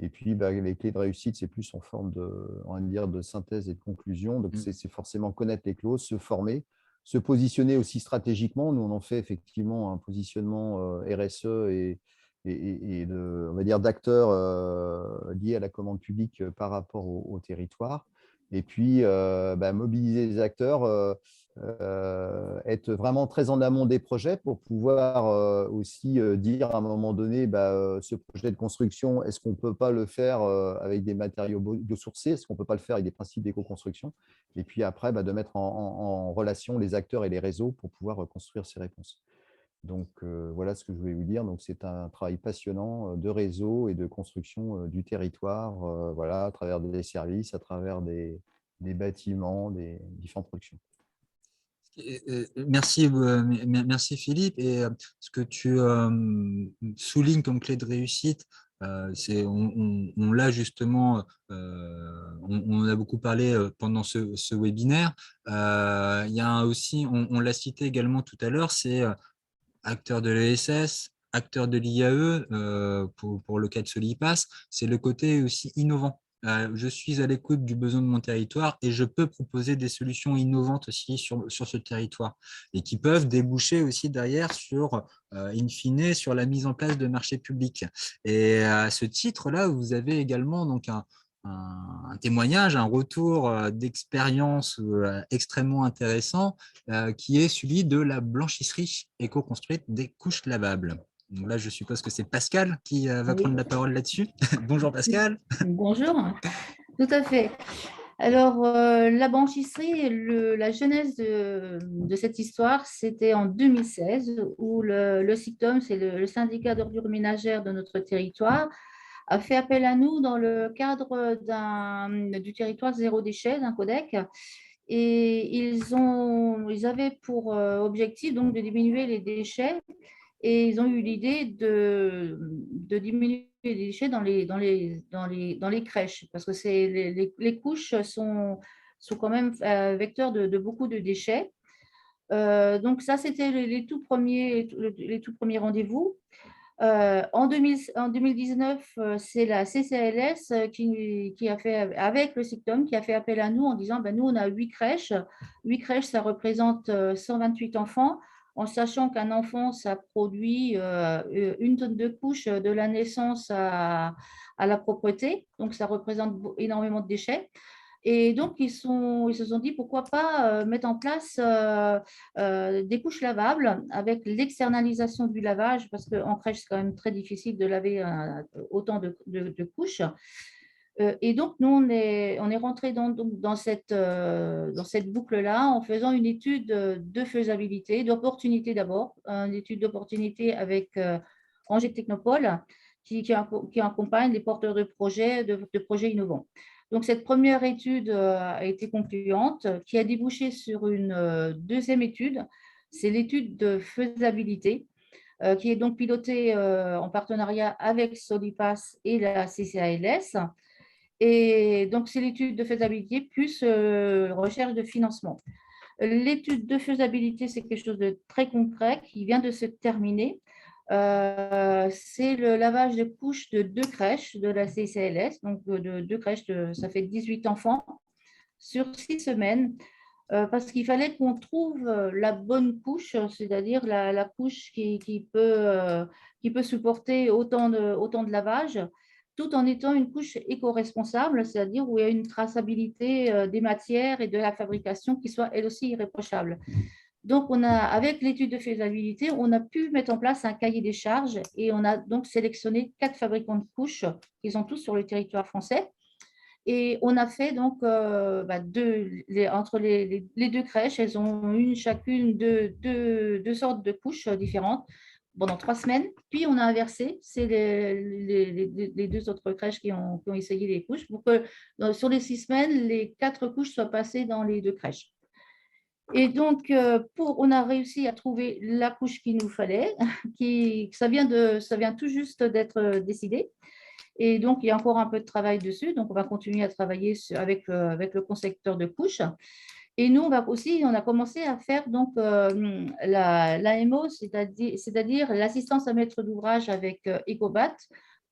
Et puis, les clés de réussite, c'est plus en forme de synthèse et de conclusion. Donc, c'est forcément connaître les clauses, se former, se positionner aussi stratégiquement. Nous, on en fait effectivement un positionnement RSE et on va dire d'acteurs liés à la commande publique par rapport au territoire. Et puis, mobiliser les acteurs, être vraiment très en amont des projets pour pouvoir aussi dire à un moment donné, ce projet de construction, est-ce qu'on ne peut pas le faire avec des matériaux biosourcés? Est-ce qu'on ne peut pas le faire avec des principes d'éco-construction? Et puis après, de mettre en relation les acteurs et les réseaux pour pouvoir construire ces réponses. Donc, voilà ce que je voulais vous dire. Donc, c'est un travail passionnant de réseau et de construction du territoire, à travers des services, à travers des bâtiments, des différentes productions. Merci Philippe. Et ce que tu soulignes comme clé de réussite, on l'a justement, on a beaucoup parlé pendant ce webinaire. Il y a aussi, on l'a cité également tout à l'heure, c'est acteur de l'ESS, acteur de l'IAE, pour le cas de Solipas, c'est le côté aussi innovant. Je suis à l'écoute du besoin de mon territoire et je peux proposer des solutions innovantes aussi sur ce territoire et qui peuvent déboucher aussi derrière sur, in fine, sur la mise en place de marchés publics. Et à ce titre-là, vous avez également donc un témoignage, un retour d'expérience extrêmement intéressant qui est celui de la blanchisserie éco-construite des couches lavables. Donc là, je suppose que c'est Pascal qui va prendre la parole là-dessus. Bonjour Pascal. Bonjour, tout à fait. Alors, la blanchisserie, la genèse de cette histoire, c'était en 2016 où le SICTOM, c'est le syndicat d'ordures ménagères de notre territoire, a fait appel à nous dans le cadre du territoire zéro déchet, d'un codec. Et ils avaient pour objectif donc, de diminuer les déchets et ils ont eu l'idée de diminuer des déchets dans les crèches, parce que les couches sont quand même vecteurs de beaucoup de déchets. Donc ça, c'était les tout premiers rendez-vous. En 2019, c'est la CCALS qui a fait, avec le SICTOM, qui a fait appel à nous en disant, nous, on a 8 crèches. 8 crèches, ça représente 128 enfants, en sachant qu'un enfant, ça produit 1 tonne de couches de la naissance à la propreté. Donc, ça représente énormément de déchets. Et donc, ils se sont dit, pourquoi pas mettre en place des couches lavables avec l'externalisation du lavage, parce qu'en crèche, c'est quand même très difficile de laver autant de couches. Et donc, nous, on est rentré dans cette boucle-là en faisant une étude de faisabilité, d'opportunité d'abord, une étude d'opportunité avec Angers Technopole, qui accompagne les porteurs de projets innovants. Donc, cette première étude a été concluante, qui a débouché sur une deuxième étude. C'est l'étude de faisabilité, qui est donc pilotée en partenariat avec Solipass et la CCALS. Et donc, c'est l'étude de faisabilité plus recherche de financement. L'étude de faisabilité, c'est quelque chose de très concret qui vient de se terminer. C'est le lavage de couches de 2 crèches de la CCALS, donc de 2 crèches, ça fait 18 enfants sur 6 semaines, parce qu'il fallait qu'on trouve la bonne couche, c'est-à-dire la couche qui peut supporter autant de lavage, tout en étant une couche éco-responsable, c'est-à-dire où il y a une traçabilité des matières et de la fabrication qui soit elle aussi irréprochable. Donc, avec l'étude de faisabilité, on a pu mettre en place un cahier des charges et on a donc sélectionné 4 fabricants de couches qui sont tous sur le territoire français. Et on a fait donc entre les 2 crèches, elles ont chacune deux sortes de couches différentes pendant 3 semaines. Puis on a inversé, c'est les 2 autres crèches qui ont essayé les couches pour que sur les 6 semaines, les 4 couches soient passées dans les 2 crèches. Et donc, on a réussi à trouver la couche qu'il nous fallait, ça vient tout juste d'être décidé. Et donc, il y a encore un peu de travail dessus. Donc, on va continuer à travailler avec le concepteur de couches. Et nous, on a commencé à faire donc l'AMO, c'est-à-dire l'assistance à maître d'ouvrage avec Ecobat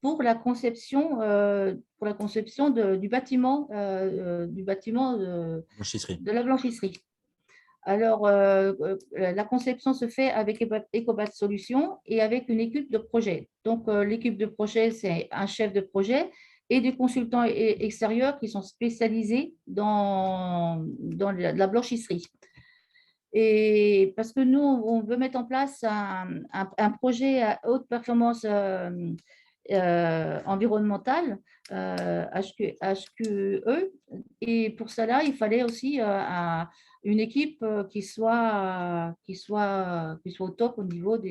pour la conception du bâtiment de la blanchisserie. Alors, la conception se fait avec Ecobat Solutions et avec une équipe de projet. Donc, l'équipe de projet, c'est un chef de projet et des consultants extérieurs qui sont spécialisés dans la blanchisserie. Et parce que nous, on veut mettre en place un projet à haute performance environnementale, HQE, et pour cela, il fallait aussi une équipe qui soit au top au niveau tout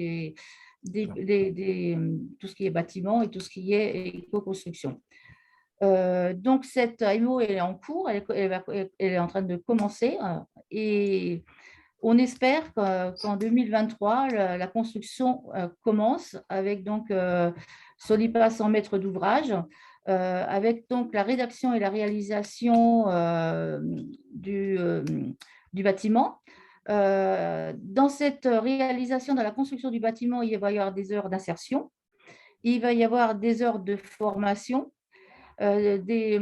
ce qui est bâtiment et tout ce qui est éco-construction. Donc, cette AMO, elle est en cours, elle est en train de commencer et on espère qu'en 2023, la construction commence avec donc Solipass en maître d'ouvrage, avec donc la rédaction et la réalisation du bâtiment. Dans cette réalisation, dans la construction du bâtiment, il va y avoir des heures d'insertion, il va y avoir des heures de formation, des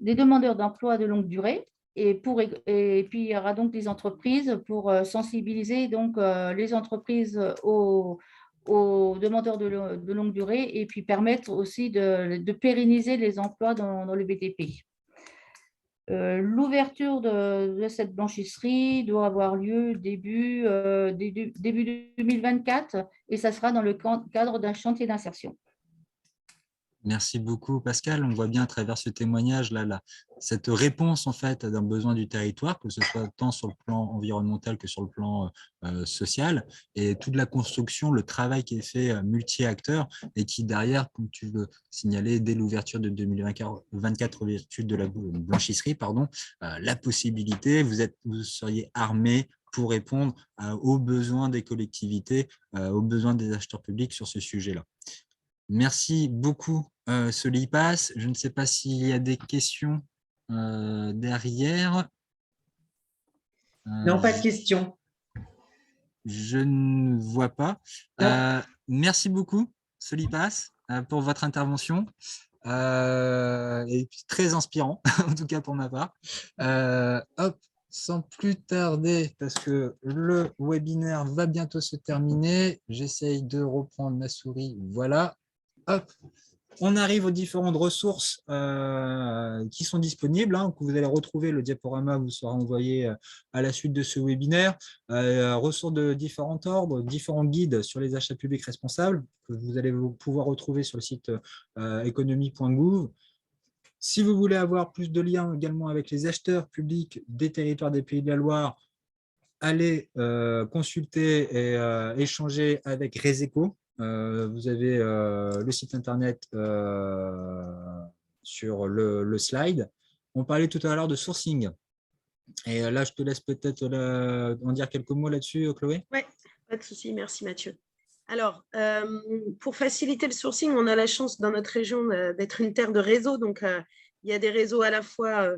demandeurs d'emploi de longue durée. Et puis, il y aura donc des entreprises pour sensibiliser donc, les entreprises aux demandeurs de longue durée et puis permettre aussi de pérenniser les emplois dans le BTP. L'ouverture de cette blanchisserie doit avoir lieu début 2024 et ça sera dans le cadre d'un chantier d'insertion. Merci beaucoup, Pascal. On voit bien à travers ce témoignage cette réponse en fait d'un besoin du territoire, que ce soit tant sur le plan environnemental que sur le plan social, et toute la construction, le travail qui est fait multi-acteurs et qui derrière, comme tu veux signaler, dès l'ouverture de 2024 de la blanchisserie, la possibilité, vous seriez armé pour répondre aux besoins des collectivités, aux besoins des acheteurs publics sur ce sujet-là. Merci beaucoup, Solipass. Je ne sais pas s'il y a des questions derrière. Non, pas de questions. Je ne vois pas. Merci beaucoup, Solipass, pour votre intervention. Et puis très inspirant, en tout cas pour ma part. Hop, sans plus tarder, parce que le webinaire va bientôt se terminer, j'essaye de reprendre ma souris. Voilà. Hop. On arrive aux différentes ressources qui sont disponibles, que vous allez retrouver. Le diaporama vous sera envoyé à la suite de ce webinaire. Ressources de différents ordres, différents guides sur les achats publics responsables que vous allez pouvoir retrouver sur le site économie.gouv. Si vous voulez avoir plus de liens également avec les acheteurs publics des territoires des Pays de la Loire, allez consulter et échanger avec Reseco. Vous avez le site internet sur le slide. On parlait tout à l'heure de sourcing. Et là, je te laisse peut-être en dire quelques mots là-dessus, Chloé. Oui, pas de souci. Merci, Mathieu. Alors, pour faciliter le sourcing, on a la chance dans notre région d'être une terre de réseaux. Donc, il y a des réseaux à la fois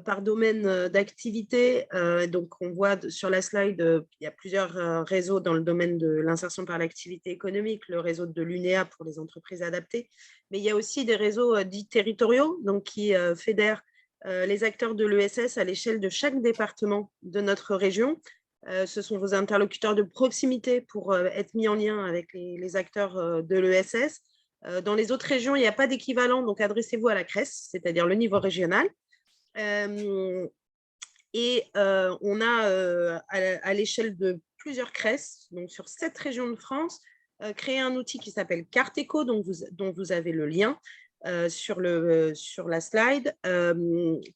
par domaine d'activité. Donc, on voit sur la slide, il y a plusieurs réseaux dans le domaine de l'insertion par l'activité économique, le réseau de l'UNEA pour les entreprises adaptées. Mais il y a aussi des réseaux dits territoriaux, donc qui fédèrent les acteurs de l'ESS à l'échelle de chaque département de notre région. Ce sont vos interlocuteurs de proximité pour être mis en lien avec les acteurs de l'ESS. Dans les autres régions, il n'y a pas d'équivalent, donc adressez-vous à la CRES, c'est-à-dire le niveau régional. On a à l'échelle de plusieurs CRES, donc sur 7 régions de France, créé un outil qui s'appelle Carteco, dont vous avez le lien sur la slide,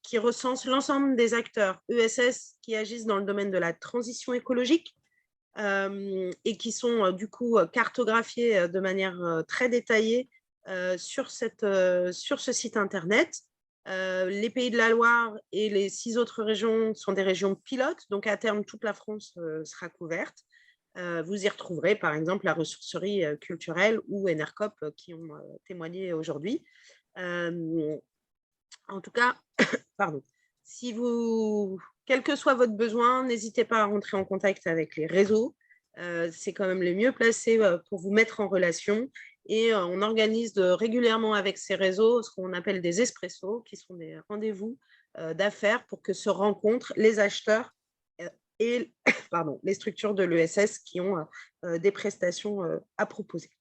qui recense l'ensemble des acteurs ESS qui agissent dans le domaine de la transition écologique et qui sont du coup cartographiés de manière très détaillée sur ce site internet. Les Pays de la Loire et les 6 autres régions sont des régions pilotes, donc à terme, toute la France sera couverte. Vous y retrouverez par exemple la ressourcerie culturelle ou Enercop qui ont témoigné aujourd'hui. En tout cas, pardon, quel que soit votre besoin, n'hésitez pas à rentrer en contact avec les réseaux. C'est quand même les mieux placés pour vous mettre en relation. Et on organise régulièrement avec ces réseaux ce qu'on appelle des espressos, qui sont des rendez-vous d'affaires pour que se rencontrent les acheteurs et les structures de l'ESS qui ont des prestations à proposer.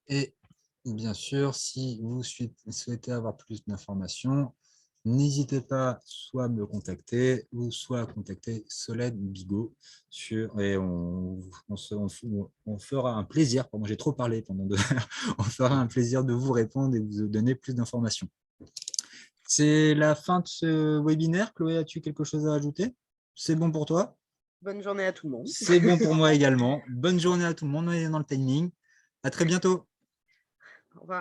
Et bien sûr, si vous souhaitez avoir plus d'informations, n'hésitez pas soit à me contacter ou soit à contacter Solène Bigot et on fera un plaisir, pardon, j'ai trop parlé pendant 2 heures, on fera un plaisir de vous répondre et vous donner plus d'informations. C'est la fin de ce webinaire. Chloé, as-tu quelque chose à ajouter? C'est bon pour toi? Bonne journée à tout le monde. C'est bon pour moi également. Bonne journée à tout le monde, on est dans le timing. À très bientôt. Au revoir.